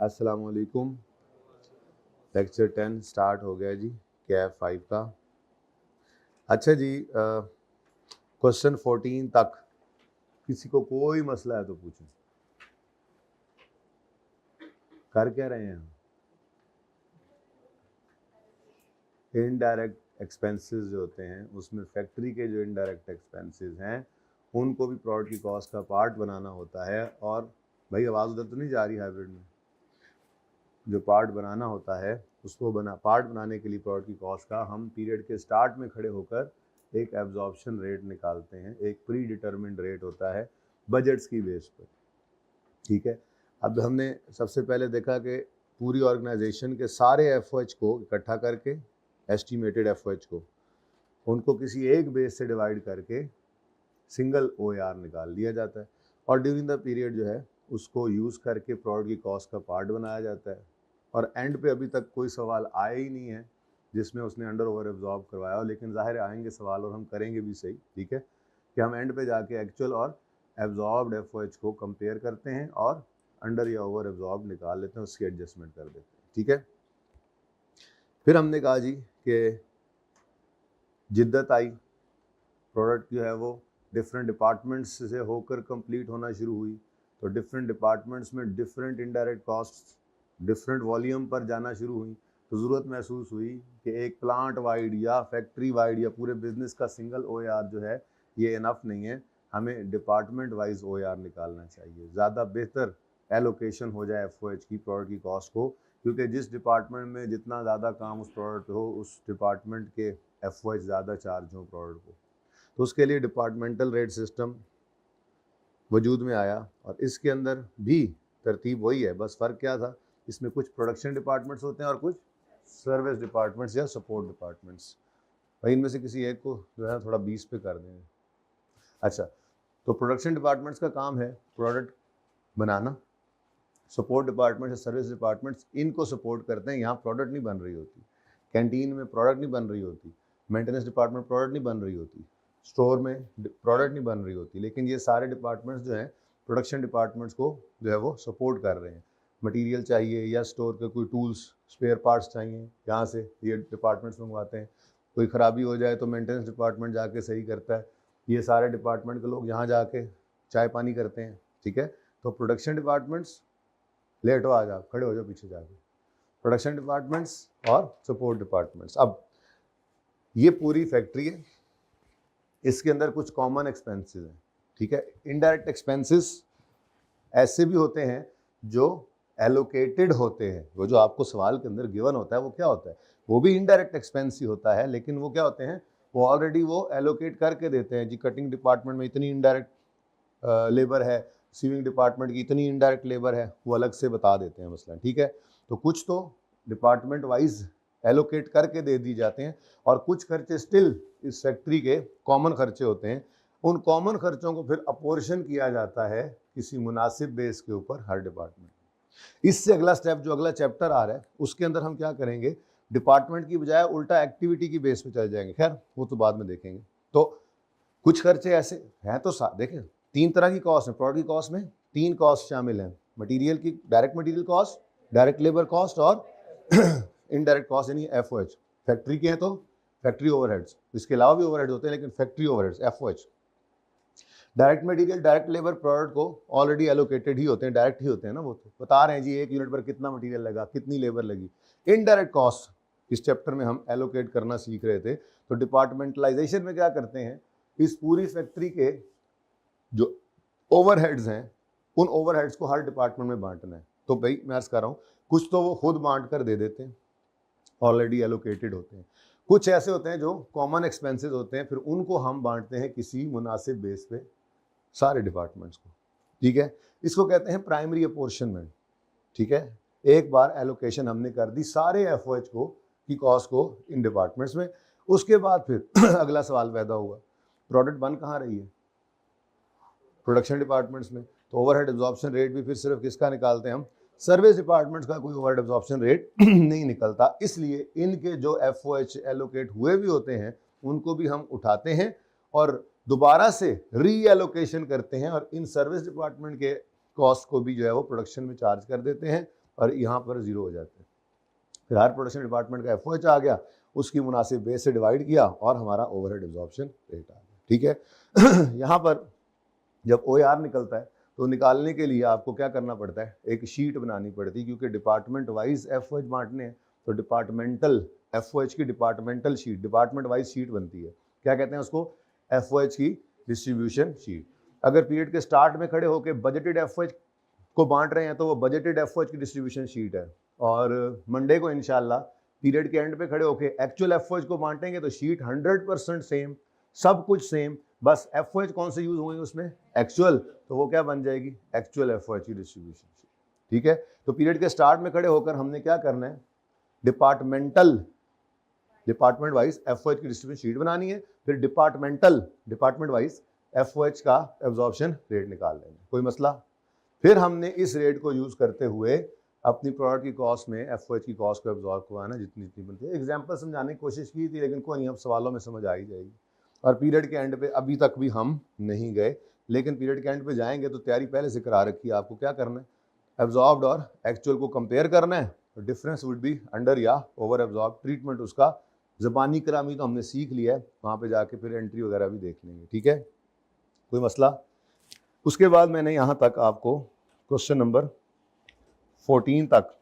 अस्सलाम वालेकुम। Lecture 10 start हो गया जी, कैफ 5 का। अच्छा जी, क्वेश्चन 14 तक किसी को कोई मसला है तो पूछें। कर क्या रहे हैं हम? इनडायरेक्ट एक्सपेंसेस जो होते हैं उसमें फैक्ट्री के जो इनडायरेक्ट एक्सपेंसेस हैं उनको भी प्रोडक्ट की कॉस्ट का पार्ट बनाना होता है। और भाई आवाज़ उधर तो नहीं जा रही हाइब्रिड में? जो पार्ट बनाना होता है उसको पार्ट बनाने के लिए प्रोडक्ट की कॉस्ट का हम पीरियड के स्टार्ट में खड़े होकर एक एब्जॉर्प्शन रेट निकालते हैं। एक प्री डिटर्मिन्ड रेट होता है बजट्स की बेस पर, ठीक है। अब हमने सबसे पहले देखा कि पूरी ऑर्गेनाइजेशन के सारे एफओएच को इकट्ठा करके, एस्टिमेटेड एफओएच को, उनको किसी एक बेस से डिवाइड करके सिंगल ओआर निकाल लिया जाता है। और ड्यूरिंग द पीरियड जो है उसको यूज़ करके प्रोडक्ट की कॉस्ट का पार्ट बनाया जाता है। और एंड पे अभी तक कोई सवाल आया ही नहीं है जिसमें उसने अंडर ओवर एब्जॉर्ब करवाया हो, लेकिन ज़ाहिर आएंगे सवाल और हम करेंगे भी सही, ठीक है, कि हम एंड पे जाके एक्चुअल और एब्जॉर्ब्ड एफओएच को कंपेयर करते हैं और अंडर या ओवर एब्जॉर्ब निकाल लेते हैं, उसकी एडजस्टमेंट कर देते हैं, ठीक है। फिर हमने कहा जी कि जिद्दत आई, प्रोडक्ट जो है वो डिफरेंट डिपार्टमेंट्स से होकर कंप्लीट होना शुरू हुई, तो डिफरेंट डिपार्टमेंट्स में different indirect cost different volume पर जाना शुरू हुई। तो ज़रूरत महसूस हुई कि एक प्लांट वाइड या फैक्ट्री वाइड या पूरे बिजनेस का सिंगल ओआर जो है ये इनफ नहीं है, हमें डिपार्टमेंट वाइज ओआर निकालना चाहिए। ज़्यादा बेहतर एलोकेशन हो जाए एफओएच की प्रोडक्ट की कॉस्ट को, क्योंकि जिस डिपार्टमेंट में जितना ज़्यादा काम उस प्रोडक्ट हो उस डिपार्टमेंट के एफओएच ज़्यादा चार्ज हो प्रोडक्ट को। तो उसके लिए डिपार्टमेंटल रेट सिस्टम वजूद में आया और इसके अंदर भी तरतीब वही है, बस फ़र्क क्या था, इसमें कुछ प्रोडक्शन डिपार्टमेंट्स होते हैं और कुछ सर्विस डिपार्टमेंट्स या सपोर्ट डिपार्टमेंट्स। भाई इनमें से किसी एक को जो है थोड़ा 20 पे कर देंगे। अच्छा, तो प्रोडक्शन डिपार्टमेंट्स का काम है प्रोडक्ट बनाना, सपोर्ट डिपार्टमेंट या सर्विस डिपार्टमेंट्स इनको सपोर्ट करते हैं। यहाँ प्रोडक्ट नहीं बन रही होती, कैंटीन में प्रोडक्ट नहीं बन रही होती, मेंटेनेंस डिपार्टमेंट प्रोडक्ट नहीं बन रही होती, स्टोर में प्रोडक्ट नहीं बन रही होती, लेकिन ये सारे डिपार्टमेंट्स जो हैं प्रोडक्शन डिपार्टमेंट्स को जो है वो सपोर्ट कर रहे हैं। मटेरियल चाहिए या स्टोर के कोई टूल्स स्पेयर पार्ट्स चाहिए, यहाँ से ये डिपार्टमेंट्स मंगवाते हैं। कोई ख़राबी हो जाए तो मेंटेनेंस डिपार्टमेंट जाके सही करता है, ये सारे डिपार्टमेंट के लोग यहाँ जाके चाय पानी करते हैं, ठीक है। तो प्रोडक्शन डिपार्टमेंट्स, लेट हो आ जाओ, खड़े हो जाओ पीछे जाके, प्रोडक्शन डिपार्टमेंट्स और सपोर्ट डिपार्टमेंट्स। अब ये पूरी फैक्ट्री है, इसके अंदर कुछ कॉमन एक्सपेंसेस हैं, ठीक है। इनडायरेक्ट एक्सपेंसेस ऐसे भी होते हैं जो एलोकेटेड होते हैं, वो जो आपको सवाल के अंदर गिवन होता है वो क्या होता है, वो भी इनडायरेक्ट एक्सपेंस ही होता है, लेकिन वो क्या होते हैं, वो ऑलरेडी वो एलोकेट करके देते हैं जी। कटिंग डिपार्टमेंट में इतनी इनडायरेक्ट लेबर है, सीविंग डिपार्टमेंट की इतनी इनडायरेक्ट लेबर है, वो अलग से बता देते हैं मसलन, ठीक है। तो कुछ तो डिपार्टमेंट वाइज एलोकेट करके दे दी जाते हैं और कुछ खर्चे स्टिल इस फैक्ट्री के कॉमन खर्चे होते हैं। उन कॉमन खर्चों को फिर अपोर्शन किया जाता है किसी मुनासिब बेस के ऊपर हर डिपार्टमेंट। इससे अगला स्टेप जो अगला चैप्टर आ रहा है उसके अंदर हम क्या करेंगे, डिपार्टमेंट की बजाय उल्टा एक्टिविटी की बेस पे चल जाएंगे, खैर वो तो बाद में देखेंगे। तो कुछ खर्चे ऐसे हैं, तो देखें 3 तरह की कॉस्ट है प्रोडक्ट की कॉस्ट में, 3 कॉस्ट शामिल हैं, मटेरियल की direct material cost, direct labour cost और इनडायरेक्ट कॉस्ट यानी एफओएच। फैक्ट्री के हैं तो फैक्ट्री ओवरहेड्स, इसके अलावा भी ओवरहेड्स होते हैं लेकिन factory overheads FOH. Direct material direct labour product को ऑलरेडी एलोकेटेड ही होते हैं, डायरेक्ट ही होते हैं ना, वो तो बता रहे हैं जी 1 यूनिट पर कितना मटेरियल लगा, कितनी लेबर लगी। इनडायरेक्ट कॉस्ट इस चैप्टर में हम एलोकेट करना सीख रहे थे। तो डिपार्टमेंटलाइजेशन में क्या करते हैं, इस पूरी फैक्ट्री के जो ओवरहेड्स हैं उन ओवरहेड्स को हर डिपार्टमेंट में बांटना है। तो भाई मैं अर्ज कर रहा हूँ, कुछ तो वो खुद बांट कर दे देते हैं, ऑलरेडी एलोकेटेड होते हैं, कुछ ऐसे होते हैं जो कॉमन एक्सपेंसेस होते हैं, फिर उनको हम बांटते हैं किसी मुनासिब बेस पे सारे डिपार्टमेंट्स को, ठीक है। इसको कहते हैं प्राइमरी अपोर्शनमेंट, ठीक है। एक बार एलोकेशन हमने कर दी सारे एफओएच को की कॉस्ट को इन डिपार्टमेंट्स में, उसके बाद फिर अगला सवाल पैदा हुआ, प्रोडक्ट बन कहाँ रही है, प्रोडक्शन डिपार्टमेंट्स में। तो ओवरहेड एब्जॉर्प्शन रेट भी फिर सिर्फ किसका निकालते हैं हम, सर्विस डिपार्टमेंट्स का कोई ओवरहेड एब्जॉर्प्शन रेट नहीं निकलता। इसलिए इनके जो एफओएच एलोकेट हुए भी होते हैं उनको भी हम उठाते हैं और दोबारा से री एलोकेशन करते हैं और इन सर्विस डिपार्टमेंट के कॉस्ट को भी जो है वो प्रोडक्शन में चार्ज कर देते हैं, और यहाँ पर 0 हो जाते हैं। फिर हायर प्रोडक्शन डिपार्टमेंट का FOH आ गया, उसकी मुनासिब बेस से डिवाइड किया और हमारा ओवरहेड एब्जॉर्प्शन रेट आ गया। ठीक है। यहाँ पर जब OAR निकलता है तो निकालने के लिए आपको क्या करना पड़ता है, एक शीट बनानी पड़ती है, क्योंकि डिपार्टमेंट वाइज FOH बांटने हैं तो डिपार्टमेंटल FOH की departmental sheet, department wise sheet बनती है। क्या कहते हैं उसको, FOH की डिस्ट्रीब्यूशन शीट। अगर पीरियड के स्टार्ट में खड़े होकर बजटेड FOH को बांट रहे हैं तो वो बजटेड FOH की डिस्ट्रीब्यूशन शीट है, और मंडे को इंशाल्लाह पीरियड के एंड पे खड़े होकर एक्चुअल FOH को बांटेंगे तो शीट 100% सेम, सब कुछ सेम, बस FOH कौन से यूज होंगे उसमें, एक्चुअल, तो वो क्या बन जाएगी, एक्चुअल FOH की डिस्ट्रीब्यूशन शीट। ठीक है। तो पीरियड के स्टार्ट में खड़े होकर हमने क्या करना है, डिपार्टमेंट वाइज FOH की डिस्ट्रीब्यूशन शीट बनानी है, फिर डिपार्टमेंट वाइज FOH का एब्जॉर्प्शन रेट निकाल लेंगे। कोई मसला। फिर हमने इस रेट को यूज करते हुए अपनी प्रोडक्ट की कॉस्ट में FOH की कॉस्ट को एब्जॉर्ब करवाना जितनी बनती है। एग्जाम्पल समझाने की कोशिश की थी, लेकिन कोई नहीं, अब सवालों में समझ आ ही जाएगी। और पीरियड के एंड पे अभी तक भी हम नहीं गए, लेकिन पीरियड के एंड पे जाएंगे तो तैयारी पहले से करा रखी है। आपको क्या करना है, एब्जॉर्ब्ड और एक्चुअल को कंपेयर करना है, तो डिफरेंस वुड बी अंडर या ओवर एब्जॉर्ब। ट्रीटमेंट उसका ज़बानी करामी तो हमने सीख लिया है, वहाँ पे जाके फिर एंट्री वगैरह भी देख लेंगे। ठीक है, कोई मसला। उसके बाद मैंने यहाँ तक आपको क्वेश्चन नंबर 14 तक,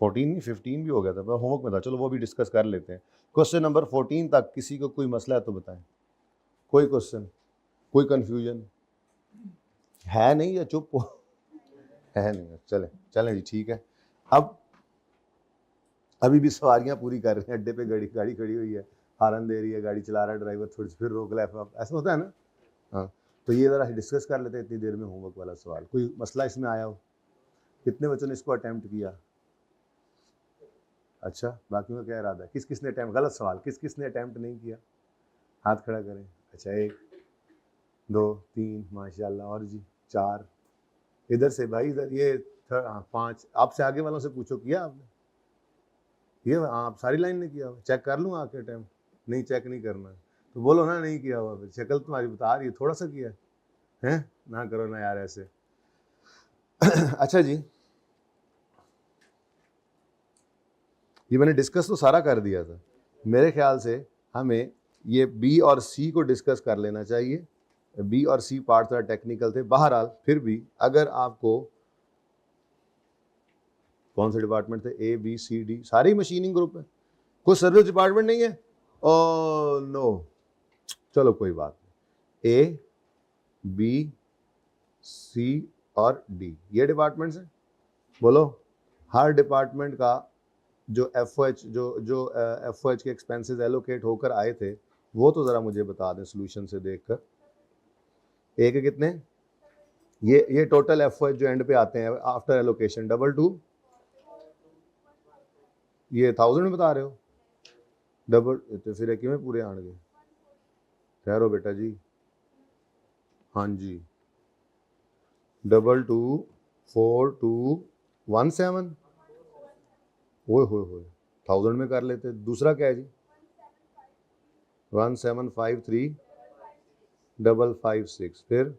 14 नहीं 15 भी हो गया था, होमवर्क में था, चलो वो भी डिस्कस कर लेते हैं। क्वेश्चन नंबर 14 तक किसी को कोई मसला है तो बताएं, कोई क्वेश्चन, कोई कंफ्यूजन है नहीं, या चुप है नहीं, चलें जी, ठीक है। अब अभी भी सवारियां पूरी कर रहे हैं, अड्डे पे गाड़ी खड़ी हुई है, हारन दे रही है, गाड़ी चला रहा है ड्राइवर, थोड़ी सी फिर रोक ला, ऐसा होता है ना। हाँ, तो ये ज़रा डिस्कस कर लेते हैं इतनी देर में होमवर्क वाला सवाल। कोई मसला इसमें आया हो, कितने बच्चों ने इसको अटैम्प्ट किया? अच्छा, बाकी में क्या इरादा है, किस किसने अटैम्प्ट, गलत सवाल, किस किसने अटैम्प्ट नहीं किया, हाथ खड़ा करें। अच्छा, 1 2 3 माशाल्लाह, और जी 4, इधर से भाई, इधर ये 5, आपसे आगे वालों से पूछो किया आपने, ये आप सारी लाइन ने किया हुआ, चेक कर लूँ आके टाइम, नहीं चेक नहीं करना तो बोलो ना नहीं किया हुआ, फिर शक्ल तुम्हारी बता रही है थोड़ा सा किया है, ना करो ना यार ऐसे। अच्छा जी, ये मैंने डिस्कस तो सारा कर दिया था, मेरे ख्याल से हमें ये B और C को डिस्कस कर लेना चाहिए। B और C पार्ट थोड़ा टेक्निकल थे, बहरहाल फिर भी अगर आपको, कौन से डिपार्टमेंट थे, A B C D, सारी मशीनिंग ग्रुप है, कोई सर्विस डिपार्टमेंट नहीं है? ओ नो, चलो कोई बात नहीं, A B C और D ये डिपार्टमेंट्स हैं। बोलो, हर डिपार्टमेंट का जो FOH FOH के एक्सपेंसेस एलोकेट होकर आए थे वो तो ज़रा मुझे बता दें सोल्यूशन से देखकर। A के कितने, ये टोटल FOH जो एंड पे आते हैं आफ्टर एलोकेशन, 22, ये 1000 में बता रहे हो, डबल तो फिर किमें पूरे आन गए, ठहरो बेटा जी, हाँ जी, 224217, ओए होए 1000 में कर लेते। दूसरा क्या है जी, 1753556, फिर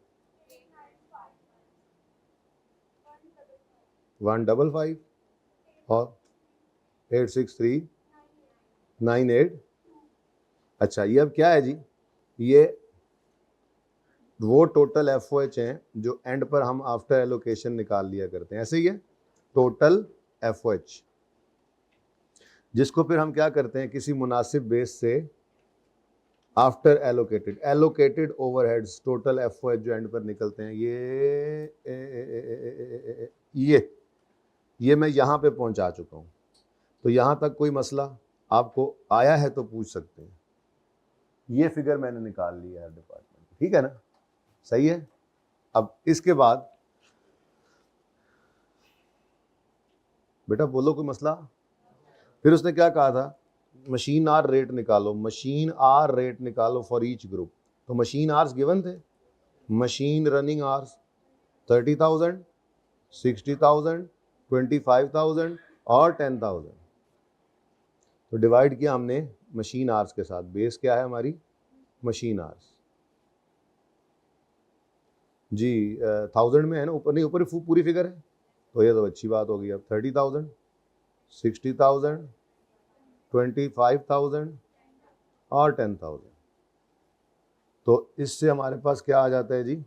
155 और 86398। अच्छा, ये अब क्या है जी, ये वो टोटल FOH हैं जो एंड पर हम आफ्टर एलोकेशन निकाल लिया करते हैं, ऐसे ही है टोटल FOH, जिसको फिर हम क्या करते हैं किसी मुनासिब बेस से after allocated overheads, total FOH जो एंड पर निकलते हैं, ये मैं यहाँ पे पहुँचा चुका हूँ। तो यहाँ तक कोई मसला आपको आया है तो पूछ सकते हैं। ये फिगर मैंने निकाल लिया है डिपार्टमेंट, ठीक है ना, सही है। अब इसके बाद बेटा बोलो कोई मसला। फिर उसने क्या कहा था, मशीन आर रेट निकालो, मशीन आर रेट निकालो फॉर ईच ग्रुप। तो मशीन आर्स गिवन थे, मशीन रनिंग आर्स 30,000, 60,000, 25,000 और 10,000। तो डिवाइड किया हमने मशीन आर्स के साथ, बेस क्या है हमारी, मशीन आर्स। जी 1000 में है ना, ऊपर नहीं, ऊपर पूरी फिगर है, तो ये तो अच्छी बात होगी। अब 30,000, 60,000, 25,000 और 10,000। तो इससे हमारे पास क्या आ जाता है जी,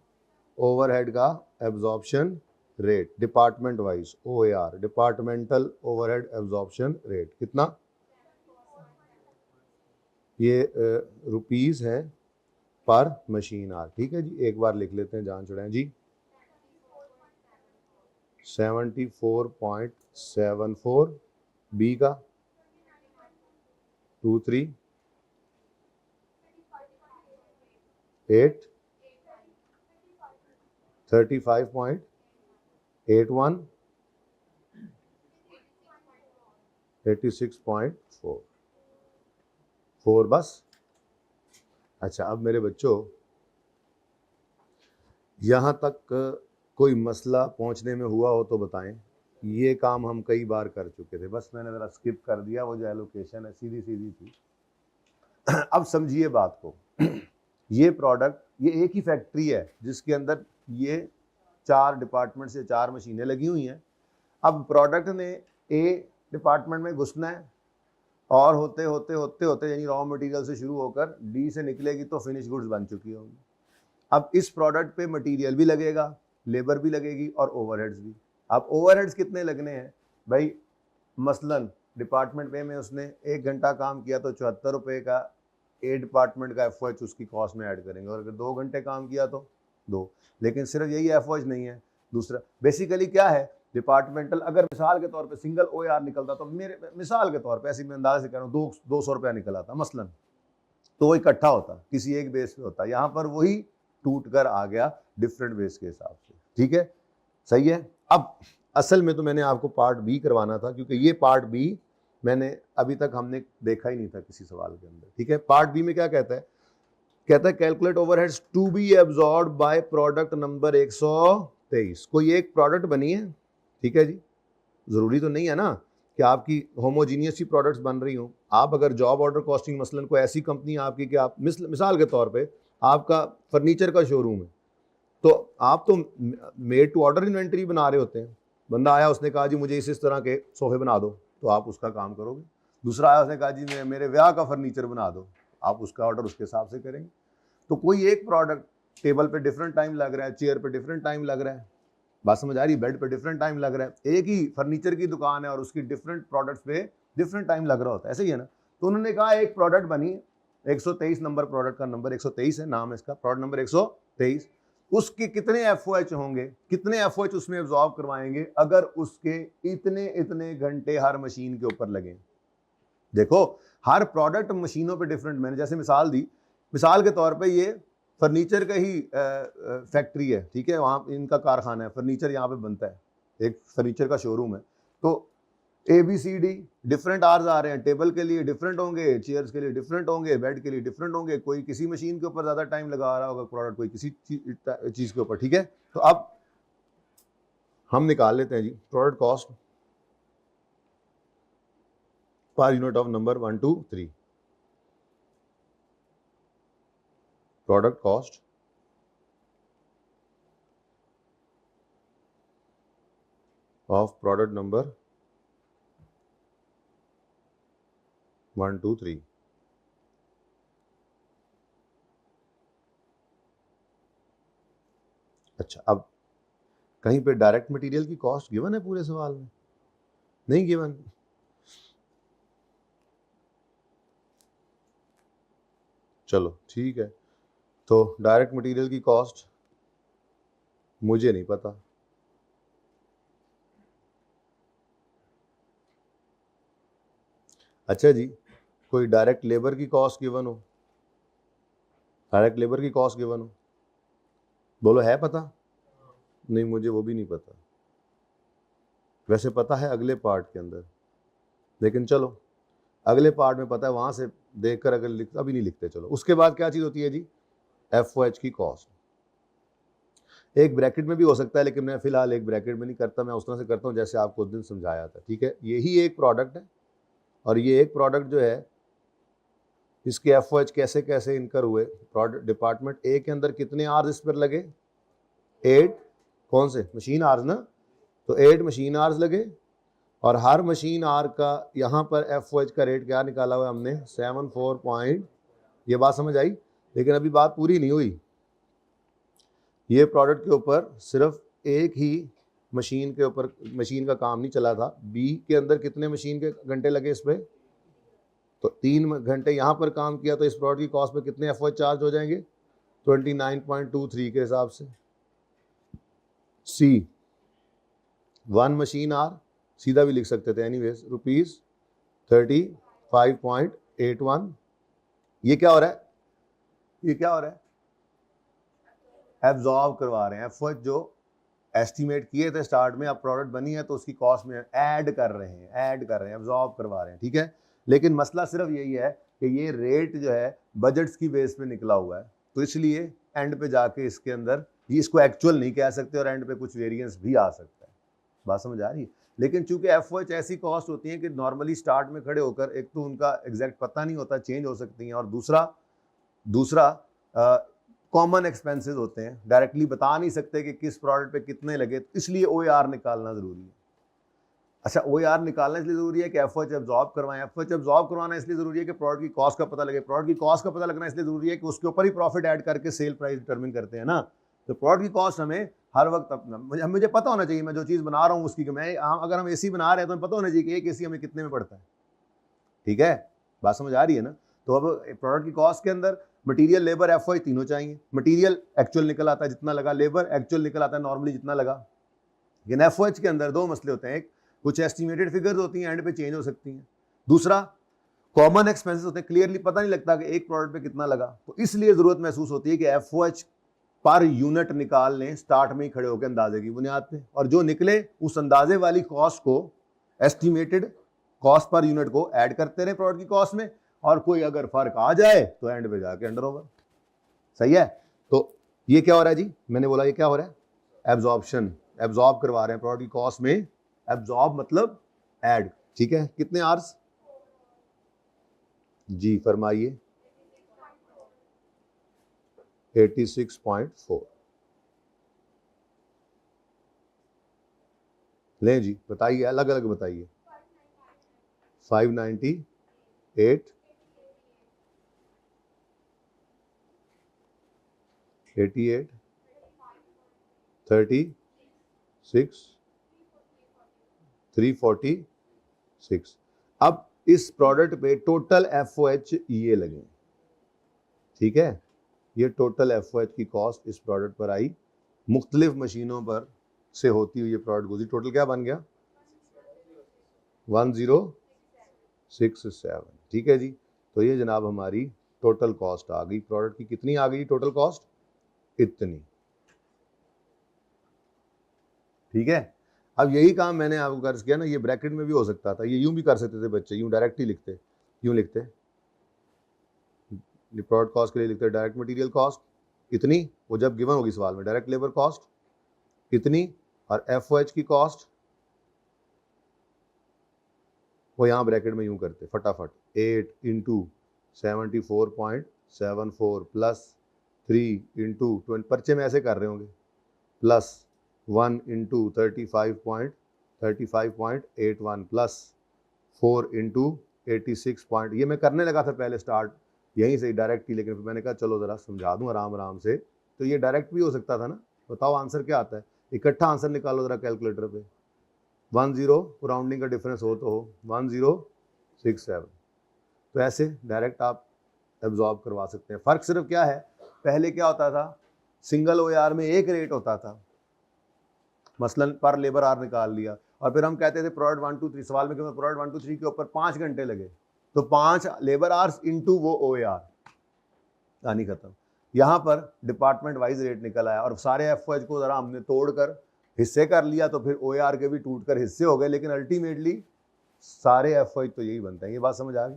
ओवरहेड का absorption rate department wise, OAR, departmental overhead absorption rate, कितना? ये रुपीस है पर मशीन आर। ठीक है जी, एक बार लिख लेते हैं, जान चढ़ाएं जी। 74.74, बी का 23, 8, 35.81, 86.4, 4 बस। अच्छा, अब मेरे बच्चों यहाँ तक कोई मसला पहुँचने में हुआ हो तो बताएं। ये काम हम कई बार कर चुके थे, बस मैंने ज़रा स्किप कर दिया, वो जो एलोकेशन है सीधी सीधी थी। अब समझिए बात को। ये प्रोडक्ट, ये एक ही फैक्ट्री है जिसके अंदर ये 4 डिपार्टमेंट से 4 मशीनें लगी हुई हैं। अब प्रोडक्ट ने ए डिपार्टमेंट में घुसना है और होते होते होते होते यानी रॉ मटेरियल से शुरू होकर डी से निकलेगी तो फिनिश गुड्स बन चुकी होंगी। अब इस प्रोडक्ट पे मटेरियल भी लगेगा, लेबर भी लगेगी और ओवरहेड्स भी। अब ओवरहेड्स कितने लगने हैं भाई? मसलन डिपार्टमेंट पे में उसने 1 घंटा काम किया तो 74 रुपये का ए डिपार्टमेंट का FOH उसकी कॉस्ट में ऐड करेंगे, और अगर 2 घंटे काम किया तो 2। लेकिन सिर्फ यही FOH नहीं है, दूसरा बेसिकली क्या है, डिपार्टमेंटल अगर मिसाल के तौर पे सिंगल OAR निकलता तो मेरे मिसाल के तौर पे ऐसे मैं अंदाज से कह रहा हूँ 200 रुपया निकला था मसलन, तो वो इकट्ठा होता, किसी एक बेस पे होता। यहाँ पर वही टूट कर आ गया डिफरेंट बेस के हिसाब से। ठीक है, सही है। अब असल में तो मैंने आपको पार्ट बी करवाना था, क्योंकि ये पार्ट बी मैंने अभी तक हमने देखा ही नहीं था किसी सवाल के अंदर। ठीक है, पार्ट बी में क्या कहता है? कहता है calculate overheads to be absorbed by product number 123। कोई एक प्रोडक्ट बनी है, ठीक है जी, जरूरी तो नहीं है ना कि आपकी होमोजीनियस ही प्रोडक्ट्स बन रही हों। आप अगर जॉब ऑर्डर कॉस्टिंग मसलन कोई ऐसी कंपनी आपकी कि आप मिसाल के तौर पे आपका फर्नीचर का शोरूम है, तो आप तो मेड टू ऑर्डर इन्वेंट्री बना रहे होते हैं। बंदा आया, उसने कहा जी मुझे इस तरह के सोफे बना दो, तो आप उसका काम करोगे। दूसरा आया, उसने कहा जी मेरे ब्याह का फर्नीचर बना दो, आप उसका ऑर्डर उसके हिसाब से करेंगे। तो कोई एक प्रोडक्ट, टेबल पे डिफरेंट टाइम लग रहा है, चेयर पे डिफरेंट टाइम लग रहा है, बात समझ आ रही, बेड पे डिफरेंट टाइम लग रहा है। एक ही फर्नीचर की दुकान है और उसकी डिफरेंट प्रोडक्ट्स पे डिफरेंट टाइम लग रहा होता है, ऐसे ही है ना। तो उन्होंने कहा एक प्रोडक्ट बनी 123 नंबर, प्रोडक्ट का नंबर 123 है, नाम है इसका, प्रोडक्ट नंबर 123। उसके कितने FOH होंगे, कितने FOH उसमें एब्जॉर्ब करवाएंगे अगर उसके इतने इतने घंटे हर मशीन के ऊपर लगे। देखो हर प्रोडक्ट मशीनों पे डिफरेंट, मैंने जैसे मिसाल दी, मिसाल के तौर पे ये फर्नीचर का ही फैक्ट्री है, ठीक है, वहाँ इनका कारखाना है, फर्नीचर यहाँ पे बनता है, एक फर्नीचर का शोरूम है। तो ABCD डिफरेंट आवर्स आ रहे हैं, टेबल के लिए डिफरेंट होंगे, चेयर्स के लिए डिफरेंट होंगे, बेड के लिए डिफरेंट होंगे, कोई किसी मशीन के ऊपर ज़्यादा टाइम लगा रहा होगा प्रोडक्ट, कोई किसी चीज़ के ऊपर। ठीक है, तो अब हम निकाल लेते हैं जी product cost per unit of number 1 2 3। Product cost of product number 1 2 3। अच्छा, अब कहीं पे डायरेक्ट मटेरियल की कॉस्ट गिवन है पूरे सवाल में? नहीं गिवन। चलो ठीक है, तो डायरेक्ट मटेरियल की कॉस्ट मुझे नहीं पता। अच्छा जी, कोई डायरेक्ट लेबर की कॉस्ट गिवन हो, डायरेक्ट लेबर की कॉस्ट गिवन हो, बोलो है पता? नहीं, मुझे वो भी नहीं पता। वैसे पता है अगले पार्ट के अंदर, लेकिन चलो अगले पार्ट में पता है, वहां से देखकर अगर अभी नहीं लिखते। चलो उसके बाद क्या चीज होती है जी, FOH की कॉस्ट। एक ब्रैकेट में भी हो सकता है, लेकिन मैं फिलहाल एक ब्रैकेट में नहीं करता, मैं उस तरह से करता हूँ जैसे आपको उस दिन समझाया था। ठीक है, यही एक प्रोडक्ट है और ये एक प्रोडक्ट जो है इसके FOH कैसे कैसे इनकर हुए, प्रोडक्ट डिपार्टमेंट ए के अंदर कितने आवर्स इस पर लगे, 8 कौन से मशीन आवर्स ना, तो 8 मशीन आवर्स लगे और हर मशीन आवर का यहाँ पर FOH का रेट क्या निकाला हुआ हमने 74 पॉइंट। ये बात समझ आई, लेकिन अभी बात पूरी नहीं हुई। ये प्रोडक्ट के ऊपर सिर्फ एक ही मशीन के ऊपर मशीन का काम नहीं चला था, बी के अंदर कितने मशीन के घंटे लगे इस पर, तो 3 घंटे यहाँ पर काम किया, तो इस प्रोडक्ट की कॉस्ट पे कितने FOH चार्ज हो जाएंगे 29.23 के हिसाब से। सी 1 मशीन आवर सीधा भी लिख सकते थे एनीवेज ₹35.81। ये क्या हो रहा है, ये क्या हो रहा है, एब्जॉर्ब करवा रहे हैं FOH जो एस्टिमेट किए थे स्टार्ट में, अब प्रोडक्ट बनी है तो उसकी कॉस्ट में ऐड कर रहे हैं, एब्जॉर्ब करवा रहे हैं, ठीक है। लेकिन मसला सिर्फ यही है कि ये रेट जो है बजट्स की बेस पे निकला हुआ है, तो इसलिए एंड पे जाके इसके अंदर ये इसको एक्चुअल नहीं कह सकते और एंड पे कुछ वेरिएंस भी आ सकता है। बात समझ आ रही है। लेकिन चूंकि FOH ऐसी कॉस्ट होती है कि नॉर्मली स्टार्ट में खड़े होकर एक तो उनका एग्जैक्ट पता नहीं होता, चेंज हो सकती हैं, और दूसरा कॉमन एक्सपेंसेस होते हैं, डायरेक्टली बता नहीं सकते कि किस प्रोडक्ट पे कितने लगे, तो इसलिए OAR निकालना जरूरी है। अच्छा, OAR निकालना इसलिए जरूरी है कि FOH एब्जॉर्ब करवाएं, FOH एब्जॉर्ब करवाना इसलिए जरूरी है कि प्रोडक्ट की कॉस्ट का पता लगे, प्रोडक्ट की कॉस्ट का पता लगना इसलिए जरूरी है कि उसके ऊपर ही प्रॉफिट ऐड करके सेल प्राइस डिटरमिन करते हैं ना। तो प्रोडक्ट की कॉस्ट हमें हर वक्त मुझे पता होना चाहिए, मैं जो चीज़ बना रहा हूँ उसकी, मैं अगर हम AC बना रहे हैं तो हमें पता होना चाहिए कि एक AC हमें कितने में पड़ता है, ठीक है। बात समझ आ रही है ना। तो अब प्रोडक्ट की कॉस्ट के अंदर मटेरियल, लेबर, FOH तीनों चाहिए। मटेरियल एक्चुअल निकल आता है जितना लगा, लेबर एक्चुअल निकल आता है नॉर्मली जितना लगा। लेकिन FOH के अंदर दो मसले होते हैं, एक कुछ एस्टिमेटेड फिगर्स होती हैं, एंड पे चेंज हो सकती हैं, दूसरा कॉमन एक्सपेंसेस होते हैं, क्लियरली पता नहीं लगता कि एक प्रोडक्ट पे कितना लगा, तो इसलिए जरूरत महसूस होती है कि FOH पर यूनिट निकाल लें स्टार्ट में ही खड़े होकर अंदाजे की बुनियाद पे, और जो निकले उस अंदाजे वाली कॉस्ट को, एस्टिमेटेड कॉस्ट पर यूनिट को ऐड करते रहे प्रोडक्ट की कॉस्ट में, और कोई अगर फर्क आ जाए तो एंड पे जाके अंडर ओवर। सही है। तो ये क्या हो रहा है जी, मैंने बोला ये क्या हो रहा है, एब्जॉर्प्शन, एब्जॉर्ब करवा रहे हैं प्रोडक्ट की कॉस्ट में, एब्जॉर्ब मतलब ऐड, ठीक है। कितने आवर्स जी फरमाइए, 86.4 लें जी, बताइए, अलग अलग बताइए। 598, 88, 36, 346। अब इस प्रोडक्ट पे टोटल FOH ये लगे, ठीक है। ये टोटल FOH की कॉस्ट इस प्रोडक्ट पर आई, मुख्तलिफ मशीनों पर से होती हुई ये प्रोडक्ट गुजरी, टोटल क्या बन गया 1067, ठीक है जी। तो ये जनाब हमारी टोटल कॉस्ट आ गई प्रोडक्ट की। कितनी आ गई टोटल कॉस्ट, इतनी, ठीक है। अब यही काम मैंने आपको कर्ज किया ना, ये ब्रैकेट में भी हो सकता था, ये यूं भी कर सकते थे बच्चे, यूं डायरेक्ट ही लिखते, यूं लिखते, प्रोडक्ट कॉस्ट के लिए लिखते डायरेक्ट मटेरियल कॉस्ट इतनी, वो जब गिवन होगी सवाल में, डायरेक्ट लेबर कॉस्ट इतनी, और FOH की कॉस्ट वो यहाँ ब्रैकेट में यूं करते फटाफट, 8 × 74.74 प्लस 3 × 20, पर्चे में ऐसे कर रहे होंगे, प्लस 1 × 35.81 प्लस 4 × 86 पॉइंट, ये मैं करने लगा था पहले स्टार्ट यहीं से डायरेक्ट ही, लेकिन फिर मैंने कहा चलो ज़रा समझा दूँ आराम आराम से, तो ये डायरेक्ट भी हो सकता था ना। बताओ आंसर क्या आता है, इकट्ठा आंसर निकालो ज़रा कैलकुलेटर पे, 10 राउंडिंग का डिफरेंस हो तो हो 1067, तो ऐसे डायरेक्ट आप एब्जॉर्ब करवा सकते हैं। फ़र्क सिर्फ क्या है, पहले क्या होता था, सिंगल OAR में एक रेट होता था, मसलन पर लेबर आवर निकाल लिया, और फिर हम कहते थे प्रोडक्ट 1 2 3, सवाल में क्यों प्रोडक्ट 1 2 3 के ऊपर 5 घंटे लगे, तो 5 लेबर आवर्स इंटू वो OAR, कहानी खत्म। यहाँ पर डिपार्टमेंट वाइज रेट निकल आया, और सारे FOH को ज़रा हमने तोड़कर हिस्से कर लिया, तो फिर OAR के भी टूटकर हिस्से हो गए, लेकिन अल्टीमेटली सारे FOH तो यही बनते हैं। ये बात समझ आ गई,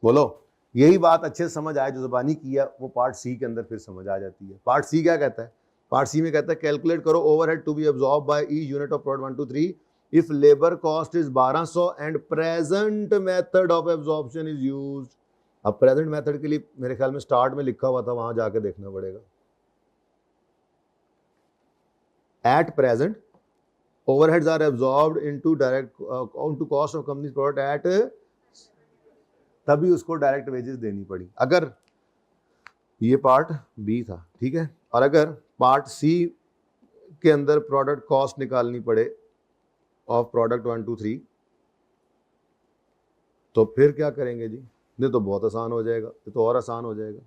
बोलो। यही बात अच्छे से समझ आए जो ज़बानी की है, वो पार्ट C के अंदर फिर समझ आ जाती है। पार्ट C क्या कहता है, पार्ट C में कहता है कैलकुलेट करो overhead to be absorb by each unit of product 1 2 3 if labour cost is 1200 and present method of absorption is used. अब प्रेजेंट मेथड के लिए मेरे ख्याल में स्टार्ट में लिखा हुआ था, वहां जाके देखना पड़ेगा। At present overheads are absorbed into direct into cost of company product at, तभी उसको डायरेक्ट वेजेस देनी पड़ी। अगर ये पार्ट बी था, ठीक है, और अगर पार्ट सी के अंदर प्रोडक्ट कॉस्ट निकालनी पड़े ऑफ प्रोडक्ट 1 2 3, तो फिर क्या करेंगे जी? ये तो बहुत आसान हो जाएगा, ये तो और आसान हो जाएगा।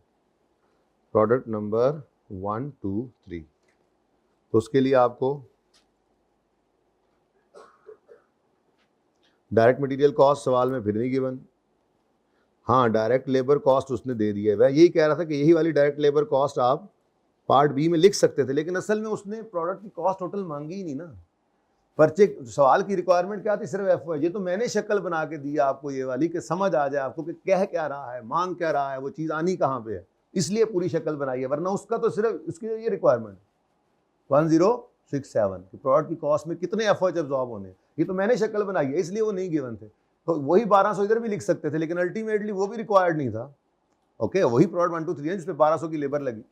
प्रोडक्ट नंबर 1 2 3, तो उसके लिए आपको डायरेक्ट मटेरियल कॉस्ट सवाल में फिर नहीं गिवन। हाँ, डायरेक्ट लेबर कॉस्ट उसने दे दी है। वह यही कह रहा था कि यही वाली डायरेक्ट लेबर कॉस्ट आप पार्ट बी में लिख सकते थे, लेकिन असल में उसने प्रोडक्ट की कॉस्ट टोटल मांगी ही नहीं ना। पर्चे सवाल की रिक्वायरमेंट क्या थी? सिर्फ एफ। ये तो मैंने शक्ल बना के दी आपको ये वाली, कि समझ आ जाए आपको कि कह क्या रहा है, मांग क्या रहा है, वो चीज़ आनी कहाँ पे है, इसलिए पूरी शक्ल बनाई है। वरना उसका तो सिर्फ उसकी ये रिक्वायरमेंट 1067 कि प्रोडक्ट की कॉस्ट में कितने एफर्ट एब्जॉर्ब होने, ये तो मैंने शक्ल बनाई है, इसलिए वो नहीं गिवन थे। तो वही 1200 इधर भी लिख सकते थे, लेकिन अल्टीमेटली वो भी रिक्वायर्ड नहीं था। ओके, वही प्रोडक्ट 1 2 3 है जिसपे 1200 की लेबर लगी,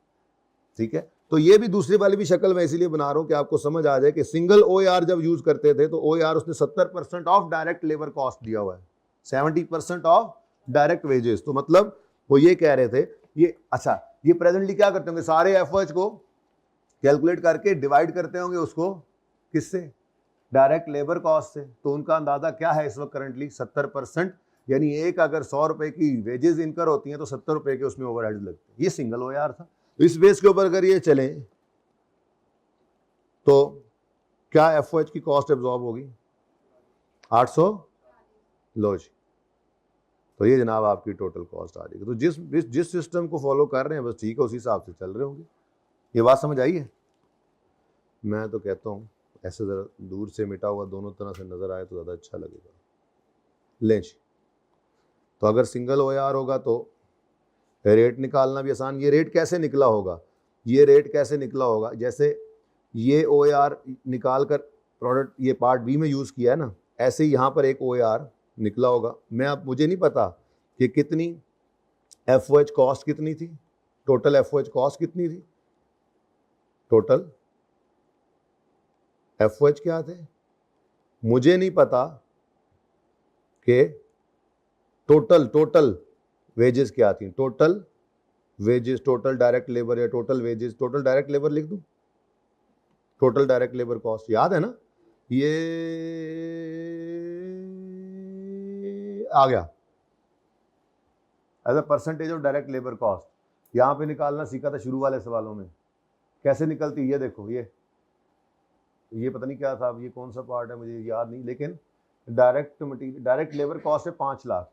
ठीक है। तो ये भी दूसरी वाली भी शक्ल मैं इसीलिए बना रहा हूं कि आपको समझ आ जाए कि सिंगल ओआर जब यूज करते थे तो ओआर उसने 70% ऑफ डायरेक्ट लेबर कॉस्ट दिया हुआ है, 70% ऑफ डायरेक्ट वेजेस। तो मतलब वो ये कह रहे थे, ये अच्छा, ये प्रेजेंटली क्या करते होंगे, सारे एफर्ट्स को कैलकुलेट करके डिवाइड करते होंगे उसको किससे? डायरेक्ट लेबर कॉस्ट से। तो उनका अंदाजा क्या है इस वक्त करंटली? 70%, यानी एक अगर 100 रुपए की वेजेस इनकर होती हैं तो 70 रुपए के उसमें ओवरहेड्स लगते हैं। ये सिंगल ओआर था। तो इस बेस के ऊपर अगर ये चले तो क्या एफओएच की कॉस्ट एब्जॉर्ब होगी? 800। लो जी, तो ये जनाब आपकी टोटल कॉस्ट आ जाएगी। तो जिस सिस्टम को फॉलो कर रहे हैं बस ठीक है, उसी हिसाब से चल रहे होंगे। ये बात समझ आई है? मैं तो कहता हूँ ऐसे जरा दूर से मिटा हुआ दोनों तरह से नजर आए तो ज़्यादा अच्छा लगेगा। लें, तो अगर सिंगल ओआर होगा तो रेट निकालना भी आसान। ये रेट कैसे निकला होगा? ये रेट कैसे निकला होगा? जैसे ये ओआर निकाल कर प्रोडक्ट ये पार्ट बी में यूज़ किया है ना, ऐसे ही यहाँ पर एक ओआर निकला होगा। मैं अब मुझे नहीं पता कि कितनी एफओएच कॉस्ट कितनी थी, टोटल एफओएच कॉस्ट कितनी थी, टोटल एफओएच क्या थे, मुझे नहीं पता कि टोटल वेजेस क्या थी, total wages, total direct labour या total wages, total direct labour लिख दूं, टोटल डायरेक्ट लेबर कॉस्ट याद है ना, ये आ गया as a percentage of direct labour cost. यहां पे निकालना सीखा था शुरू वाले सवालों में, कैसे निकलती? ये देखो, ये पता नहीं क्या था, अब ये कौन सा पार्ट है मुझे याद नहीं, लेकिन direct material direct labour cost है 5 लाख,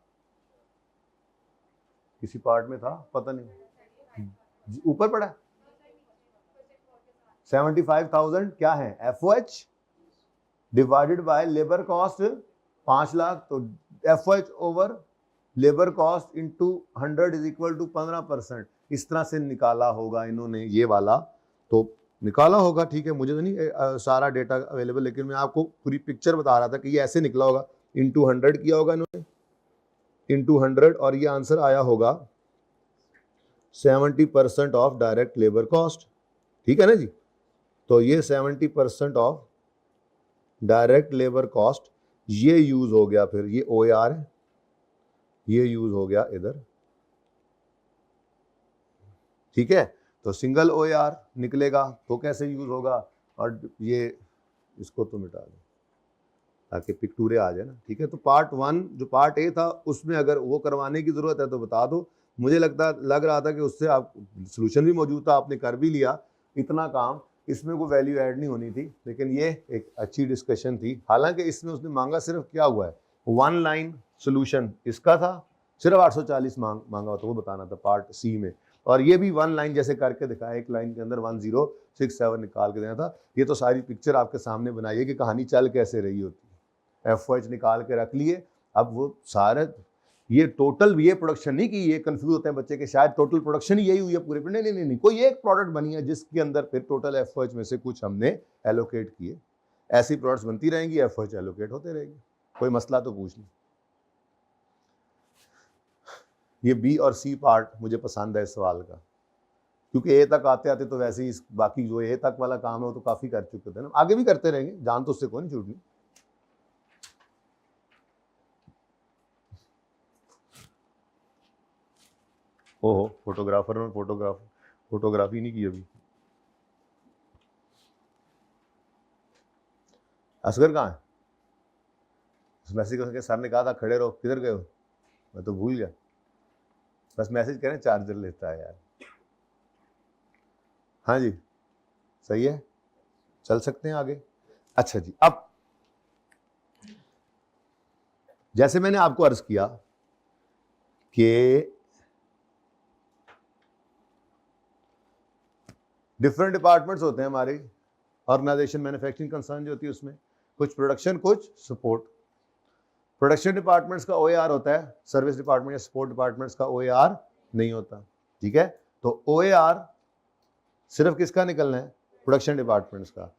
किसी पार्ट में था पता नहीं, ऊपर पड़ा 75,000 क्या है FOH divided by labour cost 5 lakh. तो FOH over labour cost into 100 is equal to 15%। इस तरह से निकाला होगा इन्होंने, ये वाला तो निकाला होगा, ठीक है। मुझे तो नहीं सारा डेटा अवेलेबल, लेकिन मैं आपको पूरी पिक्चर बता रहा था कि ये ऐसे निकला होगा, इनटू 100 किया होगा इन्होंने, इनटू 100, और ये आंसर आया होगा 70% ऑफ डायरेक्ट लेबर कॉस्ट, ठीक है ना जी। तो ये 70% ऑफ डायरेक्ट लेबर कॉस्ट ये यूज हो गया, फिर ये ओआर है, ये यूज हो गया इधर, ठीक है। तो सिंगल ओआर निकलेगा तो कैसे यूज होगा, और ये इसको तो मिटा दो ताकि पिक्टूरे आ जाए ना, ठीक है। तो पार्ट 1 जो पार्ट ए था उसमें अगर वो करवाने की जरूरत है तो बता दो। मुझे लग रहा था कि उससे आप सोल्यूशन भी मौजूद था, आपने कर भी लिया इतना काम, इसमें कोई वैल्यू ऐड नहीं होनी थी, लेकिन ये एक अच्छी डिस्कशन थी। हालांकि इसमें उसने मांगा सिर्फ क्या हुआ है, 1 लाइन सोल्यूशन इसका था, सिर्फ 840 मांगा तो वो बताना था पार्ट सी में, और ये भी 1 लाइन जैसे करके दिखाया, एक लाइन के अंदर 1067 निकाल के देना था। ये तो सारी पिक्चर आपके सामने बनाई है कि कहानी चल कैसे रही होती है। एफओएच निकाल के रख लिए, अब वो सारे ये टोटल ये प्रोडक्शन नहीं कि ये कंफ्यूज होते हैं बच्चे के शायद टोटल प्रोडक्शन ही यही हुई है पूरे पे, नहीं, कोई एक प्रोडक्ट बनी है जिसके अंदर फिर टोटल एफओएच में से कुछ हमने एलोकेट किए। ऐसी प्रोडक्ट्स बनती रहेंगी, एफओएच एलोकेट होते रहेंगे, कोई मसला तो पूछ नहीं। ये बी और सी पार्ट मुझे पसंद है इस सवाल का, क्योंकि ए तक आते आते तो वैसे ही बाकी जो ए तक वाला काम है वो तो काफी कर चुके थे ना, आगे भी करते रहेंगे, जान तो उससे कोई नहीं छूटनी। ओहो, फोटोग्राफर में फोटोग्राफी नहीं की अभी। असगर कहाँ है? मैसेज करके सर ने कहा था खड़े रहो, किधर गए हो? मैं तो भूल गया। बस मैसेज करें चार्जर लेता है यार। हाँ जी सही है, चल सकते हैं आगे। अच्छा जी, अब जैसे मैंने आपको अर्ज किया कि डिफरेंट डिपार्टमेंट्स होते हैं हमारी ऑर्गेनाइजेशन, मैन्युफैक्चरिंग कंसर्न जो होती है उसमें, कुछ प्रोडक्शन कुछ सपोर्ट। प्रोडक्शन डिपार्टमेंट्स का OAR होता है, सर्विस डिपार्टमेंट या सपोर्ट डिपार्टमेंट्स का OAR नहीं होता, ठीक है। तो OAR सिर्फ किसका निकलना है? प्रोडक्शन डिपार्टमेंट्स का।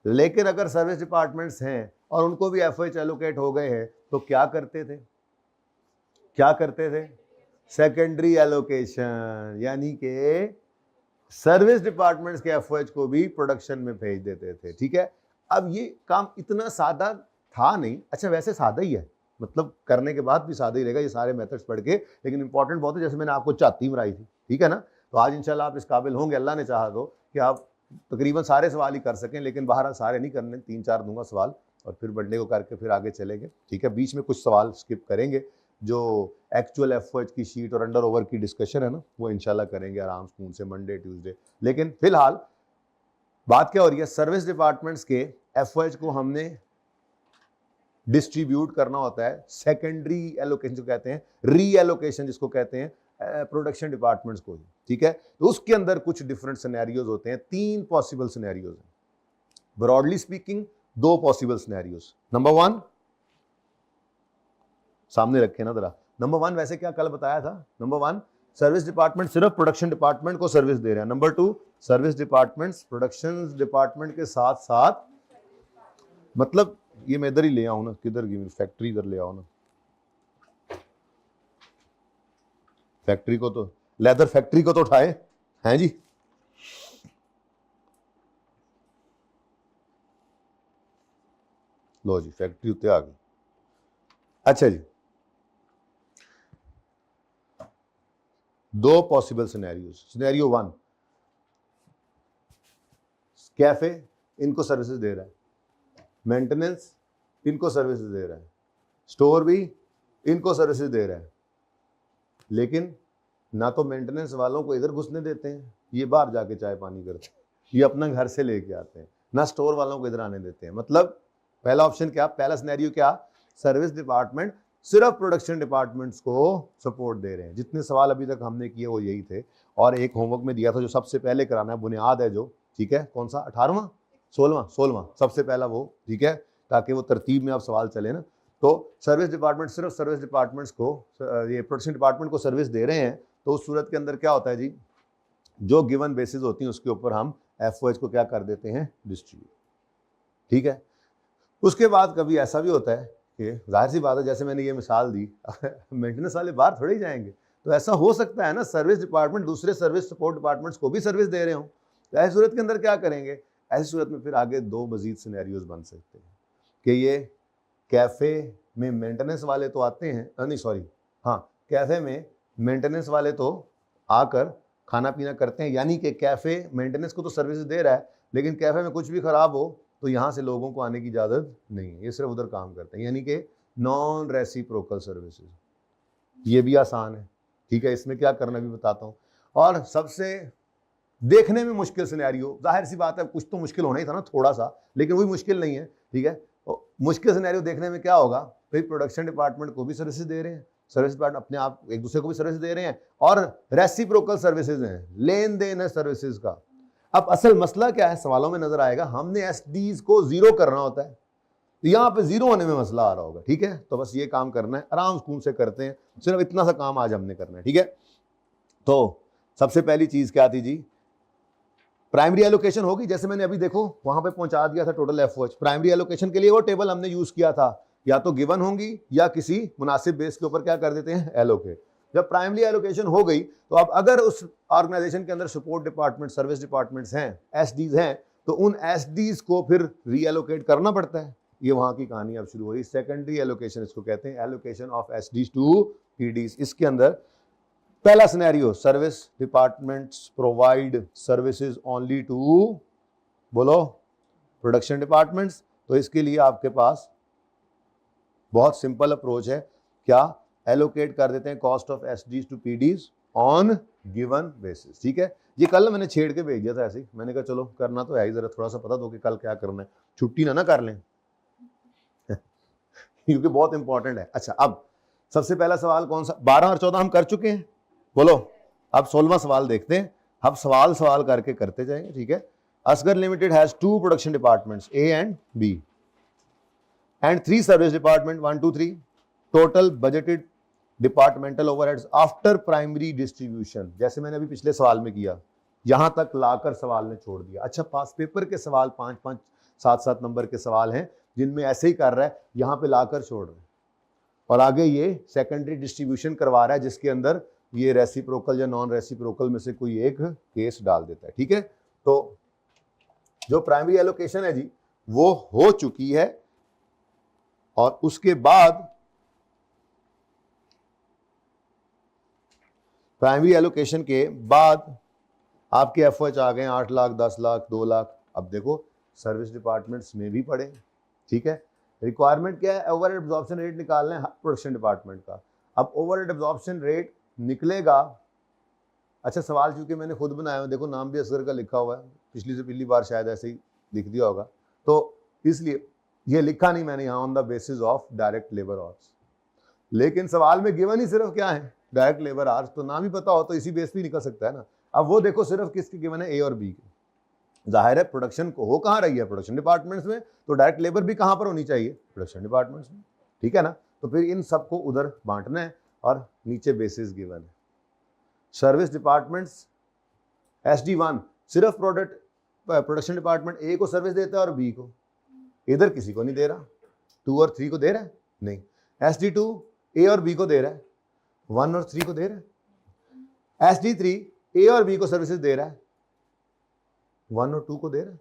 लेकिन अगर सर्विस डिपार्टमेंट्स हैं और उनको भी FOH एलोकेट हो गए हैं तो क्या करते थे? सेकेंडरी एलोकेशन, यानी कि सर्विस डिपार्टमेंट्स के FOH को भी प्रोडक्शन में भेज देते थे, ठीक है। अब ये काम इतना सादा था नहीं, अच्छा वैसे सादा ही है, मतलब करने के बाद भी सादा ही रहेगा ये सारे मेथड्स पढ़ के, लेकिन इंपॉर्टेंट बहुत है, जैसे मैंने आपको चाहती मराई थी, ठीक है ना। तो आज इंशाल्लाह आप इस काबिल होंगे, अल्लाह ने चाहा तो, कि आप तकरीबन सारे सवाल ही कर सकें, लेकिन बाहर सारे नहीं करने, 3-4 दूंगा सवाल और फिर बढ़ने को करके फिर आगे चलेंगे, ठीक है। बीच में कुछ सवाल स्किप करेंगे, जो एक्चुअल FOH की शीट और अंडर ओवर की डिस्कशन है ना, वो इंशाल्लाह करेंगे आराम सुकून से मंडे ट्यूसडे। लेकिन फिलहाल बात क्या हो रही है, सर्विस डिपार्टमेंट्स के FOH को हमने डिस्ट्रीब्यूट करना होता है सेकेंडरी एलोकेशन जो कहते हैं, री एलोकेशन जिसको कहते हैं प्रोडक्शन डिपार्टमेंट्स को, ठीक है। तो उसके अंदर कुछ डिफरेंट सिनेरियोज होते हैं, 3 पॉसिबल सिनेरियोज हैं broadly speaking, 2 possible scenarios. Number 1 सामने रखे ना जरा, नंबर 1 वैसे क्या कल बताया था, नंबर 1 सर्विस डिपार्टमेंट सिर्फ प्रोडक्शन डिपार्टमेंट को सर्विस दे रहे हैं। Number 2 service departments production department के साथ साथ, मतलब ये मैं इधर ही ले आऊं ना, किधर की फैक्ट्री इधर ले आओ ना, फैक्ट्री को तो, लेदर फैक्ट्री को तो उठाए हैं जी। लो जी फैक्ट्री उत्ते आ गई। अच्छा जी, 2 पॉसिबल सिनेरियोज। सिनेरियो 1, कैफे इनको सर्विसेज दे रहा है, मेंटेनेंस इनको सर्विसेज दे रहा है, स्टोर भी इनको सर्विसेज दे रहा है, लेकिन ना तो मेंटेनेंस वालों को इधर घुसने देते हैं, ये बाहर जाके चाय पानी करते हैं, ये अपना घर से लेके आते हैं, ना स्टोर वालों को इधर आने देते हैं। मतलब पहला ऑप्शन क्या, पहला सिनेरियो क्या, सर्विस डिपार्टमेंट सिर्फ प्रोडक्शन डिपार्टमेंट्स को सपोर्ट दे रहे हैं। जितने सवाल अभी तक हमने किए वो यही थे, और एक होमवर्क में दिया था जो सबसे पहले कराना है, बुनियाद है जो, ठीक है, कौन सा 18वां 16वां सबसे पहला वो, ठीक है, ताकि वो तरतीब में अब सवाल चले ना। तो सर्विस डिपार्टमेंट सिर्फ सर्विस डिपार्टमेंट्स को, ये प्रोडक्शन डिपार्टमेंट को सर्विस दे रहे हैं, तो उस सूरत के अंदर क्या होता है जी, जो गिवन बेसिस होती हैं उसके ऊपर हम FOH को क्या कर देते हैं, डिस्ट्रीब्यूट, ठीक है। उसके बाद कभी ऐसा भी होता है कि जाहिर सी बात है, जैसे मैंने ये मिसाल दी मेंटेनेंस वाले बाहर थोड़े ही जाएंगे, तो ऐसा हो सकता है ना सर्विस डिपार्टमेंट दूसरे सर्विस सपोर्ट डिपार्टमेंट्स को भी सर्विस दे रहे हो, तो ऐसी सूरत के अंदर क्या करेंगे, ऐसी सूरत में फिर आगे 2 मजीद सिनेरियोज बन सकते हैं कि ये कैफ़े में मेंटेनेंस वाले तो आते हैं, नहीं सॉरी, हाँ, कैफ़े में मेंटेनेंस वाले तो आकर खाना पीना करते हैं, यानी कि कैफ़े मेंटेनेंस को तो सर्विस दे रहा है, लेकिन कैफ़े में कुछ भी ख़राब हो तो यहाँ से लोगों को आने की इजाज़त नहीं है, ये सिर्फ उधर काम करते हैं, यानी कि नॉन रेसिप्रोकल सर्विसेज। ये भी आसान है, ठीक है, इसमें क्या करना भी बताता हूँ। और सबसे देखने में मुश्किल सिनेरियो, जाहिर सी बात है कुछ तो मुश्किल होना ही था ना थोड़ा सा, लेकिन वही मुश्किल नहीं है, ठीक है। तो मुश्किल सिनेरियो देखने में क्या होगा, भाई प्रोडक्शन डिपार्टमेंट को भी सर्विसेज दे रहे हैं, सर्विस डिपार्टमेंट अपने आप एक दूसरे को भी सर्विस दे रहे हैं, और रेसिप्रोकल सर्विसेज हैं, लेन देन है सर्विसेज का। अब असल मसला क्या है, सवालों में नजर आएगा, हमने SDs को 0 करना होता है, तो यहाँ पे 0 होने में मसला आ रहा होगा, ठीक है। तो बस ये काम करना है, आराम सुकून से करते हैं, सिर्फ इतना सा काम आज हमने करना है, ठीक है। तो सबसे पहली चीज क्या थी जी, प्राइमरी एलोकेशन होगी, जैसे मैंने अभी देखो वहां पे पहुंचा दिया था टोटल FOH। प्राइमरी एलोकेशन के लिए वो टेबल हमने यूज किया था, या तो गिवन होंगी या किसी मुनासिब बेस के ऊपर क्या कर देते हैं, एलोकेट। जब प्राइमरी एलोकेशन हो गई तो अब अगर उस ऑर्गेनाइजेशन के अंदर सपोर्ट डिपार्टमेंट, सर्विस डिपार्टमेंट्स हैं, एसडीज हैं, तो उन एसडीज को फिर रीएलोकेट करना पड़ता है। ये वहां की कहानी अब शुरू हुई। सेकेंडरी एलोकेशन इसको कहते हैं, allocation of SDs to PDs. इसके अंदर पहला scenario, service departments provide services only to, बोलो, प्रोडक्शन डिपार्टमेंट्स। तो इसके लिए आपके पास बहुत सिंपल अप्रोच है, क्या, एलोकेट कर देते हैं cost of SDs to PDs on given basis. ठीक है, ये कल मैंने छेड़ के भेज दिया था ऐसे ही, मैंने कहा चलो करना तो है ही, जरा थोड़ा सा पता दो कि कल क्या करना है, छुट्टी ना कर लें क्योंकि बहुत इंपॉर्टेंट है। अच्छा, अब सबसे पहला सवाल कौन सा, 12 और 14 हम कर चुके हैं, बोलो, अब 16वां सवाल देखते हैं। अब सवाल करके करते जाएंगे, ठीक है। Asgar limited has 2 production departments, A and B, and 3 service department, 1 2 3, total budgeted departmental overheads after primary distribution। जैसे मैंने अभी पिछले सवाल में किया, यहां तक लाकर सवाल ने छोड़ दिया। अच्छा, पास पेपर के सवाल 5 5 7 7 नंबर के सवाल हैं जिनमें ऐसे ही कर रहा है, यहां पे लाकर छोड़ रहे हैं, और आगे ये सेकेंडरी डिस्ट्रीब्यूशन करवा रहा है जिसके अंदर ये रेसिप्रोकल या नॉन रेसिप्रोकल में से कोई एक केस डाल देता है। ठीक है, तो जो प्राइमरी एलोकेशन है जी वो हो चुकी है, और उसके बाद प्राइमरी एलोकेशन के बाद आपके एफओएच आ गए 8 लाख, 10 लाख, 2 लाख। अब देखो सर्विस डिपार्टमेंट्स में भी पड़े, ठीक है। रिक्वायरमेंट क्या है, ओवरहेड एब्जॉर्प्शन रेट निकालना है प्रोडक्शन डिपार्टमेंट का। अब ओवरहेड एब्जॉर्प्शन रेट निकलेगा, अच्छा सवाल चूंकि मैंने खुद बनाया है, देखो नाम भी असगर का लिखा हुआ है, पिछली से पिछली बार शायद ऐसे ही लिख दिया होगा, तो इसलिए ये लिखा नहीं मैंने यहाँ, on the basis of direct labour hours. लेकिन सवाल में गिवन ही सिर्फ क्या है, डायरेक्ट लेबर आवर्स, तो नाम ही पता हो तो इसी बेस पे निकल सकता है ना। अब वो देखो सिर्फ किसके गिवन है, ए और बी के। जाहिर है प्रोडक्शन को हो कहाँ रही है, प्रोडक्शन डिपार्टमेंट्स में, तो डायरेक्ट लेबर भी कहाँ पर होनी चाहिए, प्रोडक्शन डिपार्टमेंट्स में, ठीक है ना। तो फिर इन सबको उधर बांटना है, और नीचे बेसिस गिवन है। सर्विस डिपार्टमेंट्स SD1 सिर्फ प्रोडक्शन डिपार्टमेंट ए को सर्विस देता है और बी को, इधर किसी को नहीं दे रहा। 2 और 3 को दे रहा है, नहीं। SD2 ए और बी को दे रहा है, 1 और 3 को दे रहा है। SD3 ए और बी को सर्विसेज दे रहा है, 1 और 2 को दे रहा है।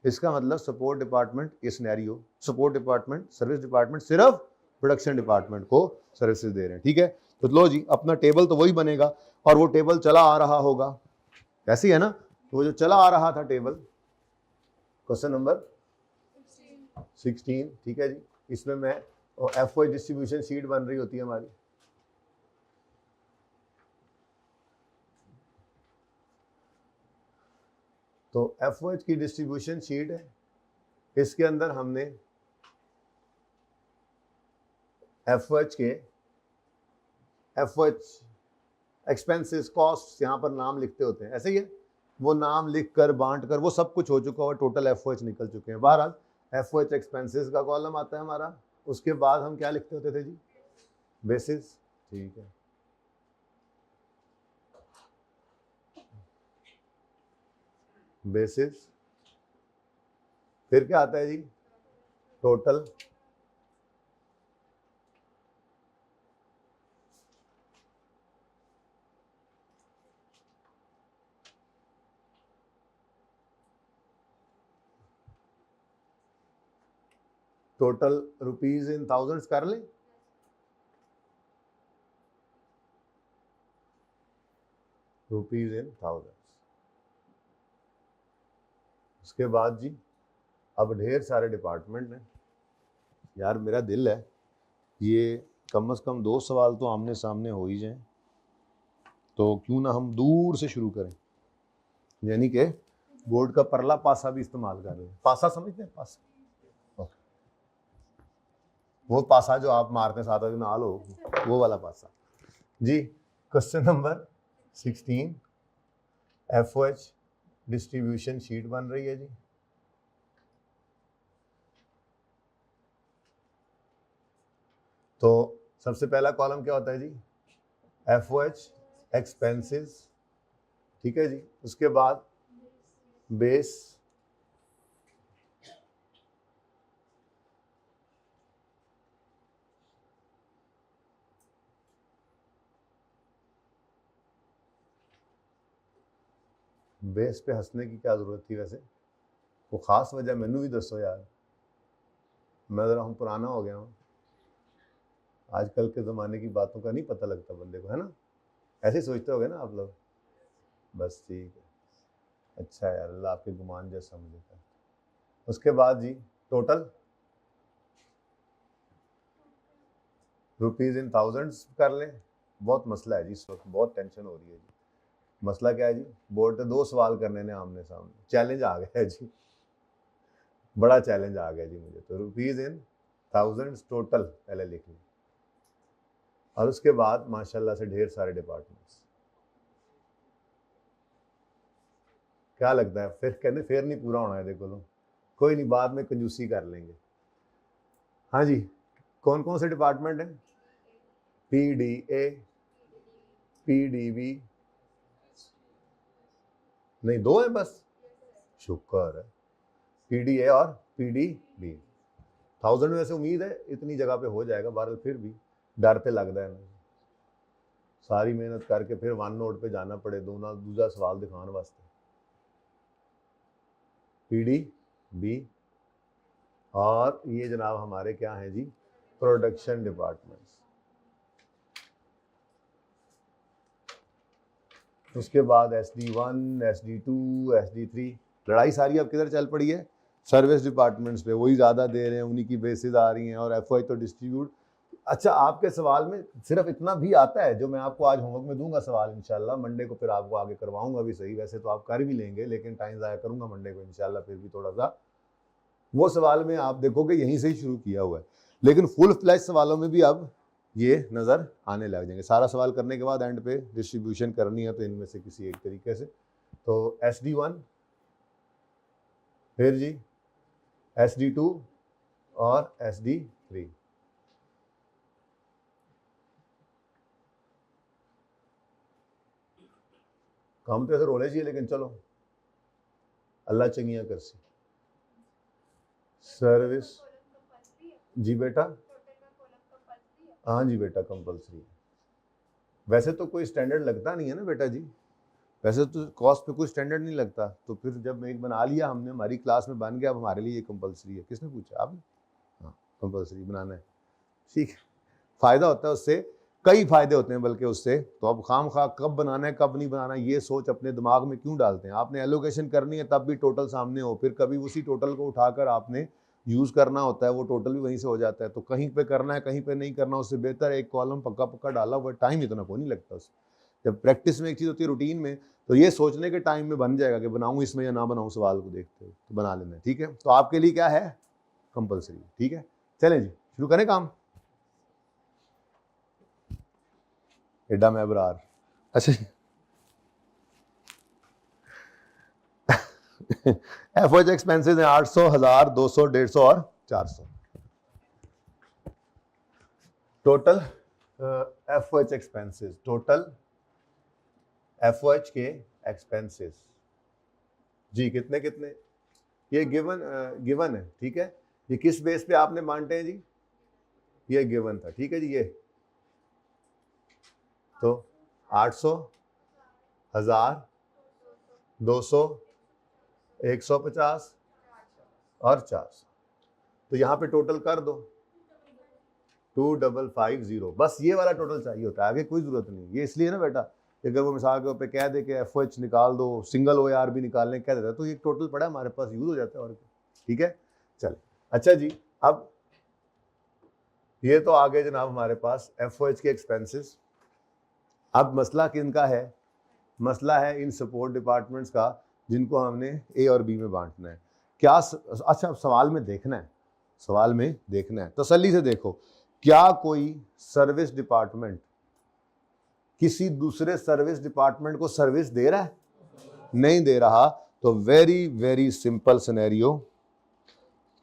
इसका मतलब सपोर्ट डिपार्टमेंट, ये scenario, support department, service department सिर्फ प्रोडक्शन डिपार्टमेंट को सर्विसेज दे रहे हैं, ठीक है। तो लो जी, अपना टेबल तो वही बनेगा, और वो टेबल चला आ रहा होगा, ऐसी है ना। तो वो जो चला आ रहा था टेबल, क्वेश्चन नंबर 16, ठीक है जी। इसमें मैं एफओएच डिस्ट्रीब्यूशन शीट बन रही होती है हमारी, तो एफओएच की डिस्ट्रीब्यूशन शीट है। इसके अंदर हमने एफओएच एक्सपेंसेस, कॉस्ट, यहाँ पर नाम लिखते होते हैं, ऐसे ही है। वो नाम लिख कर, बांट कर, वो सब कुछ हो चुका और टोटल एफओएच निकल चुके हैं। बहरहाल एफओएच एक्सपेंसेस का कॉलम आता है हमारा, उसके बाद हम क्या लिखते होते थे जी, बेसिस, ठीक है। बेसिस, फिर क्या आता है जी, total, total rupees in thousands कर लें, रुपीज इन थाउजेंड्स। उसके बाद जी अब ढेर सारे डिपार्टमेंट हैं यार, मेरा दिल है ये कम से कम 2 सवाल तो आमने सामने हो ही जाएं, तो क्यों ना हम दूर से शुरू करें, यानी कि बोर्ड का परला पासा भी इस्तेमाल कर रहे हैं। पासा समझते हैं, पासा, वो पासा जो आप मारते हैं 7 बजे में आलो, वो वाला पासा जी। Question number 16, FOH distribution sheet बन रही है जी। तो सबसे पहला कॉलम क्या होता है जी, एफओएच एक्सपेंसेस, ठीक है जी। उसके बाद बेस, बेस पे हंसने की क्या ज़रूरत थी वैसे? वो ख़ास वजह मैनू भी दसो यार, मैं ज़रा हूँ पुराना हो गया हूँ, आजकल के ज़माने की बातों का नहीं पता लगता बंदे को, है ना? ऐसे ही सोचते होगे ना आप लोग? बस ठीक है, अच्छा यार, अल्लाह आपके गुमान जैसा मुझे कर। उसके बाद जी टोटल रुपीज़ इन थाउजेंड्स कर लें। बहुत मसला है जी इस वक्त, बहुत टेंशन हो रही है जी। मसला क्या है जी? बोर्ड पे 2 सवाल करने ने आमने सामने, चैलेंज आ गया है जी, बड़ा चैलेंज आ गया जी मुझे। तो रुपीज़ इन थाउजेंड्स टोटल पहले लिख लें, और उसके बाद माशाल्लाह से ढेर सारे डिपार्टमेंट्स। क्या लगता है फिर कहते फिर नहीं पूरा होना है? देखो तो कोई नहीं, बाद में कंजूसी कर लेंगे। हाँ जी, कौन कौन से डिपार्टमेंट हैं? PDA, PDB, नहीं 2 है बस, शुक्र है। PDA और PDB। 1000 में से उम्मीद है इतनी जगह पे हो जाएगा, बहरहाल फिर भी डर तो लगता है ना, सारी मेहनत करके फिर वन नोट पे जाना पड़े दूसरा सवाल दिखाने वास्ते। PDB और ये जनाब हमारे क्या हैं जी? Production departments. उसके बाद SD1, SD2, SD3। लड़ाई सारी अब किधर चल पड़ी है? सर्विस डिपार्टमेंट्स पे, वही ज़्यादा दे रहे हैं, उन्हीं की बेसिस आ रही हैं, और FY तो डिस्ट्रीब्यूट। अच्छा, आपके सवाल में सिर्फ इतना भी आता है जो मैं आपको आज होमवर्क में दूंगा सवाल, इंशाल्लाह मंडे को फिर आपको आगे करवाऊंगा भी सही, वैसे तो आप कर भी लेंगे लेकिन टाइम ज़ाया करूंगा मंडे को इंशाल्लाह, फिर भी थोड़ा सा वो सवाल में आप देखोगे यहीं से ही शुरू किया हुआ है, लेकिन फुल फ्लैश सवालों में भी अब ये नज़र आने लग जाएंगे। सारा सवाल करने के बाद एंड पे डिस्ट्रीब्यूशन करनी है तो इनमें से किसी एक तरीके से। तो SD1, फिर जी SD2 और SD3। काम तो ऐसे रोले चाहिए, लेकिन चलो अल्लाह चंगियाँ कर सी। सर्विस जी बेटा, हाँ जी बेटा कंपलसरी है। वैसे तो कोई स्टैंडर्ड लगता नहीं है ना बेटा जी, वैसे तो कॉस्ट पे कोई स्टैंडर्ड नहीं लगता, तो फिर जब एक बना लिया हमने, हमारी क्लास में बन गया, अब हमारे लिए ये कंपलसरी है। किसने पूछा? आपने? हाँ, कंपलसरी बनाना है, ठीक है। फ़ायदा होता है उससे, कई फ़ायदे होते हैं बल्कि उससे। तो अब खाम खा कब बनाना है कब नहीं बनाना ये सोच अपने दिमाग में क्यों डालते हैं? आपने एलोकेशन करनी है तब भी टोटल सामने हो, फिर कभी उसी टोटल को उठाकर आपने यूज़ करना होता है, वो टोटल भी वहीं से हो जाता है। तो कहीं पे करना है कहीं पे नहीं करना, उससे बेहतर एक कॉलम पक्का पक्का डाला हुआ, टाइम इतना को नहीं लगता उसमें। जब प्रैक्टिस में एक चीज़ होती है रूटीन में, तो ये सोचने के टाइम में बन जाएगा कि बनाऊँ इसमें या ना बनाऊँ, सवाल को देखते हो तो बना लेना है, ठीक है। तो आपके लिए क्या है? कंपलसरी, ठीक है। चलें जी शुरू करें काम। एडा मैं बरार, अच्छा एफओएच एक्सपेंसेस हैं 800, 1000, 200, 150 और 400 total. FOH expenses, total FOH के एक्सपेंसेस जी कितने कितने? ये गिवन है, ठीक है। ये किस बेस पे आपने बांटे हैं जी? ये गिवन था, ठीक है जी। ये तो 800, 1000, 200, 150 और 400। तो यहाँ पे टोटल कर दो 2550, बस ये वाला टोटल चाहिए होता है, आगे कोई जरूरत नहीं। ये इसलिए ना बेटा, अगर वो मिसाल के पे कह दे कि एफओएच निकाल दो, सिंगल OAR भी निकालने कह देता है, तो ये टोटल पड़ा हमारे पास, यूज हो जाता है, और ठीक है। चल अच्छा जी, अब ये तो आ गए जनाब हमारे पास एफओएच के एक्सपेंसेस। अब मसला किनका है? मसला है इन सपोर्ट डिपार्टमेंट्स का, जिनको हमने A और B में बांटना है। क्या अच्छा सवाल में देखना है, सवाल में देखना है, तसल्ली से देखो। क्या कोई सर्विस डिपार्टमेंट किसी दूसरे सर्विस डिपार्टमेंट को सर्विस दे रहा है? नहीं दे रहा। तो वेरी वेरी सिंपल सिनेरियो,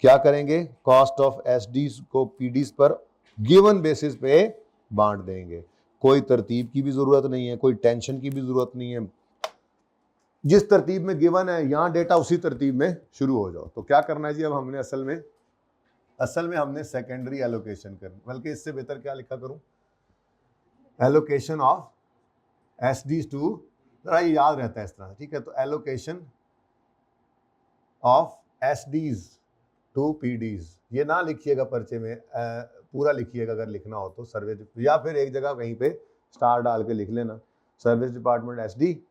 क्या करेंगे? कॉस्ट ऑफ SD को PDs पर गिवन बेसिस पे बांट देंगे। कोई तरतीब की भी जरूरत नहीं है, कोई टेंशन की भी जरूरत नहीं है, जिस तरतीब में गिवन है यहाँ डेटा उसी तरतीब में शुरू हो जाओ। तो क्या करना है जी? अब हमने असल में हमने सेकेंडरी एलोकेशन करनी, बल्कि इससे बेहतर क्या लिखा करूं? एलोकेशन ऑफ SDs टू जरा ये याद रहता है इस तरह, ठीक है। तो allocation of SDs to PDs, ये ना लिखिएगा पर्चे में, पूरा लिखिएगा अगर लिखना हो तो सर्विस, या फिर एक जगह कहीं पे स्टार डाल के लिख लेना, सर्विस डिपार्टमेंट एसडी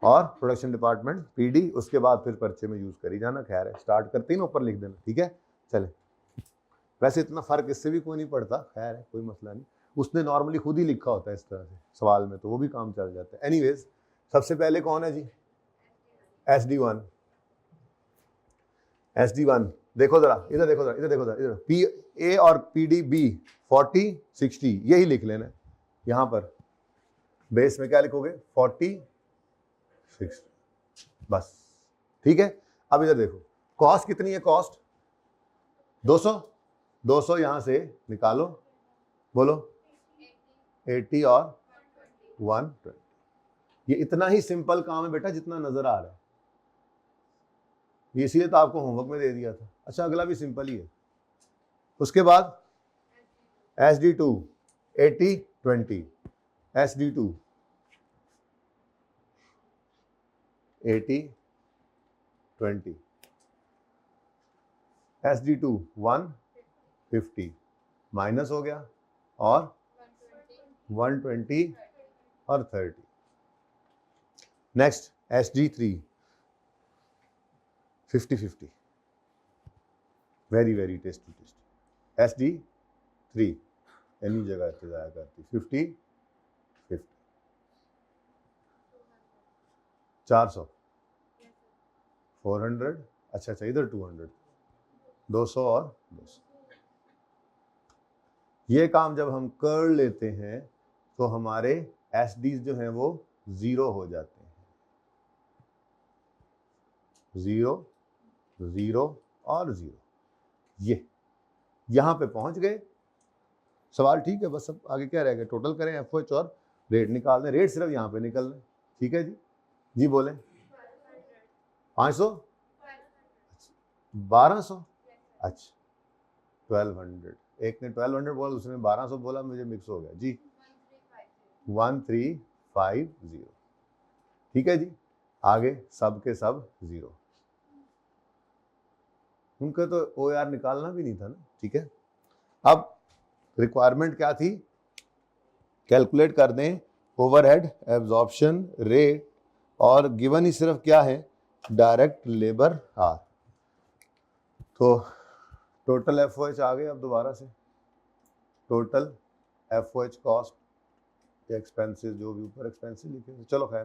और प्रोडक्शन डिपार्टमेंट पीडी, उसके बाद फिर पर्चे में यूज करी जाना। खैर है, स्टार्ट करते ही ना ऊपर लिख देना, ठीक है। चले, वैसे इतना फर्क इससे भी कोई नहीं पड़ता, खैर है, कोई मसला नहीं। उसने नॉर्मली खुद ही लिखा होता है इस तरह से सवाल में, तो वो भी काम चल जाता है। एनीवेज, सबसे पहले कौन है जी? SD1। SD1 देखो जरा, इधर देखो जरा, इधर देखो जरा, इधर PA और PDB 40 60 यही लिख लेना। यहां पर बेस में क्या लिखोगे? 40 60, बस, ठीक है। अब इधर देखो, कॉस्ट कितनी है? कॉस्ट 200 यहां से निकालो, बोलो 80 और 120। ये इतना ही सिंपल काम है बेटा जितना नजर आ रहा है, ये इसीलिए तो आपको होमवर्क में दे दिया था। अच्छा, अगला भी सिंपल ही है। उसके बाद SD2 80 20, SD2 80 20, SD2 150 माइनस हो गया, और 120 और 30। Next SD3 50-50, very very tasty tasty. SD3 any जगह जाया करती, 50-50, 400 400, अच्छा इधर 200, 200 और 200। ये काम जब हम कर लेते हैं तो हमारे एसडीज जो हैं वो 0 हो जाते हैं, 0 0 और 0। ये यहां पे पहुंच गए, सवाल ठीक है। बस अब आगे क्या रहेगा? टोटल करें एफओएच और रेट निकाल दें। रेट सिर्फ यहां पे निकल रहे, ठीक है जी। जी बोले 500, 1200, अच्छा 1200। एक ने 1200 बोला, दूसरे ने 1200 बोला, मुझे मिक्स हो गया जी। 1350, ठीक है जी। आगे सब के सब 0, उनका तो OAR निकालना भी नहीं था ना, ठीक है। अब रिक्वायरमेंट क्या थी? कैलकुलेट कर दें ओवरहेड एब्जॉर्प्शन रेट, और गिवन ही सिर्फ क्या है? डायरेक्ट लेबर आर। तो टोटल एफओएच आ गए। अब दोबारा से टोटल एफओएच कॉस्ट एक्सपेंसेस, जो भी ऊपर एक्सपेंसेस लिखे, तो चलो खैर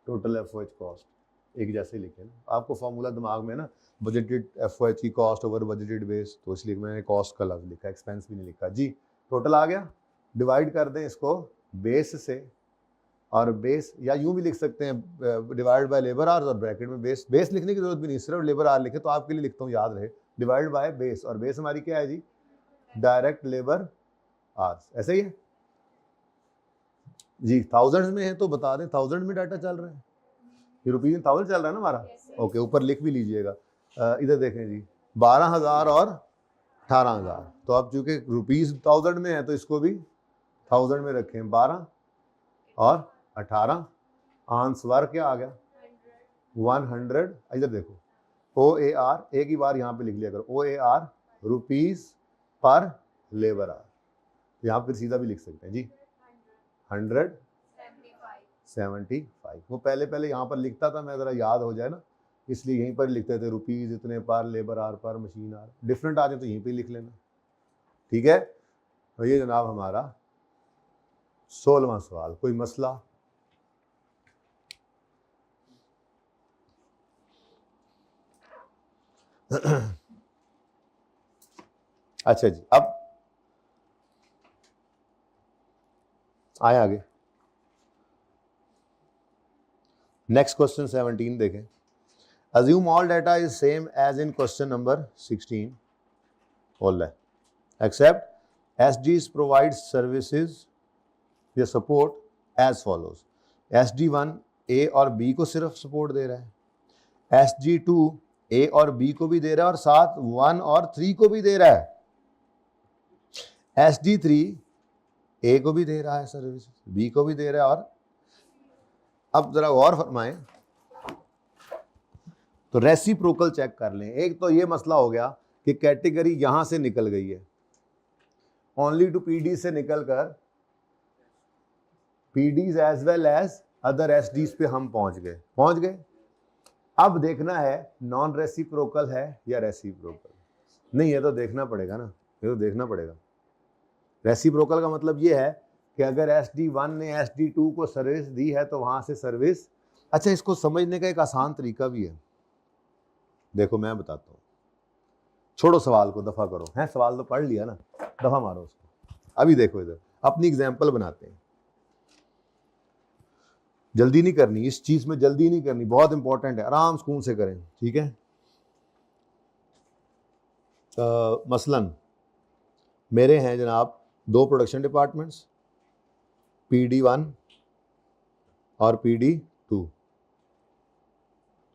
टोटल एफओएच कॉस्ट एक जैसे लिखे ना। आपको फॉर्मूला दिमाग में ना, बजटेड एफओएच की कॉस्ट ओवर बजटेड बेस, तो इसलिए मैंने कॉस्ट का लफ्ज लिखा, एक्सपेंस भी नहीं लिखा जी। टोटल आ गया, डिवाइड कर दें इसको बेस से, और बेस या यूं भी लिख सकते हैं डिवाइड बाय लेबर आवर्स, और ब्रैकेट में बेस। बेस लिखने की जरूरत भी नहीं, सिर्फ लेबर आवर लिखे तो आपके लिए लिखता हूँ, याद रहे। डिवाइड बाय बेस, और बेस हमारी क्या है जी? डायरेक्ट लेबर आवर्स, ऐसे ही है जी। थाउजेंड्स में है तो बता दें, थाउजेंड में डाटा चल रहा है, ये रुपीज में 1000 चल रहा है ना हमारा। ओके, ऊपर लिख भी लीजिएगा। इधर देखें जी, 12,000 और 18,000। तो अब चूंकि रुपीज 1000 में है तो इसको भी 1000 में रखें। 12 और 18, आंसर क्या आ गया? 100। इधर देखो OAR, एक ही बार यहाँ पे लिख लिया करो, OAR rupees per labour our. यहाँ पर सीधा भी लिख सकते हैं जी, 175। वो पहले यहाँ पर लिखता था मैं, ज़रा याद हो जाए ना, इसलिए यहीं पर लिखते थे रुपीज इतने पर लेबर आवर पर मशीन आवर। डिफरेंट आ जाए तो यहीं पे लिख लेना, ठीक है। तो ये जनाब हमारा 16वां सवाल। कोई मसला? अच्छा जी, अब आए आगे। नेक्स्ट क्वेश्चन 17 देखें। Assume all data is same as in question number 16 all except SDs provides services या support as follows। SD1 A और B को सिर्फ सपोर्ट दे रहा है, SG2 A और B को भी दे रहा है, और साथ 1 और 3 को भी दे रहा है, SD3 A को भी दे रहा है सर्विस, B को भी दे रहा है, और अब जरा गौर फरमाएं, तो रेसिप्रोकल चेक कर लें। एक तो ये मसला हो गया कि कैटेगरी यहां से निकल गई है, ओनली टू पीडी से निकलकर PDs as well as other SDs पे हम पहुंच गए। अब देखना है नॉन रेसिप्रोकल है या रेसिप्रोकल। नहीं, ये तो देखना पड़ेगा ना, ये तो देखना पड़ेगा। रेसिप्रोकल का मतलब ये है कि अगर SD1 ने SD2 को सर्विस दी है तो वहां से सर्विस। अच्छा, इसको समझने का एक आसान तरीका भी है, देखो मैं बताता हूँ। छोड़ो सवाल को, दफा करो। है सवाल तो पढ़ लिया ना, दफा मारो उसको। अभी देखो इधर अपनी एग्जाम्पल बनाते हैं। जल्दी नहीं करनी, इस चीज में जल्दी नहीं करनी, बहुत इंपॉर्टेंट है, आराम सुकून से करें, ठीक है। मसलन मेरे हैं जनाब 2 प्रोडक्शन डिपार्टमेंट्स, PD1 और PD2,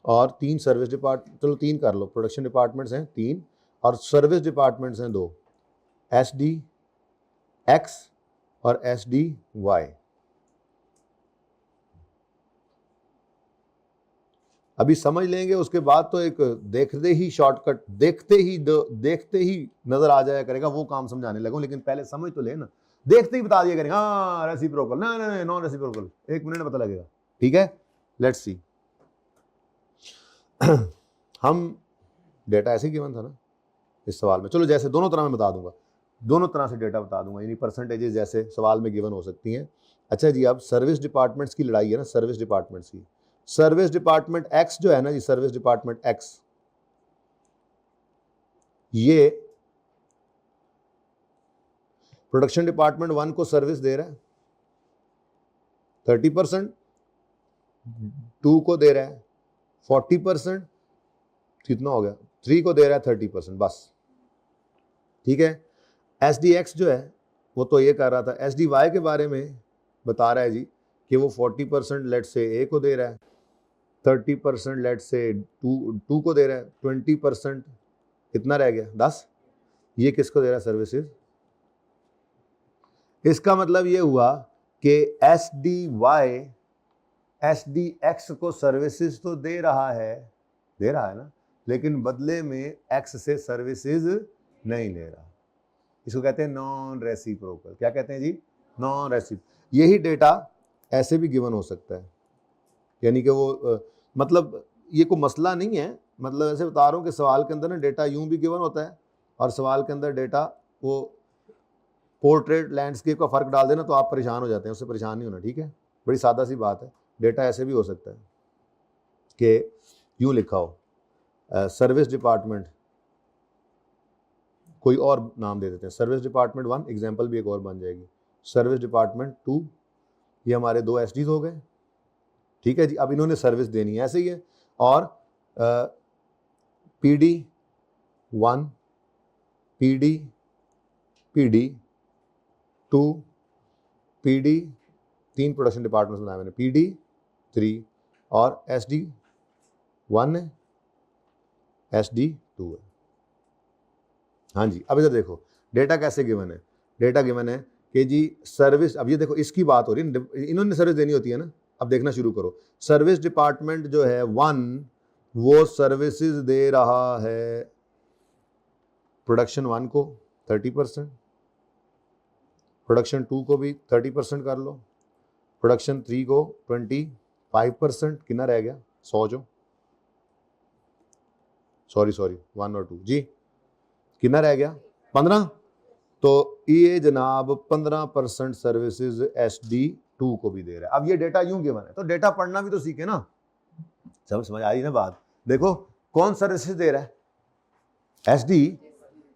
और 3 सर्विस डिपार्टमेंट, चलो 3 कर लो, प्रोडक्शन डिपार्टमेंट्स हैं 3 और सर्विस डिपार्टमेंट्स हैं 2, SDX और SDY। अभी समझ लेंगे, उसके बाद तो एक देखते ही शॉर्टकट, देखते ही नजर आ जाया करेगा, वो काम समझाने लगूं। लेकिन पहले समझ तो ले ना, देखते ही बता दिया करेंगे हाँ रेसिप्रोकल, ना नॉन रेसिप्रोकल, 1 मिनट में पता लगेगा, ठीक है। Let's see. हम डेटा ऐसे गिवन था ना इस सवाल में, चलो जैसे दोनों तरह में बता दूंगा, दोनों तरह से डेटा बता दूंगा, यानी परसेंटेजेस जैसे सवाल में गिवन हो सकती हैं। अच्छा जी, अब सर्विस डिपार्टमेंट्स की लड़ाई है ना, सर्विस डिपार्टमेंट्स की। सर्विस डिपार्टमेंट एक्स जो है ना जी, सर्विस डिपार्टमेंट एक्स, ये प्रोडक्शन डिपार्टमेंट 1 को सर्विस दे रहा है 30%, 2 को दे रहा है 40%, कितना हो गया, 3 को दे रहा है 30%, बस, ठीक है। SDX जो है वो तो ये कर रहा था, SDY के बारे में बता रहा है जी कि वो 40% लेट से A को दे रहा है, 30% लेट से 2 को दे रहा है, 20% कितना रह गया 10, ये किसको दे रहा है सर्विसेज। इसका मतलब ये हुआ कि SDY SDX को सर्विसेज तो दे रहा है ना, लेकिन बदले में X से सर्विसेज नहीं ले रहा। इसको कहते हैं नॉन रेसिप्रोकल। क्या कहते हैं जी, नॉन रेसिप्रोकल। यही डेटा ऐसे भी गिवन हो सकता है, यानी कि वो मतलब ये कोई मसला नहीं है, मतलब ऐसे बता रहा हूँ कि सवाल के अंदर ना डेटा यूं भी गिवन होता है और सवाल के अंदर डेटा वो पोर्ट्रेट लैंडस्केप का फ़र्क डाल देना तो आप परेशान हो जाते हैं, उससे परेशान नहीं होना, ठीक है। बड़ी सादा सी बात है। डेटा ऐसे भी हो सकता है कि यूं लिखा हो सर्विस डिपार्टमेंट, कोई और नाम दे देते हैं, सर्विस डिपार्टमेंट 1, एग्जाम्पल भी एक और बन जाएगी, सर्विस डिपार्टमेंट 2, ये हमारे 2 SDs हो गए, ठीक है जी। अब इन्होंने सर्विस देनी है, ऐसे ही है। और PD1, PD2, PD, 3 production departments बनाए मैंने, PD3 और SD1 है, SD2 है। हाँ जी, अब इधर देखो डेटा कैसे गिवन है। डेटा गिवन है कि जी सर्विस, अब ये देखो इसकी बात हो रही है, इन्होंने सर्विस देनी होती है ना। अब देखना शुरू करो, सर्विस डिपार्टमेंट जो है 1 वो सर्विसेज दे रहा है प्रोडक्शन 1 को 30%, प्रोडक्शन 2 को भी 30% कर लो, प्रोडक्शन 3 को 25%, कितना रह गया 100 जो, सॉरी 1 और 2 जी, कितना रह गया 15। तो ये जनाब 15% सर्विसेज SD2 को भी दे रहा है। अब ये डेटा यूं गिवन है तो डेटा पढ़ना भी तो सीखे ना, समझ आई ना बात। देखो कौन सर्विसेज दे रहा है, SD।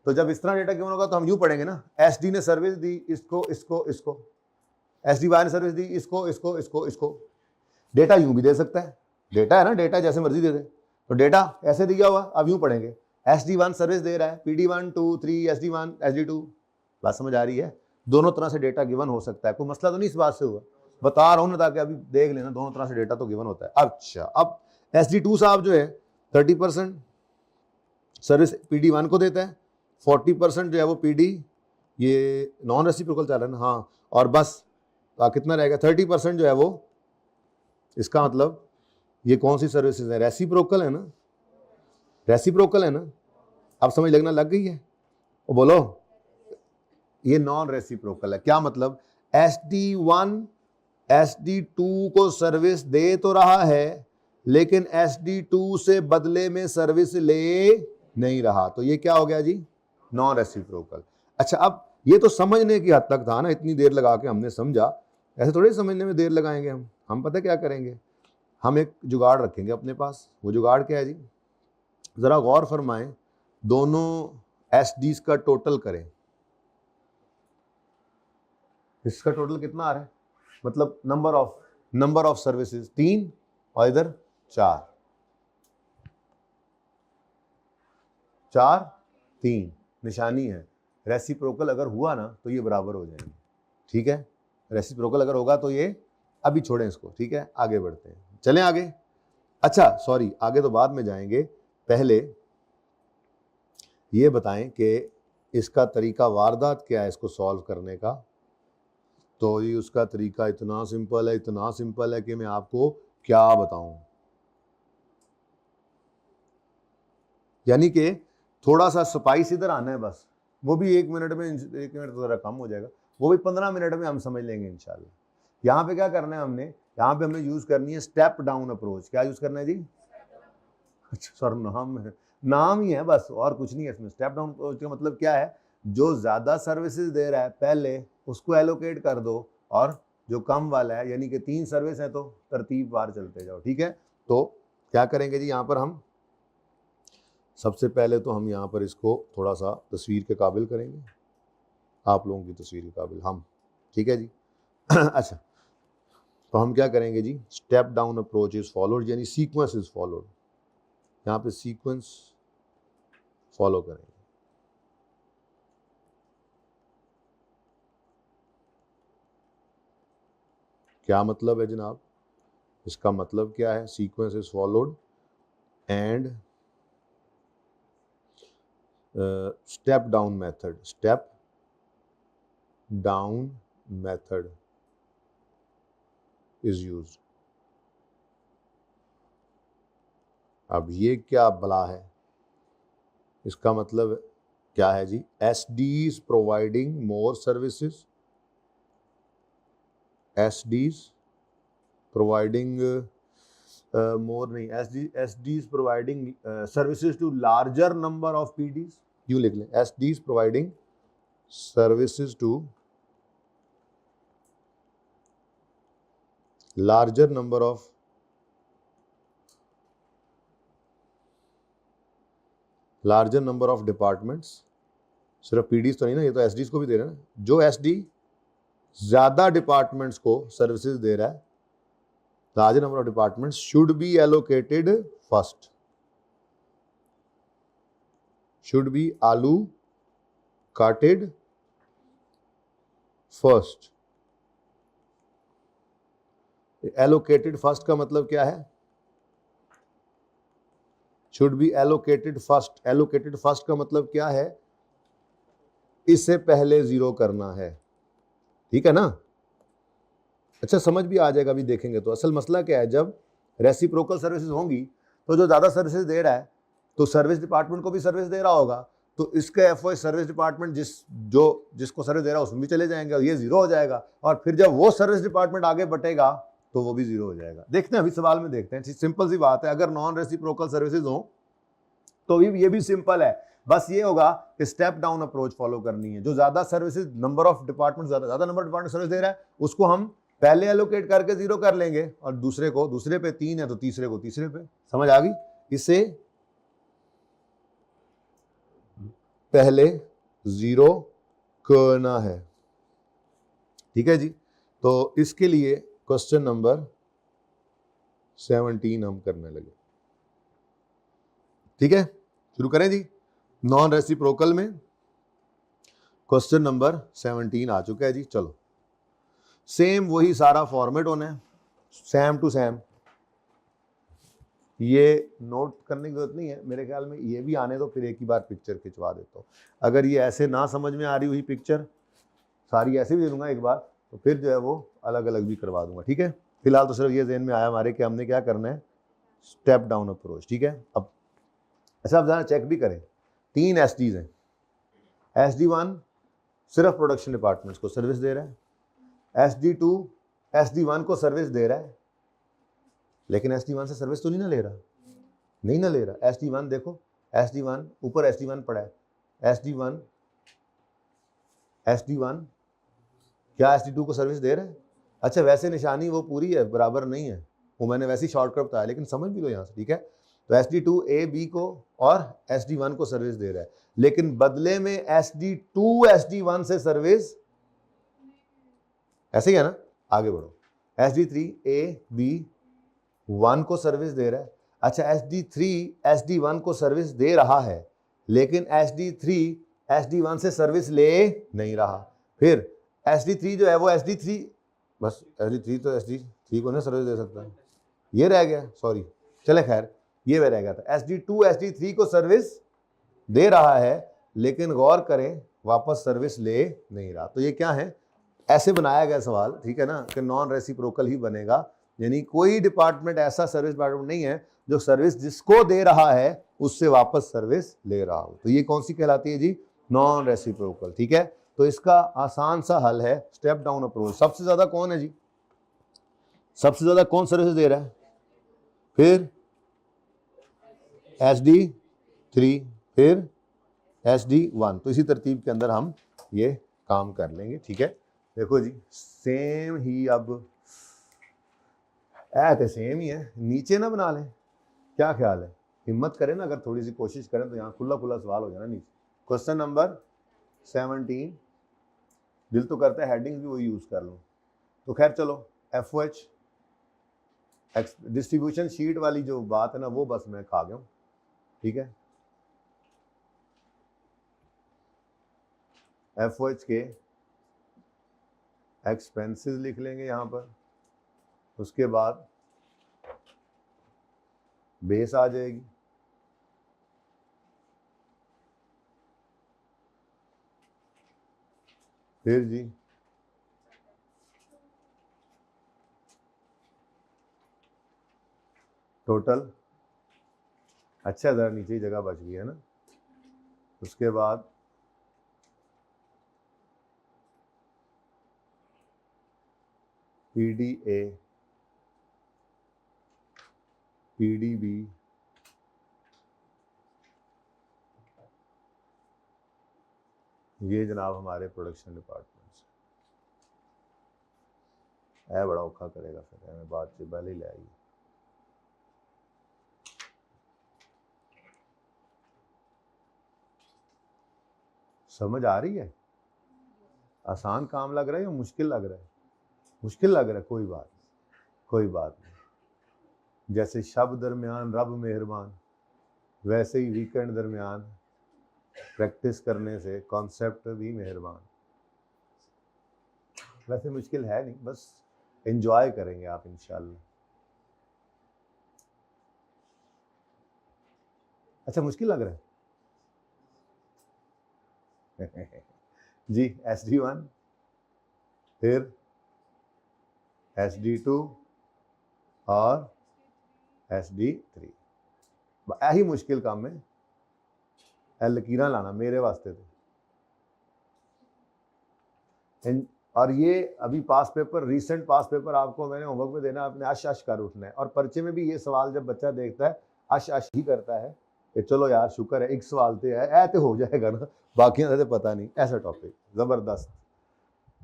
तो जब इस तरह डेटा गिवन होगा तो हम यूं पढ़ेंगे ना, SD ने सर्विस दी इसको, SDY ने सर्विस दी इसको। डेटा यूं भी दे सकता है, डेटा है ना, डेटा जैसे मर्जी दे दे, तो डेटा ऐसे दिया हुआ। अब यूं पढ़ेंगे, SD1 सर्विस दे रहा है, PD1 2 3 SD1 SD2, बात समझ आ रही है। दोनों तरह से डेटा गिवन हो सकता है, कोई मसला तो नहीं इस बात से हुआ, बता रहा हूं ना ताकि अभी देख लेना, दोनों तरह से डेटा तो गिवन होता है। अच्छा, अब SD2 साहब जो है 30% सर्विस PD1 को देता है, 40% जो है वो PD, ये नॉन रेसिप्रोकल चल रहा है ना, हाँ, और बस कितना रहेगा 30% जो है वो इसका मतलब ये कौन सी सर्विसेज है? रेसिप्रोकल है ना, रेसिप्रोकल है ना। अब समझ लगना लग गई है? वो बोलो, ये नॉन रेसिप्रोकल है। क्या मतलब? SD1 SD2 को सर्विस दे तो रहा है, लेकिन SD2 से बदले में सर्विस ले नहीं रहा, तो ये क्या हो गया जी? Non reciprocal. अच्छा, अब ये तो समझने की हद तक था ना, इतनी देर लगा के हमने समझा। ऐसे थोड़ी समझने में देर लगाएंगे हम पता क्या करेंगे, हम एक जुगाड़ रखेंगे अपने पास। वो जुगाड़ क्या है जी? जरा गौर फरमाएं, दोनों SDs का टोटल करें। इसका टोटल कितना आ रहा है? मतलब नंबर ऑफ सर्विसेज 3 और इधर 4, 3 निशानी है। रेसिप्रोकल अगर हुआ ना तो ये बराबर हो जाएंगे, ठीक है। रेसिप्रोकल अगर होगा तो ये, अभी छोड़ें इसको, ठीक है, आगे बढ़ते हैं, चलें आगे। अच्छा सॉरी, आगे तो बाद में जाएंगे, पहले ये बताएं कि इसका तरीका वारदात क्या है इसको सॉल्व करने का। तो ये उसका तरीका इतना सिंपल है कि मैं आपको क्या बताऊं। यानी कि थोड़ा सा स्पाइस इधर आना है बस, वो भी 1 मिनट में, 1 मिनट तो ज़रा कम हो जाएगा, वो भी 15 मिनट में हम समझ लेंगे इंशाल्लाह। यहाँ पे क्या करना है हमने, यहाँ पे हमने यूज़ करनी है स्टेप डाउन अप्रोच। क्या यूज़ करना है जी? अच्छा सर, नाम ही है बस, और कुछ नहीं है इसमें। स्टेप डाउन अप्रोच का मतलब क्या है? जो ज़्यादा सर्विसेज दे रहा है पहले उसको एलोकेट कर दो, और जो कम वाला है, यानी कि 3 सर्विस है तो तरतीबवार चलते जाओ, ठीक है। तो क्या करेंगे जी, यहाँ पर हम सबसे पहले तो हम यहाँ पर इसको थोड़ा सा तस्वीर के काबिल करेंगे, आप लोगों की तस्वीर के काबिल हम, ठीक है जी। अच्छा, तो हम क्या करेंगे जी, step down approach is followed, यानी सीक्वेंस इज फॉलोड। यहाँ पे सीक्वेंस फॉलो करेंगे। क्या मतलब है जनाब? इसका मतलब क्या है? Sequence is followed and step down method is used. अब ये क्या भला है? इसका मतलब क्या है जी? SDs providing more services, SDs providing more नहीं, SDs providing services to larger number of PDs। यूँ लिख लें, SDs providing services to larger number of departments. सिर्फ PDs तो नहीं ना, ये तो SDs को भी दे रहे हैं ना। जो SD ज्यादा डिपार्टमेंट्स को सर्विसेज दे रहा है, larger number of departments should be allocated first, should be allocated first। allocated first का मतलब क्या है? should be allocated first, allocated first का मतलब क्या है? इससे पहले 0 करना है, ठीक है ना। अच्छा, समझ भी आ जाएगा, अभी देखेंगे तो। असल मसला क्या है, जब रेसिप्रोकल सर्विसेज होंगी तो जो ज़्यादा सर्विसेज दे रहा है तो सर्विस डिपार्टमेंट को भी सर्विस दे रहा होगा, तो इसका एफओ सर्विस डिपार्टमेंट जिसको सर्विस दे रहा है उसमें भी चले जाएंगे, और ये 0 हो जाएगा। और फिर जब वो सर्विस डिपार्टमेंट आगे बढ़ेगा तो वो भी 0 हो जाएगा। देखते हैं, अभी सवाल में देखते हैं। सिंपल सी बात है, अगर नॉन रेसिप्रोकल सर्विसेज हो तो ये भी सिंपल है। बस ये होगा कि स्टेप डाउन अप्रोच फॉलो करनी है। जो ज़्यादा सर्विसेज, नंबर ऑफ डिपार्टमेंट, ज़्यादा नंबर डिपार्टमेंट सर्विस दे रहा है उसको हम पहले एलोकेट करके 0 कर लेंगे, और दूसरे पे 3 है तो तीसरे को तीसरे पे। समझ आ गई? इसे पहले 0 करना है, ठीक है जी। तो इसके लिए क्वेश्चन नंबर 17 हम करने लगे, ठीक है। शुरू करें जी। नॉन रेसिप्रोकल में क्वेश्चन नंबर 17 आ चुका है जी। चलो, सेम वही सारा फॉर्मेट होना है, सेम टू सेम। ये नोट करने की जरूरत नहीं है मेरे ख्याल में, ये भी आने दो, फिर एक ही बार पिक्चर खिंचवा देता हूँ। अगर ये ऐसे ना समझ में आ रही हुई पिक्चर सारी ऐसे भी दे दूंगा एक बार, तो फिर जो है वो अलग अलग भी करवा दूंगा, ठीक है। फिलहाल तो सिर्फ ये ज़हन में आया हमारे कि हमने क्या करना है, स्टेप डाउन अप्रोच, ठीक है। अब अच्छा, आप ज़रा चेक भी करें, 3 SDs हैं। SD1 सिर्फ प्रोडक्शन डिपार्टमेंट्स को सर्विस दे रहा है, SD2 SD1 को सर्विस दे रहा है, लेकिन SD1 से सर्विस तो नहीं ना ले रहा, नहीं ना ले रहा। SD1 देखो, SD1 ऊपर SD1 पड़ा है, SD1 क्या SD2 को सर्विस दे रहा है? अच्छा, वैसे निशानी वो पूरी है, बराबर नहीं है, वो मैंने वैसे ही शॉर्टकट बताया, लेकिन समझ भी लो यहाँ से, ठीक है। तो SD2 A B को और SD1 को सर्विस दे रहा है, लेकिन बदले में SD2 SD1 से सर्विस, ऐसे ही है ना, आगे बढ़ो, SD3 A B 1 को सर्विस दे रहा है। अच्छा, SD3 SD1 को सर्विस दे रहा है, लेकिन SD3 SD1 से सर्विस ले नहीं रहा। फिर SD3 जो है वो SD3, बस SD3 तो SD3 को ना सर्विस दे सकता है, ये रह गया, सॉरी, चले खैर, ये रह गया था। SD2 SD3 को सर्विस दे रहा है, लेकिन गौर करें वापस सर्विस ले नहीं रहा। तो ये क्या है, ऐसे बनाया गया सवाल, ठीक है ना, कि नॉन रेसिप्रोकल ही बनेगा, यानी कोई डिपार्टमेंट ऐसा सर्विस डिपार्टमेंट नहीं है जो सर्विस जिसको दे रहा है उससे वापस सर्विस ले रहा हो। तो ये कौन सी कहलाती है जी, नॉन रेसिप्रोकल, ठीक है। तो इसका आसान सा हल है स्टेप डाउन अप्रोच। सबसे ज्यादा कौन है जी, सबसे ज्यादा कौन सर्विस दे रहा है, फिर SD3, फिर SD1, तो इसी तरतीब के अंदर हम ये काम कर लेंगे, ठीक है। देखो जी, सेम ही, अब तो सेम ही है, नीचे ना बना लें, क्या ख्याल है, हिम्मत करें ना, अगर थोड़ी सी कोशिश करें तो यहाँ खुला खुला सवाल हो जाना नीचे। क्वेश्चन नंबर 17, दिल तो करता है हेडिंग भी वही यूज कर लो, तो खैर चलो, FOH डिस्ट्रीब्यूशन शीट वाली जो बात है ना, वो बस मैं खा गया हूँ, ठीक है। FOH के एक्सपेंसेस लिख लेंगे यहाँ पर, उसके बाद बेस आ जाएगी, फिर जी टोटल, अच्छा ज़रा नीचे ही जगह बच गई है ना, उसके बाद PDA PDB ये जनाब हमारे प्रोडक्शन डिपार्टमेंट है, बड़ा औखा करेगा फिर हमें बात से पहले ही ले आइए। समझ आ रही है, आसान काम लग रहा है या मुश्किल लग रहा है, मुश्किल लग रहा है, कोई बात नहीं, कोई बात नहीं। जैसे शब दरमियान रब मेहरबान, वैसे ही वीकेंड दरमियान प्रैक्टिस करने से कॉन्सेप्ट भी मेहरबान। वैसे मुश्किल है नहीं, बस एंजॉय करेंगे आप इंशाल्लाह। अच्छा, मुश्किल लग रहा है जी, SD1, फिर SD2 और SD3, यही मुश्किल काम है, लकीर लाना मेरे वास्ते तो। और ये अभी पास पेपर, रीसेंट पास पेपर आपको मैंने होमवर्क में देना, आपने अश अश कर उठना है, और पर्चे में भी ये सवाल जब बच्चा देखता है अश अश ही करता है कि चलो यार शुक्र है एक सवाल तो है, ऐ तो हो जाएगा ना, बाकी तो पता नहीं, ऐसा टॉपिक ज़बरदस्त।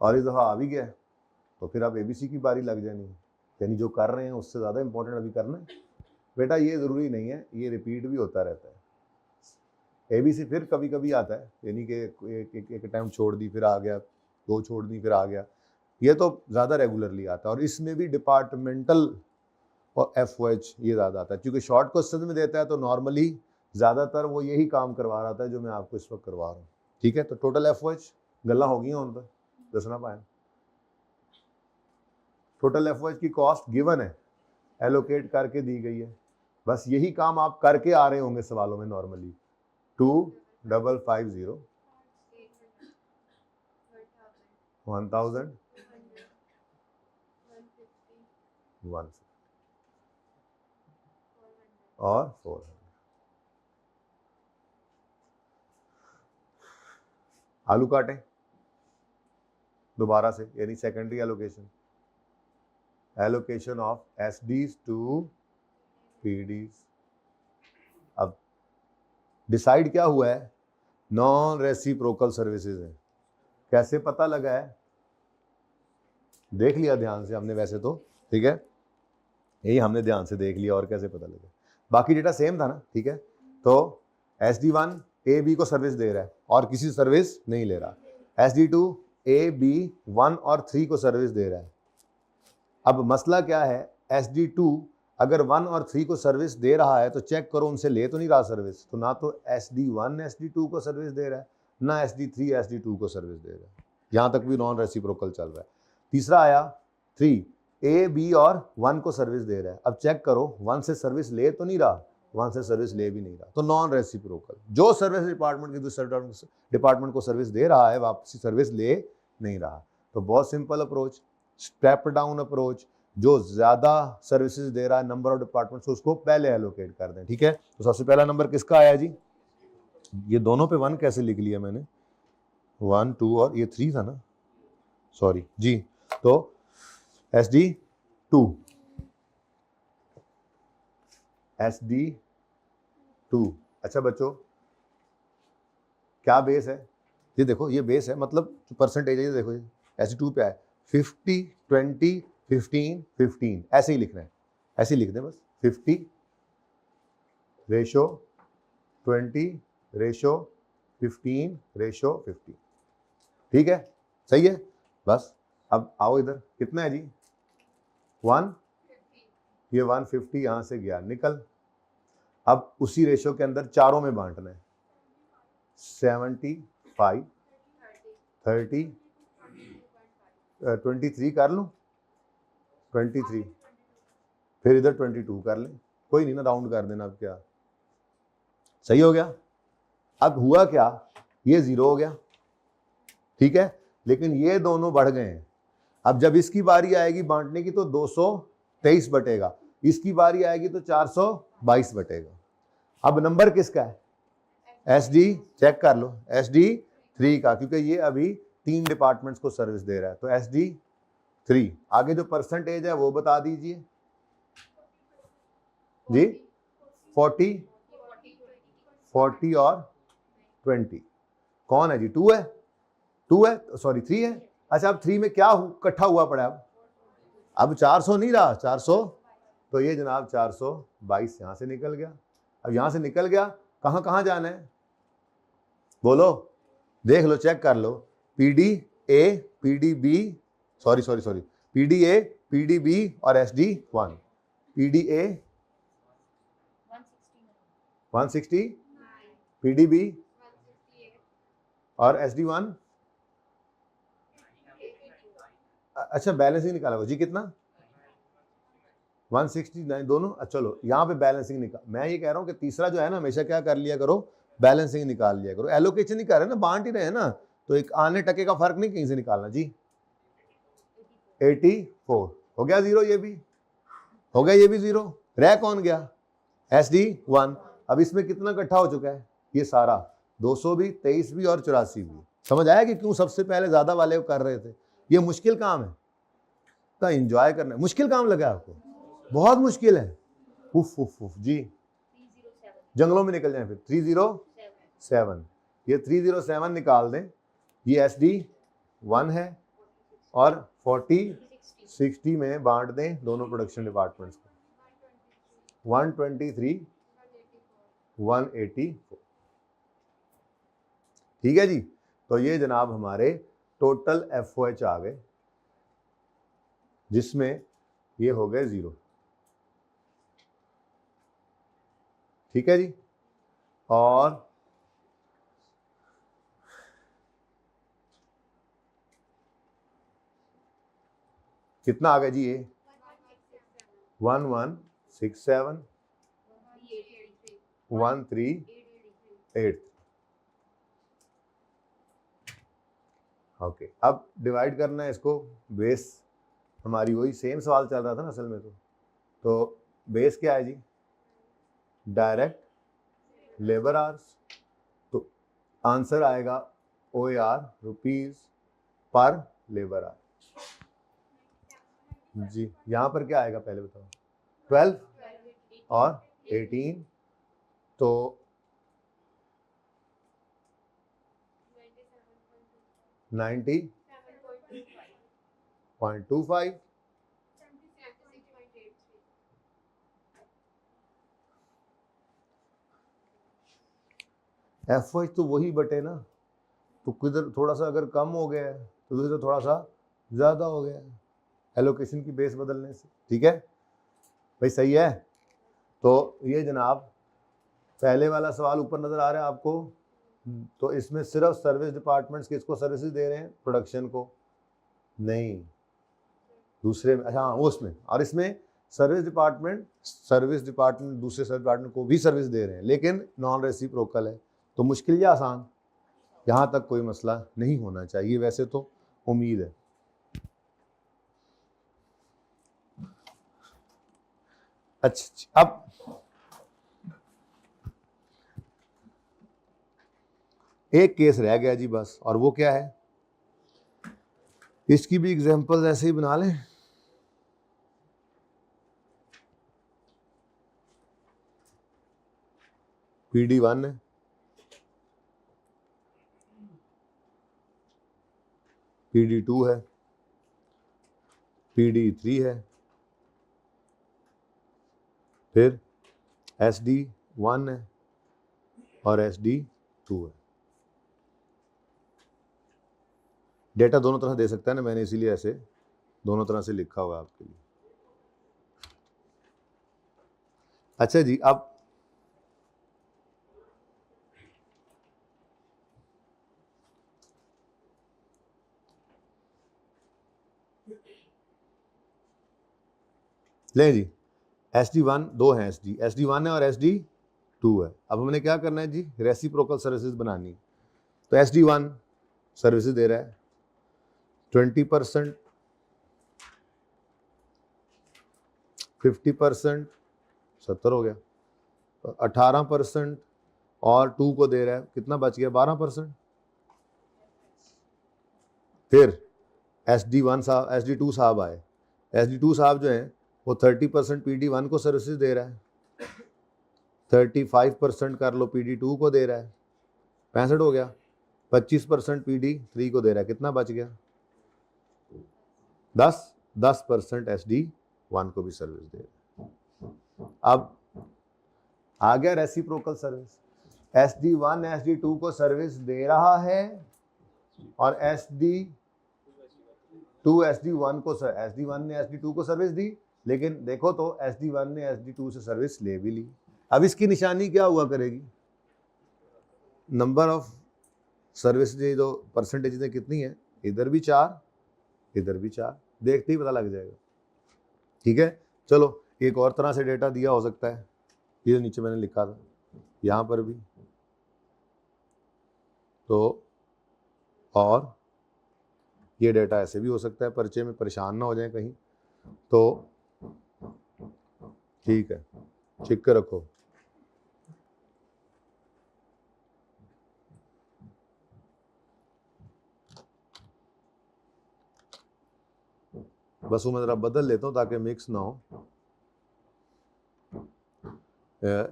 और इस दफ़ा आ भी गया तो फिर अब ABC की बारी लग जानी है, यानी जो कर रहे हैं उससे ज़्यादा इंपॉर्टेंट अभी करना है बेटा। ये ज़रूरी नहीं है, ये रिपीट भी होता रहता है। ABC फिर कभी कभी आता है, यानी कि एक टाइम छोड़ दी फिर आ गया, 2 छोड़ दी फिर आ गया, ये तो ज़्यादा रेगुलरली आता है। और इसमें भी डिपार्टमेंटल और FOH ये ज़्यादा आता है, क्योंकि शॉर्ट क्वेश्चन में देता है तो नॉर्मली ज़्यादातर वो यही काम करवा रहा था जो मैं आपको इस वक्त करवा रहा हूँ, ठीक है। तो टोटल FOH गल्ला हो गई उन पर दसना पाए, टोटल FOH की कॉस्ट गिवन है, एलोकेट करके दी गई है, बस यही काम आप करके आ रहे होंगे सवालों में नॉर्मली। 2550 1000 150 और 400। आलू काटें दोबारा से, यानी secondary allocation, allocation of SDs to PDs. अब डिसाइड क्या हुआ है, नॉन रेसिप्रोकल सर्विसेज है। कैसे पता लगा है, देख लिया ध्यान से हमने वैसे तो, ठीक है, यही हमने ध्यान से देख लिया, और कैसे पता लगा, बाकी डेटा सेम था ना, ठीक है। तो SD1 ए बी को सर्विस दे रहा है और किसी सर्विस नहीं ले रहा, SD2 ए बी 1 और 3 को सर्विस दे रहा है। अब मसला क्या है, SD2 अगर 1 और 3 को सर्विस दे रहा है तो चेक करो उनसे ले तो नहीं रहा सर्विस, तो ना तो SD1 SD2 को सर्विस दे रहा है, ना SD3 SD2 को सर्विस दे रहा है, यहाँ तक भी नॉन रेसिप्रोकल चल रहा है। तीसरा आया 3, ए बी और 1 को सर्विस दे रहा है। अब चेक करो 1 से सर्विस ले तो नहीं रहा, 1 से सर्विस ले भी नहीं रहा, तो नॉन रेसिप्रोकल। जो सर्विस डिपार्टमेंट की दूसरे डिपार्टमेंट को सर्विस दे रहा है वापसी सर्विस ले नहीं रहा। तो बहुत simple approach, step down approach, जो ज्यादा सर्विसेज दे रहा है नंबर ऑफ डिपार्टमेंट्स उसको पहले एलोकेट कर दें, ठीक है। तो सबसे पहला नंबर किसका आया जी, ये दोनों पे 1 कैसे लिख लिया मैंने, 1 2 और ये 3 था ना, सॉरी जी। तो SD2 अच्छा बच्चों, क्या बेस है, ये देखो, ये बेस है, मतलब परसेंटेज है, ये देखो, SD2 पे है 50 20 15 15, ऐसे ही लिखना है, ऐसे ही लिख दें बस, 50 रेशो 20 रेशो 15 रेशो 50, ठीक है, सही है। बस अब आओ इधर, कितना है जी 1, ये 150 यहां से गया निकल। अब उसी रेशो के अंदर चारों में बांटना है, 75 30 23 कर लूं, 23 फिर इधर 22 कर लें, कोई नहीं ना, राउंड कर देना, अब क्या सही हो गया। अब हुआ क्या, ये 0 हो गया, ठीक है, लेकिन ये दोनों बढ़ गए हैं। अब जब इसकी बारी आएगी बांटने की तो 223 बटेगा, इसकी बारी आएगी तो 422 बटेगा। अब नंबर किसका है, SD, चेक कर लो, SD3 का, क्योंकि ये अभी 3 डिपार्टमेंट्स को सर्विस दे रहा है, तो SD3। आगे जो परसेंटेज है वो बता दीजिए जी, 40 और 20, कौन है जी, 2 है, 2 है, सॉरी 3 है। अच्छा, अब 3 में क्या इकट्ठा हुआ पड़ा है, अब 400 नहीं रहा, 400, तो ये जनाब 422 यहां से निकल गया। अब यहां से निकल गया, कहां कहां जाना है बोलो, देख लो, चेक कर लो, PDA PDB, sorry PDA PDB और SD1, PDA 160, PDB और SD1, अच्छा बैलेंसिंग निकाला जी, कितना 169 दोनों। चलो यहाँ पे बैलेंसिंग निकाल, मैं ये कह रहा हूँ कि तीसरा जो है ना, हमेशा क्या कर लिया करो, बैलेंसिंग निकाल लिया करो, एलोकेशन ही कर रहे हैं ना, बांट ही रहे हैं ना, तो एक आने टके का फर्क नहीं कहीं से निकालना जी। 84 हो गया 0, ये भी हो गया, ये भी 0, रह कौन गया, SD1। अब इसमें कितना इकट्ठा हो चुका है, ये सारा 200 भी 23 भी और 84 भी। समझ आया कि क्यों सबसे पहले ज्यादा वाले कर रहे थे, ये मुश्किल काम है, तो एंजॉय करना है। मुश्किल काम लगा आपको, बहुत मुश्किल है, उफ उफ उफ जी, जंगलों में निकल जाए फिर। 307, ये 307 निकाल दें, ये SD1 है, और 40 60 में बांट दें दोनों प्रोडक्शन डिपार्टमेंट्स को, 123 184, ठीक है जी। तो ये जनाब हमारे टोटल FOH आ गए, जिसमें ये हो गए 0, ठीक है जी। और कितना आ गया जी, ये 1167 1383, ओके। अब डिवाइड करना है इसको बेस हमारी वही सेम सवाल चल रहा था ना असल में। तो बेस क्या है जी? Direct labour hours. तो आंसर आएगा OAR rupees per labour hour. जी यहाँ पर क्या आएगा पहले बताओ? 12 और 18, तो 90.25। FH तो वही बटे ना, तो किधर थोड़ा सा अगर कम हो गया है तो उधर तो थोड़ा सा ज़्यादा हो गया है एलोकेशन की बेस बदलने से। ठीक है भाई, सही है। तो ये जनाब पहले वाला सवाल ऊपर नज़र आ रहा है आपको। तो इसमें सिर्फ सर्विस डिपार्टमेंट्स किसको सर्विसेज दे रहे हैं? प्रोडक्शन को। नहीं, दूसरे में, अच्छा हाँ उसमें। और इसमें सर्विस डिपार्टमेंट दूसरे सर्विस डिपार्टमेंट को भी सर्विस दे रहे हैं, लेकिन नॉन रेसिप्रोकल है। तो मुश्किल या आसान, यहाँ तक कोई मसला नहीं होना चाहिए वैसे तो, उम्मीद है। अच्छा, अब एक केस रह गया जी बस, और वो क्या है? इसकी भी एग्जांपल्स ऐसे ही बना लें। PD1 है, PD2 है, PD3 है, फिर SD1 है और SD2 है। डेटा दोनों तरह दे सकता है ना, मैंने इसीलिए ऐसे दोनों तरह से लिखा हुआ है आपके लिए। अच्छा जी, अब ले जी, SD1 दो हैं, SD1 है और SD2 है। अब हमने क्या करना है जी? रेसिप्रोकल सर्विसेज बनानी। तो SD1 सर्विसेज दे रहा है 20%, 50%, 70 हो गया, 18% और 2 को दे रहा है, कितना बच गया? 12%। फिर SD2 साहब आए। SD2 साहब जो हैं वो 30% PD1 को सर्विसेज दे रहा है, 35% कर लो PD2 को दे रहा है, 65 हो गया, 25% PD3 को दे रहा है, कितना बच गया? 10% SD1 को भी सर्विस दे रहा है। अब आ गया रेसिप्रोकल सर्विस। SD1 SD2 को सर्विस दे रहा है और SD2 SD1 को, SD1 ने SD2 को सर्विस दी, लेकिन देखो तो SD1 ने SD2 से सर्विस ले भी ली। अब इसकी निशानी क्या हुआ करेगी? नंबर ऑफ सर्विस जो परसेंटेज कितनी है, इधर भी 4, इधर भी 4, देखते ही पता लग जाएगा। ठीक है, चलो एक और तरह से डेटा दिया हो सकता है, ये नीचे मैंने लिखा था, यहाँ पर भी। तो और ये डेटा ऐसे भी हो सकता है, पर्चे में परेशान ना हो जाए कहीं, तो ठीक है, लिख कर रखो। बस वो मैं ज़रा बदल लेता हूँ ताकि मिक्स ना हो।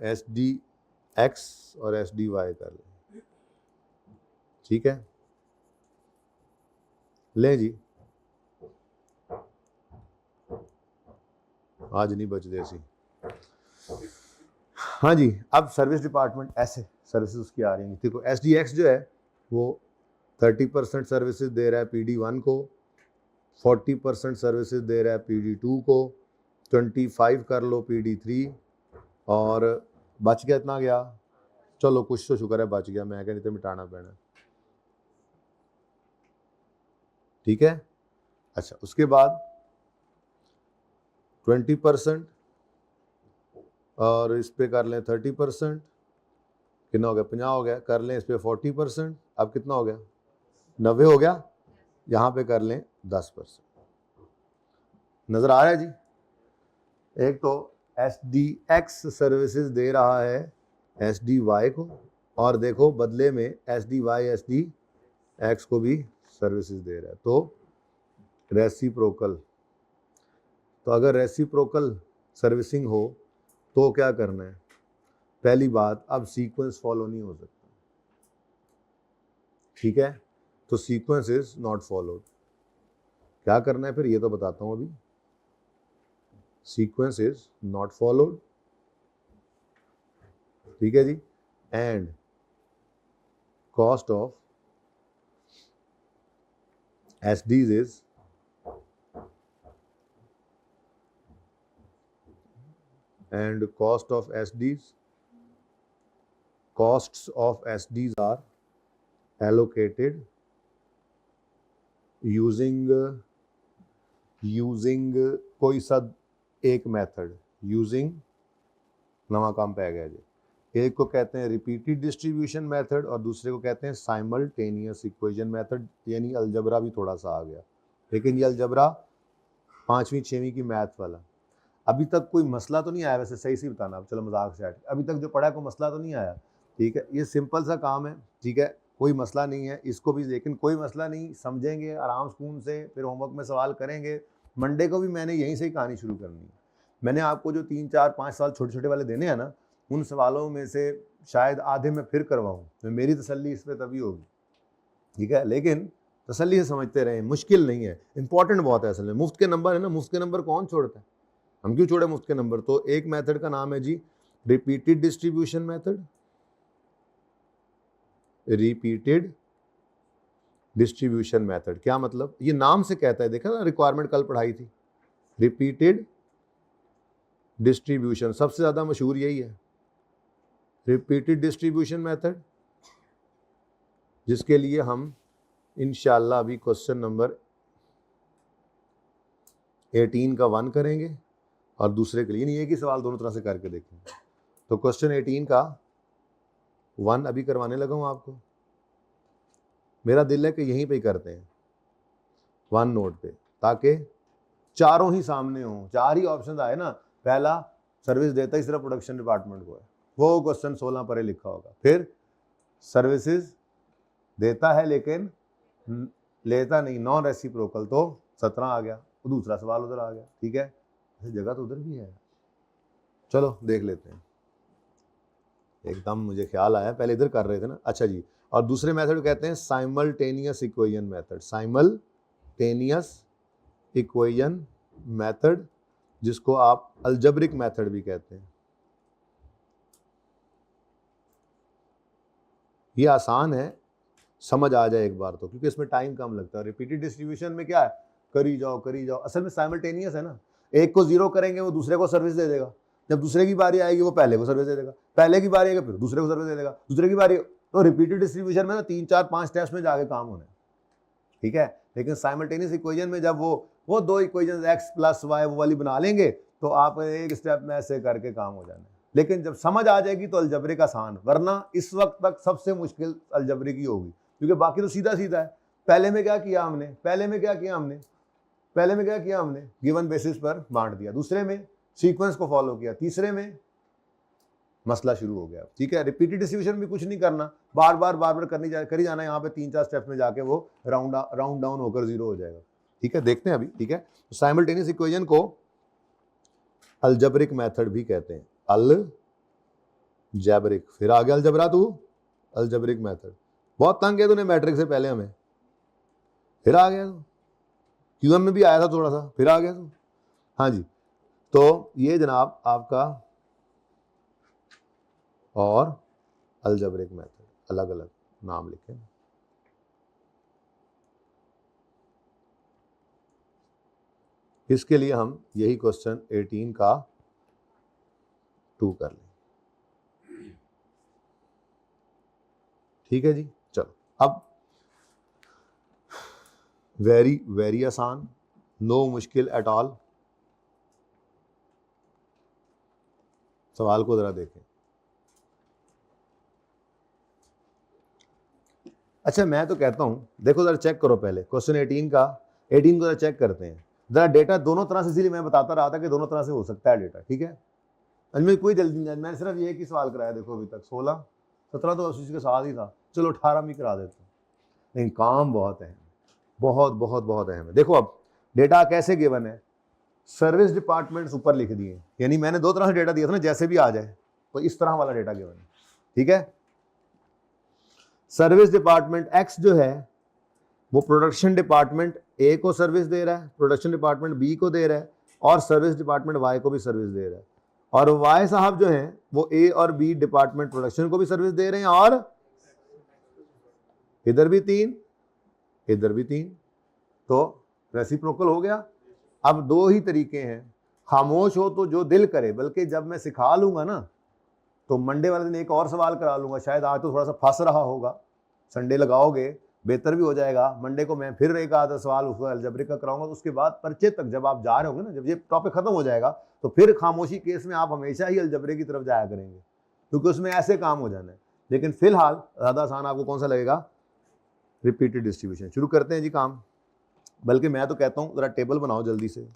SDX और SDY कर लें, ठीक है। ले जी, आज नहीं बच देसी। हाँ जी, अब सर्विस डिपार्टमेंट ऐसे सर्विसेज उसकी आ रही हैं। देखो SDX जो है वो 30% सर्विसेज दे रहा है PD1 को, 40% सर्विसेज दे रहा है PD2 को, 25 कर लो PD3, और बच गया इतना गया, चलो कुछ तो शुक्र है बच गया, मैं क्या नहीं तो मिटाना पैना। ठीक है, अच्छा उसके बाद 20% और इस पे कर लें 30%, कितना हो गया? 50 हो गया, कर लें इस पे 40%, अब कितना हो गया? 90 हो गया, यहाँ पे कर लें 10%। नजर आ रहा है जी? एक तो SDX सर्विसेज दे रहा है SDY को, और देखो बदले में SDY SDX को भी सर्विसेज दे रहा है। तो रेसिप्रोकल, तो अगर रेसिप्रोकल सर्विसिंग हो तो क्या करना है? पहली बात, अब सीक्वेंस फॉलो नहीं हो सकता, ठीक है? तो सीक्वेंस इज नॉट फॉलोड। क्या करना है फिर, ये तो बताता हूं अभी। सीक्वेंस इज नॉट फॉलोड, ठीक है जी, and cost of SDs is and costs of SDs are allocated using कोई सा एक मेथड, यूजिंग नवा काम पे आ गया जी। एक को कहते हैं रिपीटेड डिस्ट्रीब्यूशन मेथड और दूसरे को कहते हैं साइमल्टेनियस इक्वेशन मेथड, यानी अलजबरा भी थोड़ा सा आ गया। लेकिन ये अलजबरा 5वीं 6वीं की मैथ वाला, अभी तक कोई मसला तो नहीं आया। वैसे सही से बताना, चलो मजाक से हट, अभी तक जो पढ़ा है कोई मसला तो नहीं आया, ठीक है? ये सिंपल सा काम है, ठीक है, कोई मसला नहीं है इसको भी, लेकिन कोई मसला नहीं, समझेंगे आराम सुकून से, फिर होमवर्क में सवाल करेंगे। मंडे को भी मैंने यहीं से ही कहानी शुरू करनी है। मैंने आपको जो 3 4 5 सवाल छोटे छोटे वाले देने हैं ना, उन सवालों में से शायद आधे मैं फिर करवाऊँ, तो मेरी तसल्ली इस पर तभी होगी, ठीक है? लेकिन तसल्ली से समझते रहें, मुश्किल नहीं है, इंपॉर्टेंट बहुत है। असल में मुफ्त के नंबर है ना, मुफ्त के नंबर कौन छोड़ता है? हम क्यों छोड़े मुफ्त के नंबर? तो एक मेथड का नाम है जी repeated distribution method, repeated distribution method. क्या मतलब? ये नाम से कहता है, देखा ना, रिक्वायरमेंट कल पढ़ाई थी, रिपीटेड डिस्ट्रीब्यूशन, सबसे ज्यादा मशहूर यही है, रिपीटेड डिस्ट्रीब्यूशन मेथड, जिसके लिए हम इंशाल्लाह अभी क्वेश्चन नंबर 18 का 1 करेंगे और दूसरे के लिए नहीं, एक ही सवाल दोनों तरह से करके देखेंगे। तो क्वेश्चन 18 का 1 अभी करवाने लगा हूं आपको। मेरा दिल है कि यहीं पे ही करते हैं 1 नोट पे, ताकि चारों ही सामने हों, 4 ही ऑप्शन आए ना। पहला सर्विस देता ही सिर्फ प्रोडक्शन डिपार्टमेंट को है, वो क्वेश्चन 16 पर लिखा होगा। फिर सर्विसेज देता है लेकिन लेता नहीं, नॉन रेसिप्रोकल, तो 17 आ गया, तो दूसरा सवाल उधर आ गया, ठीक है? जगह तो उधर भी है, चलो देख लेते हैं। एकदम मुझे ख्याल आया, पहले इधर कर रहे थे ना, अच्छा जी। और दूसरे मेथड कहते हैं simultaneous equation method, simultaneous equation method, जिसको आप अलजब्रिक मेथड भी कहते हैं। ये आसान है, समझ आ जाए एक बार तो, क्योंकि इसमें टाइम कम लगता है। रिपीटेड डिस्ट्रीब्यूशन में क्या है, करी जाओ करी जाओ। असल में साइमल्टेनियस है ना, एक को 0 करेंगे वो दूसरे को सर्विस दे देगा, जब दूसरे की बारी आएगी वो पहले को सर्विस दे देगा, पहले की बारी आएगी फिर दूसरे को सर्विस दे देगा, दूसरे की बारी। तो रिपीटेड डिस्ट्रीब्यूशन में ना 3 4 5 स्टेप्स में जाके काम होना है, ठीक है? लेकिन साइमल्टेनियस इक्वेशन में जब वो 2 इक्वेशन x + y वो वाली बना लेंगे, तो आप एक स्टेप में ऐसे करके काम हो जाना है। लेकिन जब समझ आ जाएगी तो अलजब्रिक आसान, वरना इस वक्त तक सबसे मुश्किल अलजब्रिक ही होगी, क्योंकि बाकी तो सीधा सीधा है। पहले में क्या किया हमने, गिवन बेसिस पर बांट दिया, दूसरे में सीक्वेंस को फॉलो किया, तीसरे में मसला शुरू हो गया, ठीक है? रिपीटेड डिस्ट्रीब्यूशन भी कुछ नहीं करना, बार बार करी जाना, यहाँ पे 3 4 स्टेप्स में जाके वो राउंड डाउन होकर 0 हो जाएगा, ठीक है? देखते हैं अभी, ठीक है? तो साइमल्टेनियस इक्वेशन को अलजब्रिक मेथड भी कहते हैं, अलजब्रिक। फिर आ गया अलजबरा, तू अलजब्रिक मेथड, बहुत तंग किया तूने मैट्रिक से पहले हमें, फिर आ गया तू, क्यूएम में भी आया था थोड़ा सा, फिर आ गया तू। हाँ जी, तो ये जनाब आपका और अलजब्रिक मेथड, अलग अलग नाम लिखें। इसके लिए हम यही क्वेश्चन 18 का 2 कर लें, ठीक है जी? चलो, अब वेरी वेरी आसान, नो मुश्किल एट ऑल। सवाल को जरा देखें। अच्छा, मैं तो कहता हूं, देखो जरा चेक करो पहले क्वेश्चन 18 को जरा चेक करते हैं। जरा डेटा दोनों तरह से, इसीलिए मैं बताता रहा था कि दोनों तरह से हो सकता है डेटा, ठीक है। अजमेर कोई जल्दी नहीं, मैंने सिर्फ ये एक ही सवाल कराया देखो अभी तक, 16 17 तो उसी के साथ ही था, चलो 18 में करा देते हैं। लेकिन काम बहुत अहम, बहुत बहुत बहुत अहम है। देखो अब डेटा कैसे गिवन है, सर्विस डिपार्टमेंट्स ऊपर लिख दिए, यानी मैंने दो तरह से डेटा दिया था ना, जैसे भी आ जाए, तो इस तरह वाला डेटा गिवन है, ठीक है। सर्विस डिपार्टमेंट एक्स जो है वो प्रोडक्शन डिपार्टमेंट ए को सर्विस दे रहा है, प्रोडक्शन डिपार्टमेंट बी को दे रहा है, और सर्विस डिपार्टमेंट वाई को भी सर्विस दे रहा है। और वाई साहब जो हैं वो ए और बी डिपार्टमेंट प्रोडक्शन को भी सर्विस दे रहे हैं, और इधर भी 3 इधर भी 3, तो रेसिप्रोकल हो गया। अब दो ही तरीके हैं, खामोश हो तो जो दिल करे, बल्कि जब मैं सिखा लूंगा ना तो मंडे वाले दिन एक और सवाल करा लूंगा, शायद आज तो थोड़ा सा फंस रहा होगा, संडे लगाओगे बेहतर भी हो जाएगा, मंडे को मैं फिर एक आधा सवाल उसका अलजबरे का कराऊंगा, तो उसके बाद पर्चे तक जब आप जा रहे होंगे ना, जब ये टॉपिक खत्म हो जाएगा तो फिर खामोशी केस में आप हमेशा ही अलजबरे की तरफ जाया करेंगे, क्योंकि उसमें ऐसे काम हो जाना है। लेकिन फिलहाल ज़्यादा आसान आपको कौन सा लगेगा, रिपीटेड डिस्ट्रीब्यूशन। शुरू करते हैं जी काम, बल्कि मैं तो कहता हूँ ज़रा टेबल बनाओ जल्दी से,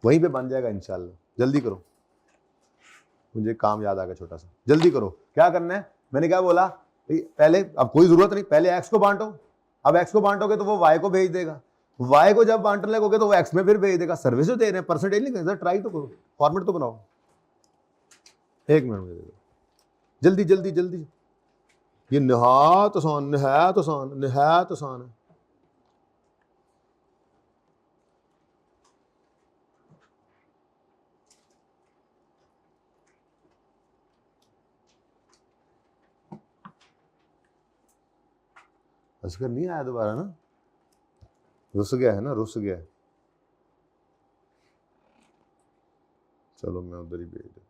वहीं पे बन जाएगा इंशाल्लाह। जल्दी करो, मुझे काम याद आ गया छोटा सा, जल्दी करो। क्या करना है, मैंने क्या बोला पहले, अब कोई जरूरत नहीं, पहले एक्स को बांटो, अब एक्स को बांटोगे तो वो वाई को भेज देगा, वाई को जब बांटने लगोगे तो वो एक्स में फिर भेज देगा। सर्विस तो दे रहे हैं, परसेंटेज नहीं करते, ट्राई तो करो, फॉर्मेट तो बनाओ। एक मिनट में दे दो, जल्दी जल्दी जल्दी, ये निहायत आसान, निहायत आसान, निहायत आसान है। असगर नहीं आया दोबारा ना, रुस गया है ना, रुस गया है। चलो मैं उधर ही भेज देता हूँ।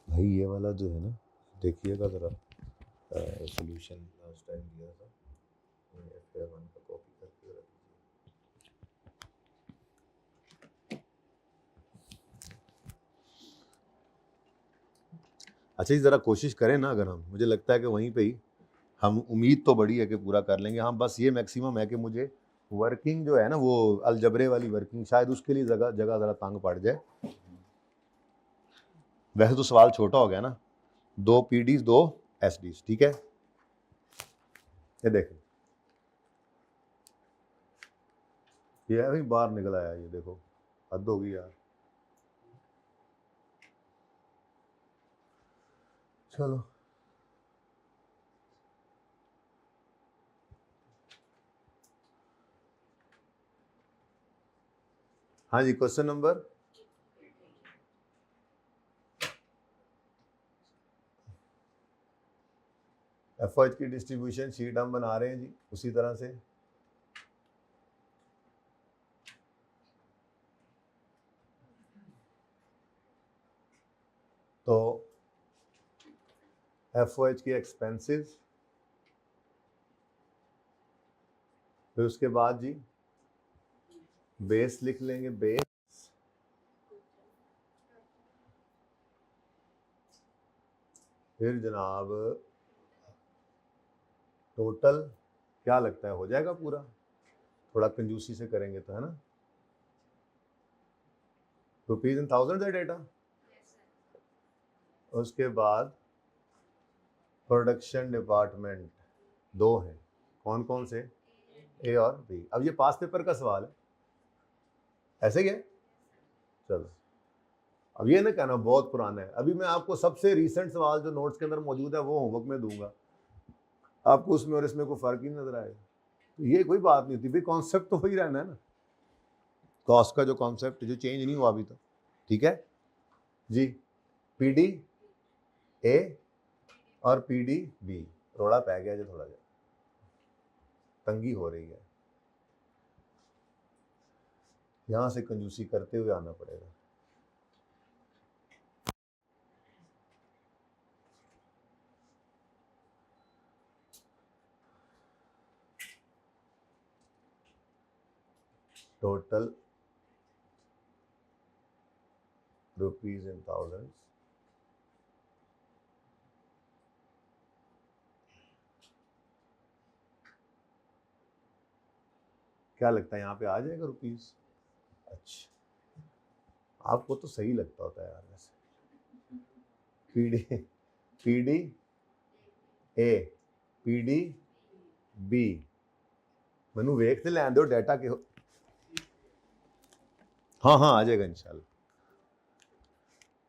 भाई ये वाला जो है ना, देखिएगा ज़रा, सॉल्यूशन लास्ट टाइम दिया था, FA1 का कॉपी करके रख दीजिए। अच्छा जी, ज़रा कोशिश करें ना, अगर हम, मुझे लगता है कि वहीं पे ही हम, उम्मीद तो बड़ी है कि पूरा कर लेंगे हम, बस ये मैक्सिमम है कि मुझे वर्किंग जो है ना, वो अलजबरे वाली वर्किंग, शायद उसके लिए जगह जगह ज़रा तंग पड़ जाए। वैसे तो सवाल छोटा हो गया ना, 2 PDs 2 SDs, ठीक है। ये देखें, ये अभी बाहर निकल आया, ये देखो, हद होगी यार। चलो हाँ जी, क्वेश्चन नंबर FOH की डिस्ट्रीब्यूशन शीट हम बना रहे हैं जी, उसी तरह से। तो FOH की एक्सपेंसेस, फिर उसके बाद जी बेस लिख लेंगे, बेस, फिर जनाब टोटल, क्या लगता है हो जाएगा पूरा, थोड़ा कंजूसी से करेंगे तो, है ना। रुपीज इन थाउजेंड है डेटा। उसके बाद प्रोडक्शन डिपार्टमेंट 2 हैं, कौन कौन से, ए और बी। अब ये पास पेपर का सवाल है, ऐसे ही है। चलो अब ये ना कहना बहुत पुराना है, अभी मैं आपको सबसे रीसेंट सवाल जो नोट्स के अंदर मौजूद है वो होमवर्क में दूंगा, आपको उसमें और इसमें कोई फर्क ही नजर आएगा। तो ये कोई बात नहीं थी भाई, कॉन्सेप्ट तो वही रहना है ना, कॉस्ट का जो कॉन्सेप्ट जो चेंज नहीं हुआ अभी तक, ठीक है जी। PD A और PD B, रोड़ा पै गया जो, थोड़ा जा तंगी हो रही है, यहां से कंजूसी करते हुए आना पड़ेगा। टोटल रुपीज इन थाउजेंड्स, क्या लगता है यहाँ पे आ जाएगा रुपीज? अच्छा, आपको तो सही लगता होता है यार वैसे। पीडी ए पीडी बी, मैनू वेख ते लैन दो डाटा के। हाँ हाँ आ जाएगा इंशाल्लाह।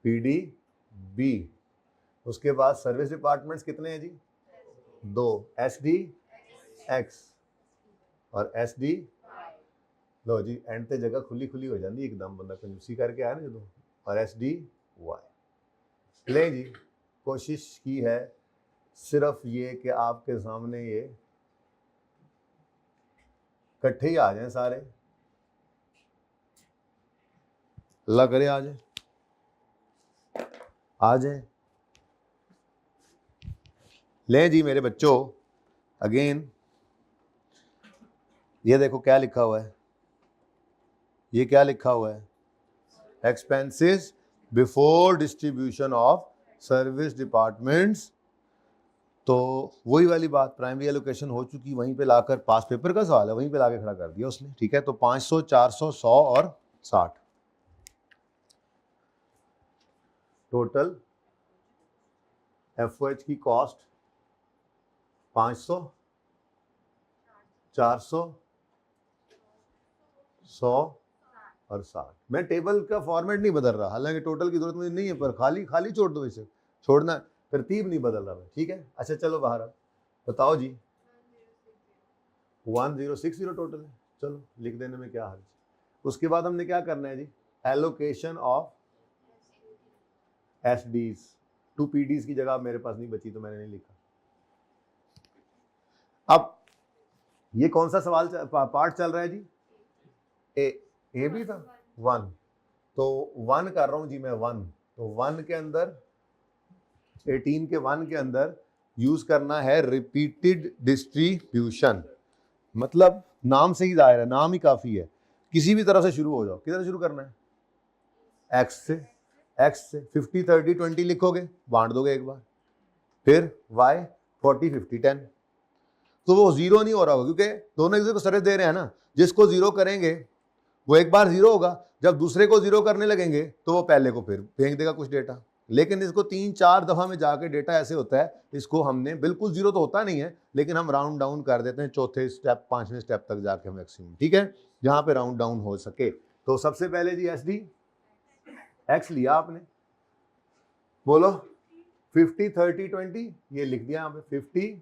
पीडी बी, उसके बाद सर्विस डिपार्टमेंट्स कितने हैं जी? 2, एसडी एक्स और एसडी। लो जी एंड ते जगह खुली खुली हो जाती एकदम, बंदा कंजूसी करके आया ना जो। और एसडी वाई ले जी। कोशिश की है सिर्फ ये कि आपके सामने ये इकट्ठे ही आ जाएं सारे, अल्लाह करे आ जाए, आ जाए। ले जी मेरे बच्चों, अगेन ये देखो क्या लिखा हुआ है, ये क्या लिखा हुआ है? Expenses before distribution of service departments. तो वही वाली बात, प्राइमरी एलोकेशन हो चुकी, वहीं पे लाकर पास पेपर का सवाल है, वहीं पे लाके खड़ा कर दिया उसने। ठीक है, तो 500, 400, 100 और 60 टोटल एफओएच की कॉस्ट 500, 400, 100 और 60। मैं टेबल का फॉर्मेट नहीं बदल रहा, हालांकि टोटल की जरूरत मुझे नहीं है, पर खाली खाली छोड़ दो इसे, छोड़ना, तरतीब नहीं बदल रहा मैं। ठीक है, अच्छा चलो बाहर अब बताओ जी। 1060 टोटल है, चलो लिख देने में क्या हर्ज। उसके बाद हमने क्या करना है जी? Allocation of SDs to PDs की जगह मेरे पास नहीं बची तो मैंने नहीं लिखा। अब ये कौन सा सवाल पार्ट चल रहा है जी? ए भी था 1, तो 1 कर रहा हूं जी मैं 1। तो 1 के अंदर 18 के 1 के अंदर यूज करना है रिपीटेड डिस्ट्रीब्यूशन। मतलब नाम से ही जाहिर है, नाम ही काफी है। किसी भी तरह से शुरू हो जाओ, किधर शुरू करना है? एक्स से। एक्स से 50, 30, 20 लिखोगे, बांट दोगे एक बार, फिर वाई 40, 50, 10। तो वो जीरो नहीं हो रहा होगा क्योंकि दोनों एक दूसरे को सर्विस दे रहे हैं ना। जिसको जीरो करेंगे वो एक बार जीरो होगा, जब दूसरे को जीरो करने लगेंगे तो वो पहले को फिर फेंक देगा कुछ डेटा। लेकिन इसको 3-4 दफा में जाके डेटा ऐसे होता है, इसको हमने बिल्कुल जीरो तो होता नहीं है, लेकिन हम राउंड डाउन कर देते हैं चौथे स्टेप 5वें स्टेप तक जाके मैक्सिमम। ठीक है, जहां पे राउंड डाउन हो सके। तो सबसे पहले जी एसडी एक्स लिया आपने, बोलो 50, 30, 20 ये लिख दिया यहाँ पे 50,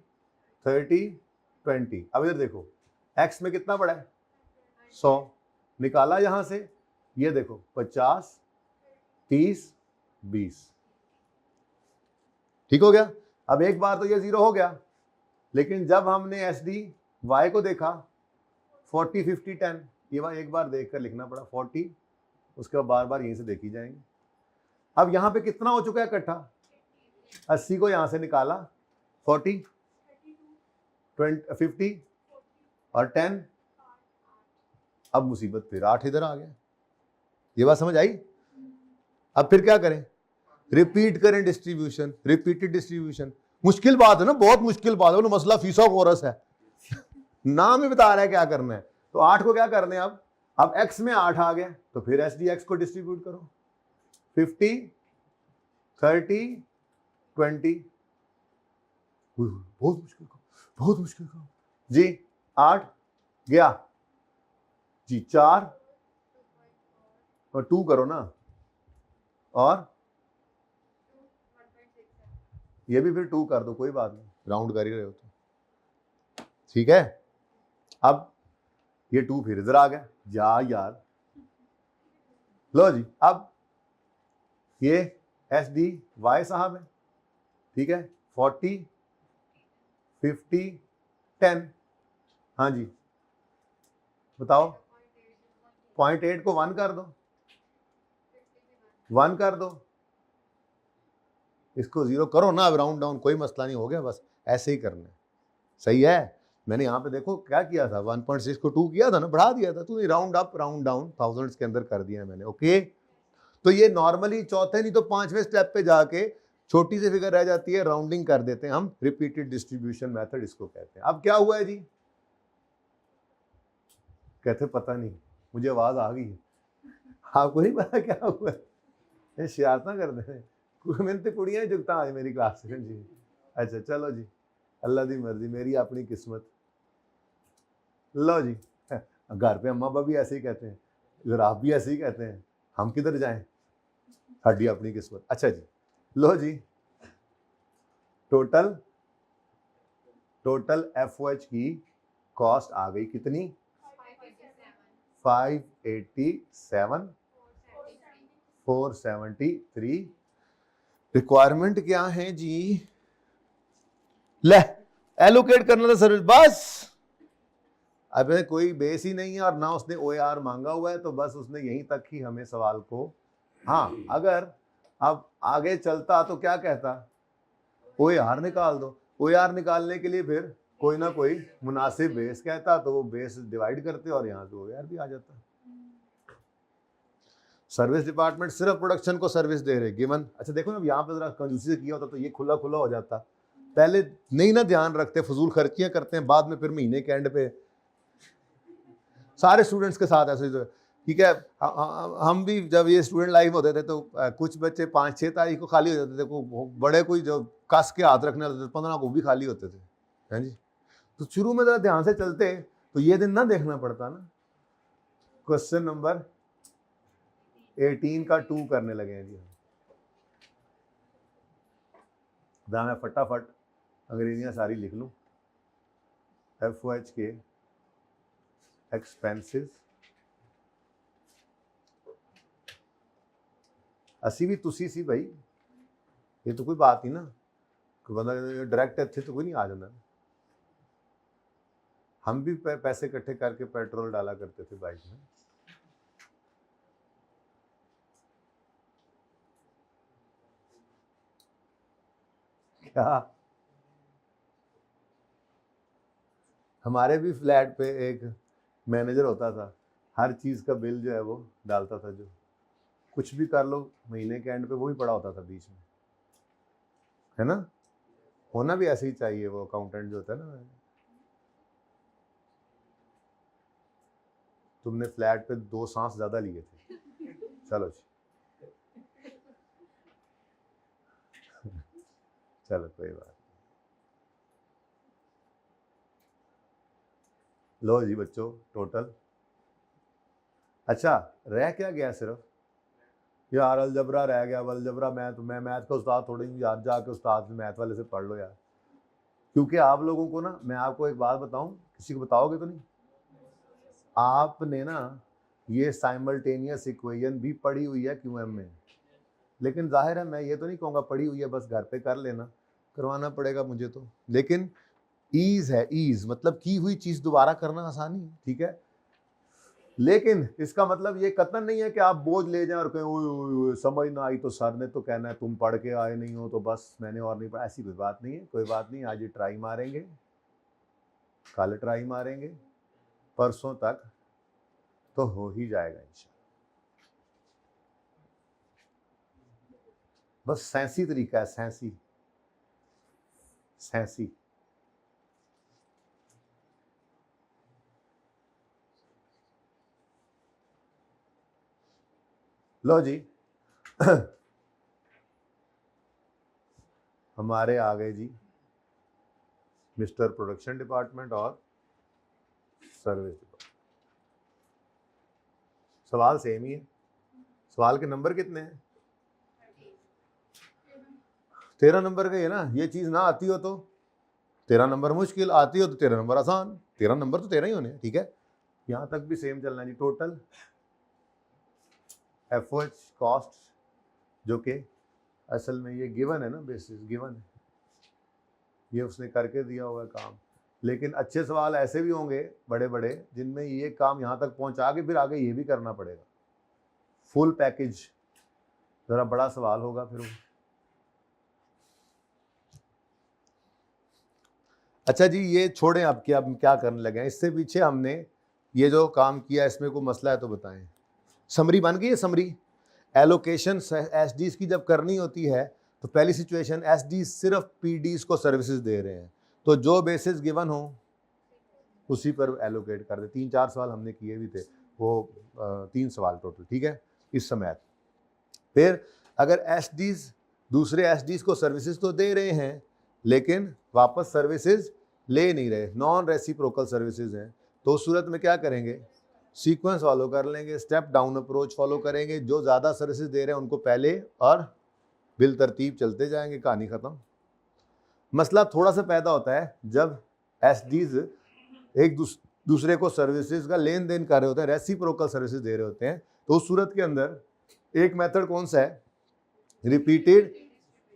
30, 20। अब इधर देखो एक्स में कितना पड़ा है? 100 निकाला यहां से, ये देखो 50, 30, 20। ठीक हो गया। अब एक बार तो ये जीरो हो गया, लेकिन जब हमने एस डी वाई को देखा 40, 50, 10, ये बार एक बार देखकर लिखना पड़ा 40, उसके बाद बार बार यहीं से देखी जाएंगे। अब यहां पे कितना हो चुका है इकट्ठा? 80 को यहां से निकाला, 40, 20, 50 और 10। अब मुसीबत फिर 8 इधर आ गया। ये बात समझ आई? अब फिर क्या करें? रिपीट करें डिस्ट्रीब्यूशन, रिपीटेड डिस्ट्रीब्यूशन। मुश्किल बात है ना, बहुत मुश्किल बात है, मसला फीसो कोरस है। नाम ही बता रहा है क्या करना है। तो 8 को क्या करने हैं अब x में 8 आ गया, तो फिर एस डी एक्स को डिस्ट्रीब्यूट करो 50, 30, 20। बहुत मुश्किल काम, बहुत मुश्किल काम जी। 8 गया जी, 4 और 2 करो ना, और ये भी फिर 2 कर दो, कोई बात नहीं, राउंड कर ही रहे हो तो। ठीक है, अब ये 2 फिर इधर आ गया, जा यार। लो जी, अब ये एस डी वाई साहब है, ठीक है, 40, 50, 10। हाँ जी बताओ, 0.8 को 1 कर दो, 1 कर दो, इसको 0 करो ना, अब राउंड डाउन, कोई मसला नहीं, हो गया, बस ऐसे ही करना है। सही है। मैंने यहाँ पे देखो क्या किया था, 1.6 को 2 किया था ना, बढ़ा दिया था, तूने round up round down thousands के अंदर कर दिया मैंने। ओके, तो ये नॉर्मली चौथे नहीं तो 5वें स्टेप पे जाके छोटी सी फिगर रह जाती है, राउंडिंग कर देते हैं हम, रिपीटेड डिस्ट्रीब्यूशन मेथड इसको कहते हैं। अब क्या हुआ है जी, कहते पता नहीं, मुझे आवाज आ गई है, आपको नहीं पता क्या हुआ है, शरारता करते हैं, मेहनत कुड़ियां जुगता आज मेरी क्लास में जी। अच्छा चलो जी, अल्लाह दी मर्जी, मेरी अपनी किस्मत। लो जी, घर पे अम्मा पापा भी ऐसे ही कहते हैं, इधर आप भी ऐसे ही कहते हैं, हम किधर जाएं, हड्डी अपनी किस्मत। अच्छा जी, लो जी, टोटल FOH की कॉस्ट आ गई कितनी, 587,473। रिक्वायरमेंट क्या है जी, ले एलोकेट करना था सर्विस, बस अब कोई बेस ही नहीं है और ना उसने OAR मांगा हुआ है, तो बस उसने यहीं तक ही हमें सवाल को, हाँ अगर अब आगे चलता तो क्या कहता, OAR निकाल दो, OAR निकालने के लिए फिर कोई ना कोई मुनासिब बेस कहता, तो वो बेस डिवाइड करते और यहाँ से OAR भी आ जाता। सर्विस डिपार्टमेंट सिर्फ प्रोडक्शन को सर्विस दे रहे, गिवन। अच्छा देखो ना, यहाँ पे जरा कंजूसी से किया होता तो ये खुला खुला हो जाता, पहले नहीं ना ध्यान रखते, फजूल खर्चियां करते हैं, बाद में फिर महीने के एंड पे सारे स्टूडेंट्स के साथ ऐसे, ठीक है। हम भी जब ये स्टूडेंट लाइफ होते थे तो कुछ बच्चे 5-6 तारीख को खाली हो जाते थे, बड़े कोई जो कस के हाथ रखने वाले थे 15 को भी खाली होते थे, हैं जी। तो शुरू में जरा ध्यान से चलते तो ये दिन ना देखना पड़ता ना। क्वेश्चन नंबर 18 का 2 करने लगे हैं जी। मैं फटाफट अंग्रेजियां सारी लिख लूं। FOH के एक्सपेंसेस, असी भी तुसी सी भाई, ये तो कोई बात नहीं ना, कोई बंदा डायरेक्ट इतने तो कोई नहीं आ जाता। हम भी पैसे इकट्ठे करके पेट्रोल डाला करते थे बाइक में। क्या हमारे भी फ्लैट पे एक मैनेजर होता था, हर चीज़ का बिल जो है वो डालता था, जो कुछ भी कर लो महीने के एंड पे वो भी पड़ा होता था बीच में, है ना। होना भी ऐसे ही चाहिए, वो अकाउंटेंट जो होता है ना। तुमने फ्लैट पे 2 सांस ज़्यादा लिए थे, चलो जी चलो कोई बात। लो जी बच्चों, टोटल अच्छा रह क्या गया, सिर्फ यार अलजबरा रह गया। अलजबरा मैं मैथ का उस्ताद थोड़ी हूँ यार, जाके उस्ताद मैथ वाले से पढ़ लो यार। क्योंकि आप लोगों को ना, मैं आपको एक बात बताऊं, किसी को बताओगे तो नहीं, आपने ना ये साइमल्टेनियस इक्वेशन भी पढ़ी हुई है QM में, लेकिन जाहिर है मैं ये तो नहीं कहूँगा पढ़ी हुई है बस घर पे कर लेना, करवाना पड़ेगा मुझे तो। लेकिन ईज है, ईज मतलब की हुई चीज़ दोबारा करना आसानी है, ठीक है। लेकिन इसका मतलब ये कतन नहीं है कि आप बोझ ले जाएं और कहें ओए समझ ना आई तो सर ने तो कहना है तुम पढ़ के आए नहीं हो तो बस मैंने और नहीं पढ़ा, ऐसी कोई बात नहीं है। कोई बात नहीं, आज ये ट्राई मारेंगे, कल ट्राई मारेंगे, परसों तक तो हो ही जाएगा इंशाल्लाह। बस सैंसी तरीका है, सैंसी सैंसी। लो जी हमारे आ गए जी मिस्टर प्रोडक्शन डिपार्टमेंट और सर्विस डिपार्टमेंट। सवाल सेम ही है। सवाल के नंबर कितने हैं? 13 नंबर का है ना। ये चीज़ ना आती हो तो 13 नंबर मुश्किल, आती हो तो 13 नंबर आसान। 13 नंबर तो 13 ही होने, ठीक है। यहाँ तक भी सेम चलना जी। टोटल FOH कॉस्ट, जो कि असल में ये गिवन है ना, बेसिस गिवन है, ये उसने करके दिया हुआ काम। लेकिन अच्छे सवाल ऐसे भी होंगे बड़े बड़े जिनमें ये काम यहाँ तक पहुँचा के फिर आगे ये भी करना पड़ेगा, फुल पैकेज, ज़रा बड़ा सवाल होगा फिर वो। अच्छा जी, ये छोड़ें अब क्या करने लगे हैं, इससे पीछे हमने ये जो काम किया इसमें कोई मसला है तो बताएं। समरी बन गई है, समरी एलोकेशन एसडीज की जब करनी होती है तो पहली सिचुएशन एसडी सिर्फ पीडीज को सर्विसेज दे रहे हैं, तो जो बेसिस गिवन हो उसी पर एलोकेट कर दे। 3-4 सवाल हमने किए भी थे, वो 3 सवाल टोटल, ठीक है इस समय। फिर अगर एसडीज दूसरे एसडीज को सर्विसेज तो दे रहे हैं लेकिन वापस सर्विसेज ले नहीं रहे, नॉन रेसिप्रोकल सर्विसेज हैं, तो उस सूरत में क्या करेंगे, सीक्वेंस फॉलो कर लेंगे, स्टेप डाउन अप्रोच फॉलो करेंगे। जो ज़्यादा सर्विसेज दे रहे हैं उनको पहले और बिल तरतीब चलते जाएंगे, कहानी ख़त्म। मसला थोड़ा सा पैदा होता है जब एसडीज एक दूसरे को सर्विसेज का लेन देन कर रहे होते हैं, रेसिप्रोकल सर्विसेज दे रहे होते हैं, तो उस सूरत के अंदर एक मेथड कौन सा है, रिपीटेड,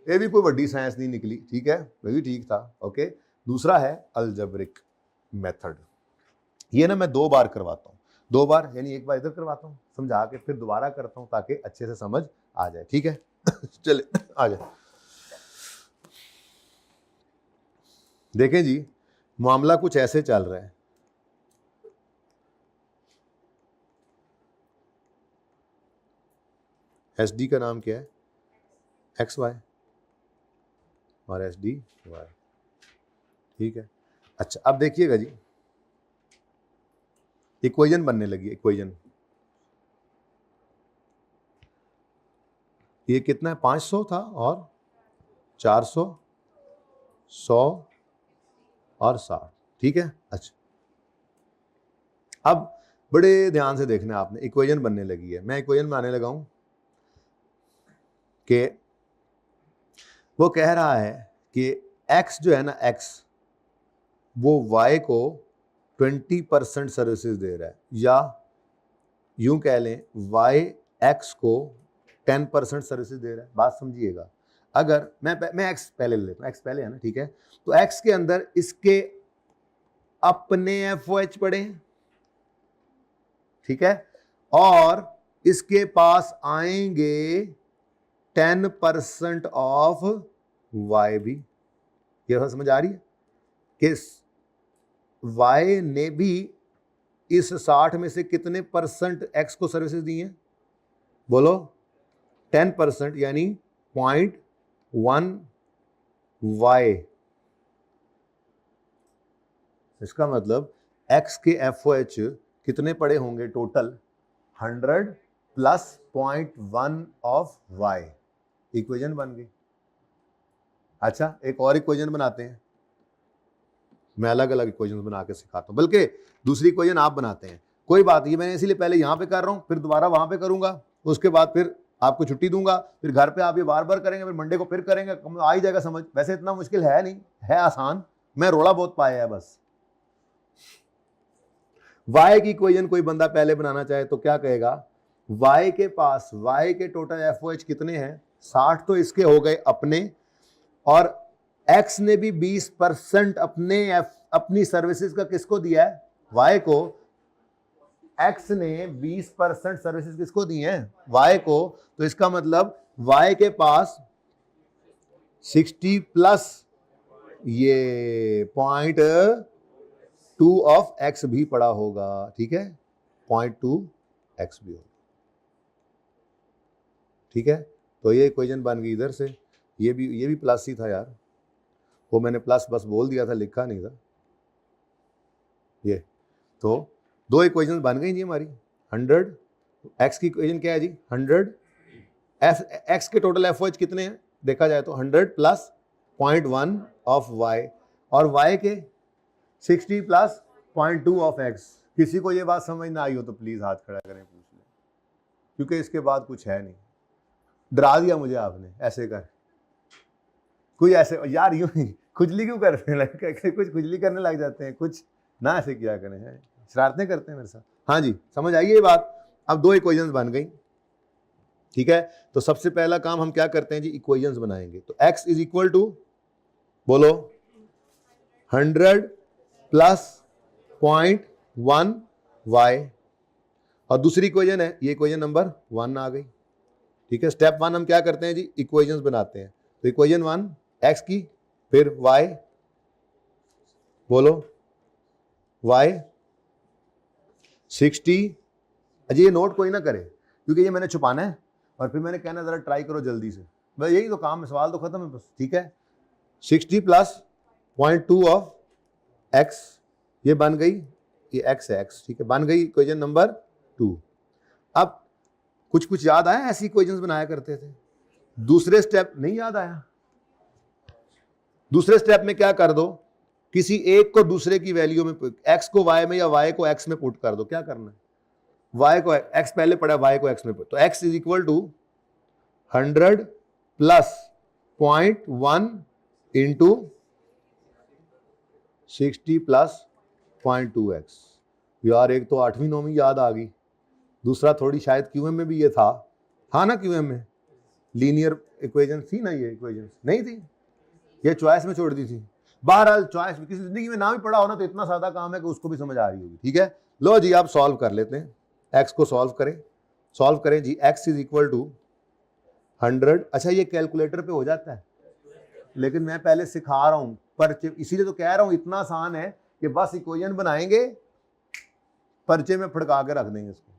ये भी कोई बड़ी साइंस नहीं निकली, ठीक है वो भी ठीक था, ओके। दूसरा है अलजेब्रिक मेथड, ये ना मैं 2 बार करवाता हूँ, 2 बार यानी एक बार इधर करवाता हूँ समझा के, फिर दोबारा करता हूँ ताकि अच्छे से समझ आ जाए, ठीक है चले आ जाए। देखें जी, मामला कुछ ऐसे चल रहा है, एसडी का नाम क्या है, एक्स वाई और एसडी वाई, ठीक है। अच्छा अब देखिएगा जी, इक्वेशन बनने लगी, इक्वेशन ये कितना है, 500 था और 400, 100 और 60, ठीक है। अच्छा अब बड़े ध्यान से देखना आपने, इक्वेशन बनने लगी है, मैं इक्वेशन बनाने लगा हूं कि वो कह रहा है कि x जो है ना, x वो y को 20% सर्विसेज दे रहा है, या यूं कह लें y x को 10% सर्विसेज दे रहा है। बात समझिएगा, अगर मैं x पहले ले लेता हूं, x पहले है ना, ठीक है, तो x के अंदर इसके अपने FOH पड़े हैं, ठीक है, और इसके पास आएंगे 10% ऑफ y भी। ये समझ आ रही है कि y ने भी इस 60 में से कितने परसेंट x को सर्विसेज दी हैं, बोलो 10%, यानी 0.1 y। इसका मतलब x के FOH कितने पड़े होंगे total, 100 plus 0.1 of y। Equation बन गई। अच्छा एक और इक्वेशन बनाते हैं, मैं अलग अलग इक्वेशन बना के सिखाता हूं, बल्कि दूसरी इक्वेशन आप बनाते हैं, कोई बात नहीं, मैंने इसीलिए पहले यहां पे कर रहा हूं, फिर दोबारा वहां पे करूंगा, उसके बाद फिर आपको छुट्टी दूंगा, फिर घर पे आप ये बार बार करेंगे, फिर मंडे को फिर करेंगे, आ ही जाएगा समझ। वैसे इतना मुश्किल है नहीं, है आसान, मैं रोड़ा बहुत पाया है बस। y की इक्वेशन कोई बंदा पहले बनाना चाहे तो क्या कहेगा, y के पास y के टोटल FOH कितने हैं, 60 तो इसके हो गए अपने, और x ने भी 20% अपनी सर्विसेज का किसको दिया है, y को। x ने 20% सर्विसेज किसको दी हैं, y को, तो इसका मतलब y के पास 60 प्लस ये 0.2 ऑफ x भी पड़ा होगा, ठीक है, 0.2 x भी होगा, ठीक है। तो ये इक्वेशन बन गई इधर से, ये भी प्लस ही था यार, वो मैंने प्लस बस बोल दिया था, लिखा नहीं था ये। तो 2 इक्वेशन बन गई जी हमारी। 100 x की इक्वेशन क्या है जी, 100 x के टोटल FOH कितने हैं देखा जाए तो 100 प्लस 0.1 ऑफ y, और y के 60 प्लस 0.2 ऑफ x। किसी को ये बात समझ ना आई हो तो प्लीज हाथ खड़ा करें, पूछ लें, क्योंकि इसके बाद कुछ है नहीं। डरा दिया मुझे आपने, ऐसे कर, कोई ऐसे यार यूं ही खुजली क्यों करने लगे, कुछ खुजली करने लग जाते हैं, कुछ ना ऐसे किया करें, है शरारतें करते हैं मेरे साथ। हाँ जी समझ आई ये बात। अब 2 इक्वेशंस बन गई, ठीक है। तो सबसे पहला काम हम क्या करते हैं जी, इक्वेशंस बनाएंगे। तो x इज इक्वल टू, बोलो 100 प्लस 0.1 y, और दूसरी इक्वेशन है ये इक्वेशन नंबर 1 आ गई। ठीक है, स्टेप 1 हम क्या करते हैं जी, इक्वेशंस बनाते हैं। तो इक्वेशन 1 x की, फिर y, बोलो y 60। अजय ये नोट कोई ना करे क्योंकि ये मैंने छुपाना है और फिर मैंने कहना जरा ट्राई करो जल्दी से, बस यही तो काम है, सवाल तो खत्म है बस। ठीक है, 60 प्लस 0.2 ऑफ x, ये बन गई, ये x है x, ठीक है, बन गई इक्वेशन नंबर 2। अब कुछ याद आया, ऐसी इक्वेशंस बनाया करते थे। दूसरे स्टेप नहीं याद आया, दूसरे स्टेप में क्या कर दो, किसी एक को दूसरे की वैल्यू में, x को y में या y को x में पुट कर दो। क्या करना है, y को x पहले पड़ा, y को x में पुट, तो x is equal to 100 plus 0.1 into 60 plus 0.2x। यार एक तो 8वीं 9वीं याद आ गई, दूसरा थोड़ी शायद क्यूएम में भी ये था ना, क्यूएम में लीनियर इक्वेशन थी ना, ये इक्वेशन नहीं थी, ये चॉइस में छोड़ दी थी। बहरहाल चॉइस किसी जिंदगी में ना भी पढ़ा हो ना तो इतना सादा काम है कि उसको भी समझ आ रही होगी। ठीक है, लो जी आप सॉल्व कर लेते हैं, x को सॉल्व करें जी। x is equal to 100। अच्छा ये कैलकुलेटर पे हो जाता है, लेकिन मैं पहले सिखा रहा हूं पर्चे, इसीलिए तो कह रहा हूं इतना आसान है कि बस इक्वेशन बनाएंगे, पर्चे में फड़का के रख देंगे इसको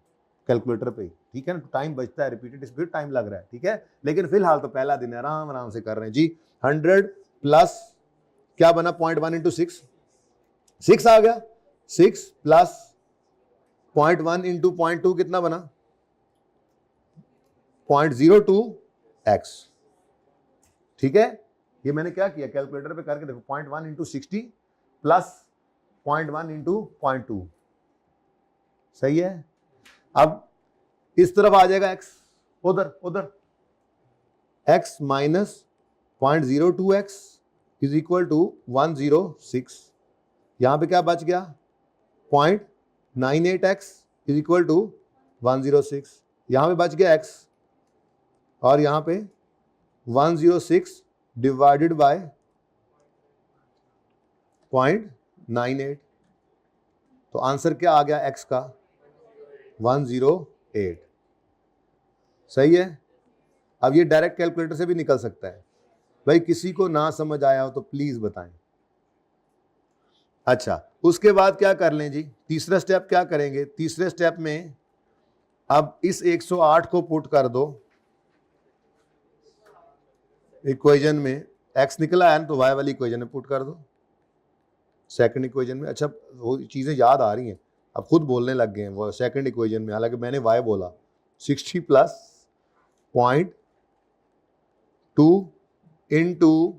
कैलकुलेटर पे। ठीक है ना, टाइम बचता है, रिपीटेड फिर टाइम लग रहा है। ठीक है, लेकिन फिलहाल तो पहला दिन है, आराम आराम से कर रहे हैं जी। 100 प्लस क्या बना, 0.1 इंटू 6 आ गया, 6 प्लस 0.1 इंटू 0.2 कितना बना, 0.02x। ठीक है, ये मैंने क्या किया कैलकुलेटर पे करके देखो, 0.1 इंटू 60 प्लस 0.1 इंटू 0.2, सही है। अब इस तरफ आ जाएगा x, उधर x minus 0.02x is equal to 106। यहां पे क्या बच गया, 0.98x इज इक्वल टू 106। यहां पे बच गया x, और यहां पे 106 डिवाइडेड बाय 0.98, तो आंसर क्या आ गया x का, 108। सही है। अब ये डायरेक्ट कैलकुलेटर से भी निकल सकता है, भाई किसी को ना समझ आया हो तो प्लीज बताएं। अच्छा उसके बाद क्या कर लें जी, तीसरा स्टेप क्या करेंगे, तीसरे स्टेप में अब इस 108 को पुट कर दो इक्वेशन में, x निकला है ना तो y वाली इक्वेशन में पुट कर दो, सेकंड इक्वेशन में। अच्छा वो चीजें याद आ रही हैं, अब खुद बोलने लग गए हैं वो सेकंड इक्वेशन में, हालांकि मैंने y बोला। 60 plus 0.2 into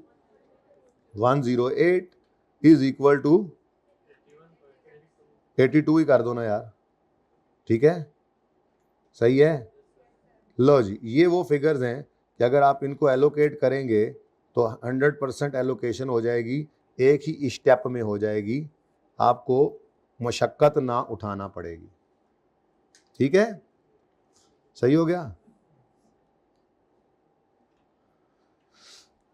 108 is equal to 82 ही कर दो ना यार। ठीक है, सही है। लो जी, ये वो फिगर्स हैं कि अगर आप इनको एलोकेट करेंगे तो 100% एलोकेशन हो जाएगी, एक ही स्टेप में हो जाएगी, आपको मशक्कत ना उठाना पड़ेगी। ठीक है, सही हो गया।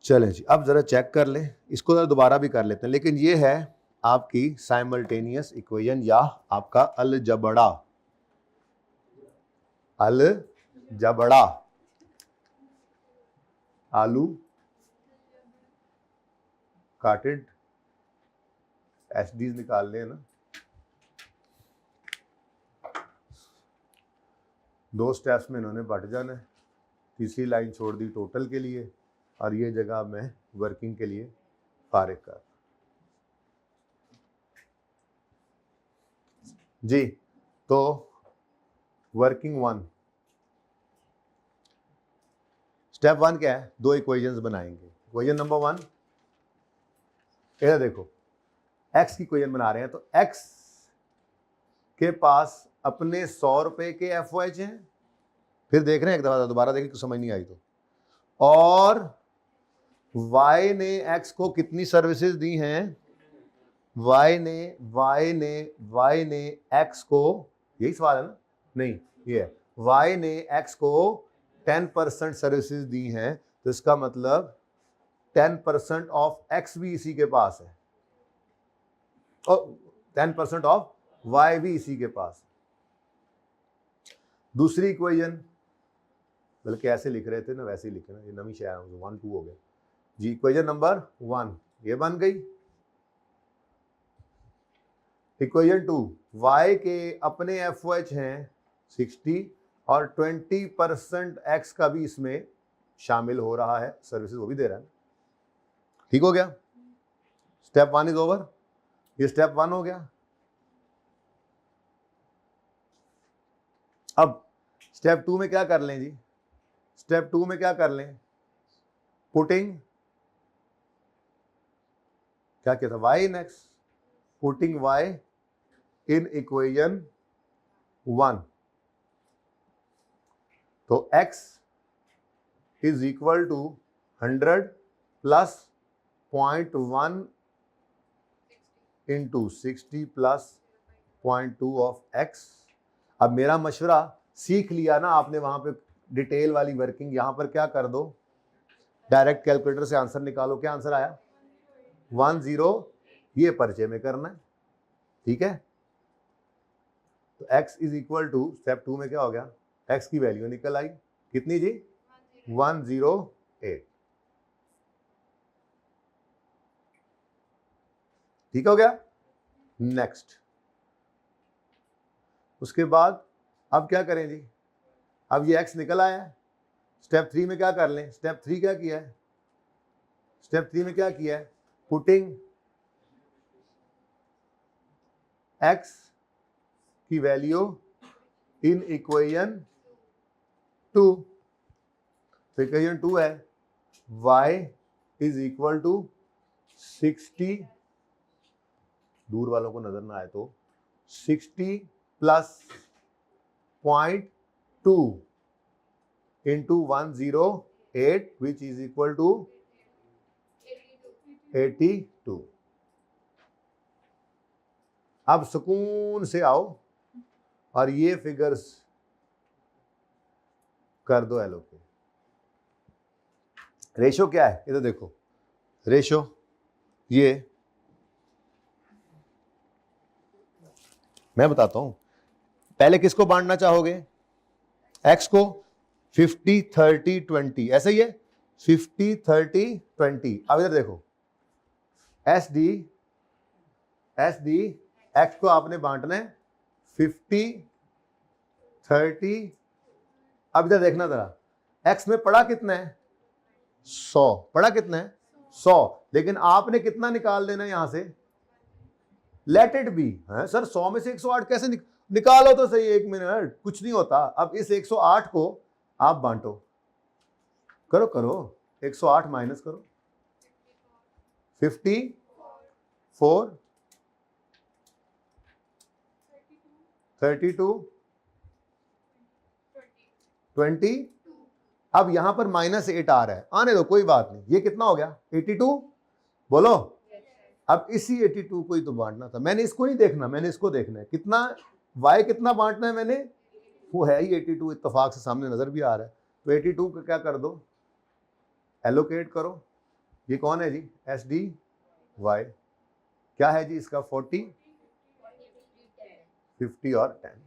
चलें जी, अब जरा चेक कर लें, इसको जरा दोबारा भी कर लेते हैं, लेकिन ये है आपकी साइमल्टेनियस इक्वेशन या आपका अलजबड़ा आलू काटेड एसडीज निकालने हैं ना, 2 स्टेप्स में इन्होंने बट जाना है, तीसरी लाइन छोड़ दी टोटल के लिए, और ये जगह मैं वर्किंग के लिए फारिग कर जी। तो वर्किंग 1, स्टेप 1 क्या है, 2 इक्वेशंस बनाएंगे। इक्वेशन नंबर 1, इधर देखो x की इक्वेशन बना रहे हैं, तो x के पास अपने 100 रुपए के FOH हैं, फिर देख रहे हैं एक दफा दोबारा देखें, समझ नहीं आई तो, और y ने x को कितनी सर्विसेज दी हैं, y ने x को, यही सवाल है ना, नहीं ये है, y ने x को 10% सर्विसेज दी हैं, तो इसका मतलब 10% ऑफ x भी इसी के पास है। और 10% ऑफ y भी इसी के पास। दूसरी इक्वेशन, बल्कि ऐसे लिख रहे थे ना, वैसे ही लिखे ना, ये नवी शायद 1 2 हो गया जी। इक्वेशन नंबर 1 ये बन गई। इक्वेशन 2, y के अपने FOH हैं 60 और 20% x का भी इसमें शामिल हो रहा है, सर्विसेज वो भी दे रहा है। ठीक हो गया, स्टेप 1 इज ओवर। ये स्टेप 1 हो गया। अब स्टेप 2 में क्या कर लें जी? स्टेप 2 में क्या कर लें? पुटिंग, क्या कहता है, y in x, putting y in equation 1, तो x is equal to 100 plus 0.1 into 60 plus 0.2 of x। अब मेरा मशवरा, सीख लिया ना आपने वहां पे डिटेल वाली वर्किंग, यहां पर क्या कर दो, डायरेक्ट कैलकुलेटर से आंसर निकालो। क्या आंसर आया? 10। ये परिचय में करना है, ठीक है। तो x is equal to, step 2 में क्या हो गया, x की वैल्यू निकल आई कितनी जी? 108। ठीक हो गया। नेक्स्ट, उसके बाद अब क्या करें जी? अब ये x निकल आया है। स्टेप 3 में क्या कर लें? स्टेप 3 क्या किया है? स्टेप 3 में क्या किया है? पुटिंग x की वैल्यू इन इक्वेशन 2। तो इक्वेशन 2 है y इज इक्वल टू 60, दूर वालों को नजर ना आए तो 60 plus 0.2 into 108 which is equal to 82। अब सुकून से आओ और ये फिगर्स कर दो एलोकेट। रेशो क्या है? ये तो देखो, रेशो ये मैं बताता हूं। पहले किसको बांटना चाहोगे? x को 50 30 20, ऐसा ही है 50 30 20। अब इधर देखो, एस डी x को आपने बांटना है 50 30। अब इधर देखना जरा, x में पड़ा कितना है? 100। पड़ा कितना है? 100। लेकिन आपने कितना निकाल देना यहां से? Let it be. है सर 100 में से 108 कैसे निकालो तो सही, 1 मिनट, कुछ नहीं होता। अब इस 108 को आप बांटो, करो करो, 108 माइनस करो, 54 32 20। अब यहां पर -8 आ रहा है, आने दो कोई बात नहीं। ये कितना हो गया? 82। बोलो। अब इसी 82 को ही तो बांटना था। मैंने इसको नहीं देखना, मैंने इसको देखना है। कितना y कितना बांटना है मैंने? वो है ही 82, इत्तेफाक से सामने नजर भी आ रहा है। तो 82 का क्या कर दो, एलोकेट करो। ये कौन है जी? S D Y. क्या है जी इसका? 40 50 और 10।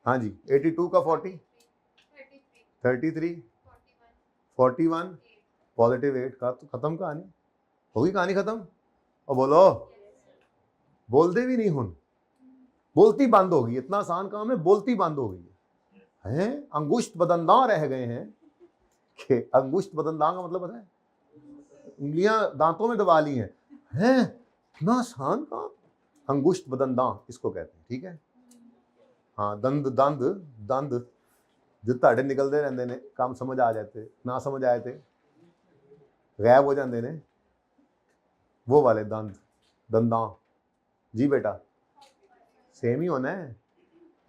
हाँ जी, 82 का 40 33 41 पॉजिटिव 8 का। तो खत्म कहानी, होगी कहानी खत्म। और बोलो, बोलते भी नहीं हुन, बोलती बंद होगी। इतना आसान काम है, बोलती बंद हो गई है। अंगुष्ठ बदंदा रह गए हैं। कि अंगुष्ठ बदंदा का मतलब पता है? उंगलियां दांतों में दबा ली हैं। इतना आसान काम, अंगुष्ठ बदंदा इसको कहते हैं, ठीक है। हाँ, दंद दंद दंद जो ਤੁਹਾਡੇ निकलते रहते ने, काम समझ आ जाते, ना समझ आए थे गायब हो जाते ने, वो वाले दंद दंदा जी। बेटा सेम ही होना है।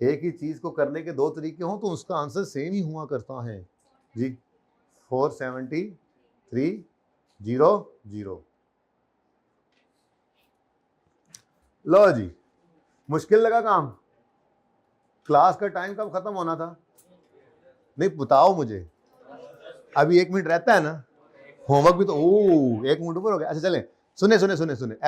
एक ही चीज को करने के 2 तरीके हों तो उसका आंसर सेम ही हुआ करता है जी। 473 0 लो जी, मुश्किल लगा काम? क्लास का टाइम कब खत्म होना था? नहीं बताओ मुझे, अभी 1 मिनट रहता है ना, होमवर्क भी तो। 1 मिनट ऊपर हो गया। अच्छा चलें, सुने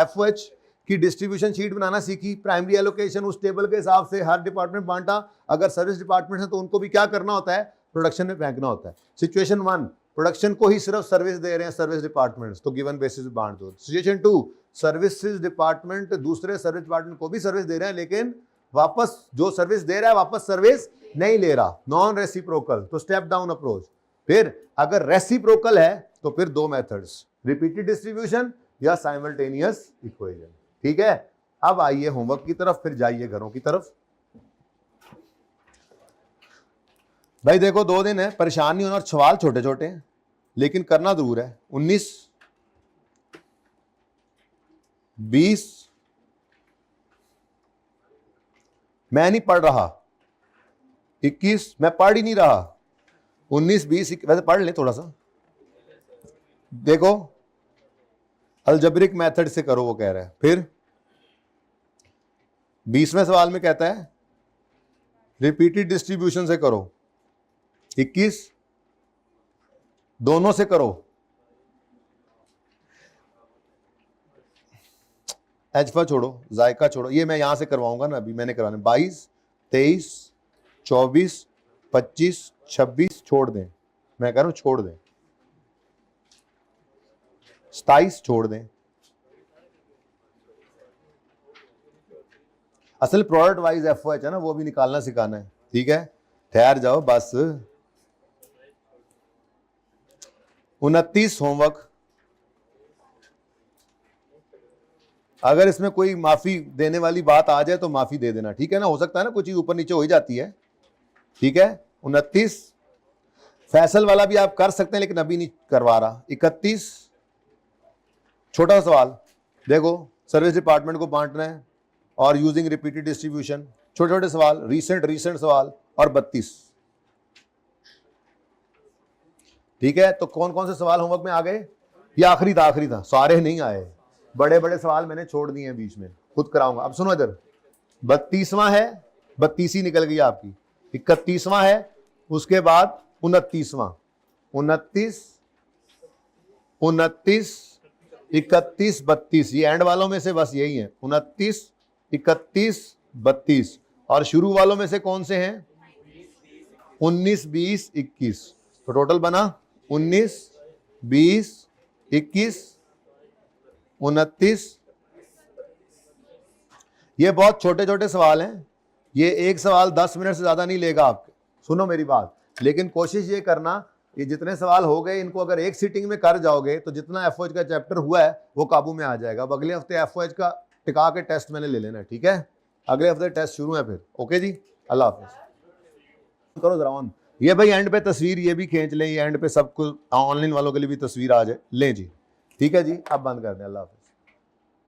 FOH कि डिस्ट्रीब्यूशन शीट बनाना सीखी, प्राइमरी एलोकेशन उस टेबल के हिसाब से हर डिपार्टमेंट बांटा। अगर सर्विस डिपार्टमेंट है तो उनको भी क्या करना होता है, प्रोडक्शन में फेंकना होता है। सिचुएशन 1, प्रोडक्शन को ही सिर्फ सर्विस दे रहे हैं सर्विस डिपार्टमेंट्स, तो गिवन बेसिस बांट दो। सिचुएशन 2, सर्विसेज डिपार्टमेंट दूसरे सर्विस डिपार्टमेंट को भी सर्विस दे रहे हैं, लेकिन वापस जो सर्विस दे रहा है वापस सर्विस नहीं ले रहा, नॉन रेसिप्रोकल, तो स्टेप डाउन अप्रोच। फिर अगर रेसिप्रोकल है तो फिर 2 मेथड्स, रिपीटेड डिस्ट्रीब्यूशन या साइमल्टेनियस इक्वेशन। ठीक है, अब आइए होमवर्क की तरफ, फिर जाइए घरों की तरफ। भाई देखो 2 दिन है, परेशान नहीं होना, और सवाल छोटे छोटे हैं लेकिन करना जरूर है। 19, 20 मैं नहीं पढ़ रहा, 21 मैं पढ़ ही नहीं रहा, 19, 20 वैसे पढ़ ले थोड़ा सा। देखो अलजेब्रिक मेथड से करो, वो कह रहा है। फिर 20वें सवाल में कहता है रिपीटेड डिस्ट्रीब्यूशन से करो। 21 दोनों से करो, एजफा छोड़ो, जायका छोड़ो, ये मैं यहां से करवाऊंगा ना, अभी मैंने करवाने। 22, 23, 24, 25, 26 छोड़ दें, मैं कह रहा हूं छोड़ दें। 27 छोड़ दें। असल प्रोडक्ट वाइज एफओएच है ना, वो भी निकालना सिखाना है। ठीक है, ठहर जाओ बस। 29 होमवर्क, अगर इसमें कोई माफी देने वाली बात आ जाए तो माफी दे देना, ठीक है ना। हो सकता है ना कोई चीज ऊपर नीचे हो ही जाती है, ठीक है। 29 फैसल वाला भी आप कर सकते हैं लेकिन अभी नहीं करवा रहा। 31 छोटा सवाल, देखो सर्विस डिपार्टमेंट को बांटना है और यूजिंग रिपीटेड डिस्ट्रीब्यूशन, छोटे छोटे सवाल, रीसेंट सवाल। और 32, ठीक है। तो कौन कौन से सवाल होमवर्क में आ गए? ये आखिरी था, सारे नहीं आए, बड़े बड़े सवाल मैंने छोड़ दिए हैं बीच में, खुद कराऊंगा। अब सुनो इधर, 32वां है, 32 निकल गई आपकी। 31वां है, उसके बाद 29वां, 29, 31, 32, ये एंड वालों में से बस यही है। 29, 31, 32, और शुरू वालों में से कौन से हैं? 19, 20, 21। तो टोटल बना 19, 20, 21, 29। ये बहुत छोटे छोटे सवाल हैं, ये एक सवाल 10 मिनट से ज्यादा नहीं लेगा आपके। सुनो मेरी बात, लेकिन कोशिश ये करना, ये जितने सवाल हो गए इनको अगर एक सीटिंग में कर जाओगे तो जितना एफओएच का चैप्टर हुआ है वो काबू में आ जाएगा। अब अगले हफ्ते एफओएच का टिका के टेस्ट मैंने ले लेना है, ठीक है। अगले हफ्ते टेस्ट शुरू है फिर। ओके जी, अल्लाह हाफिज। करो जरा ऑन। ये भाई एंड पे तस्वीर ये भी खींच लें, ये एंड पे सबको ऑनलाइन वालों के लिए भी तस्वीर आ जाए, लें जी, ठीक है जी। अब बंद कर दें, अल्लाह हाफिज।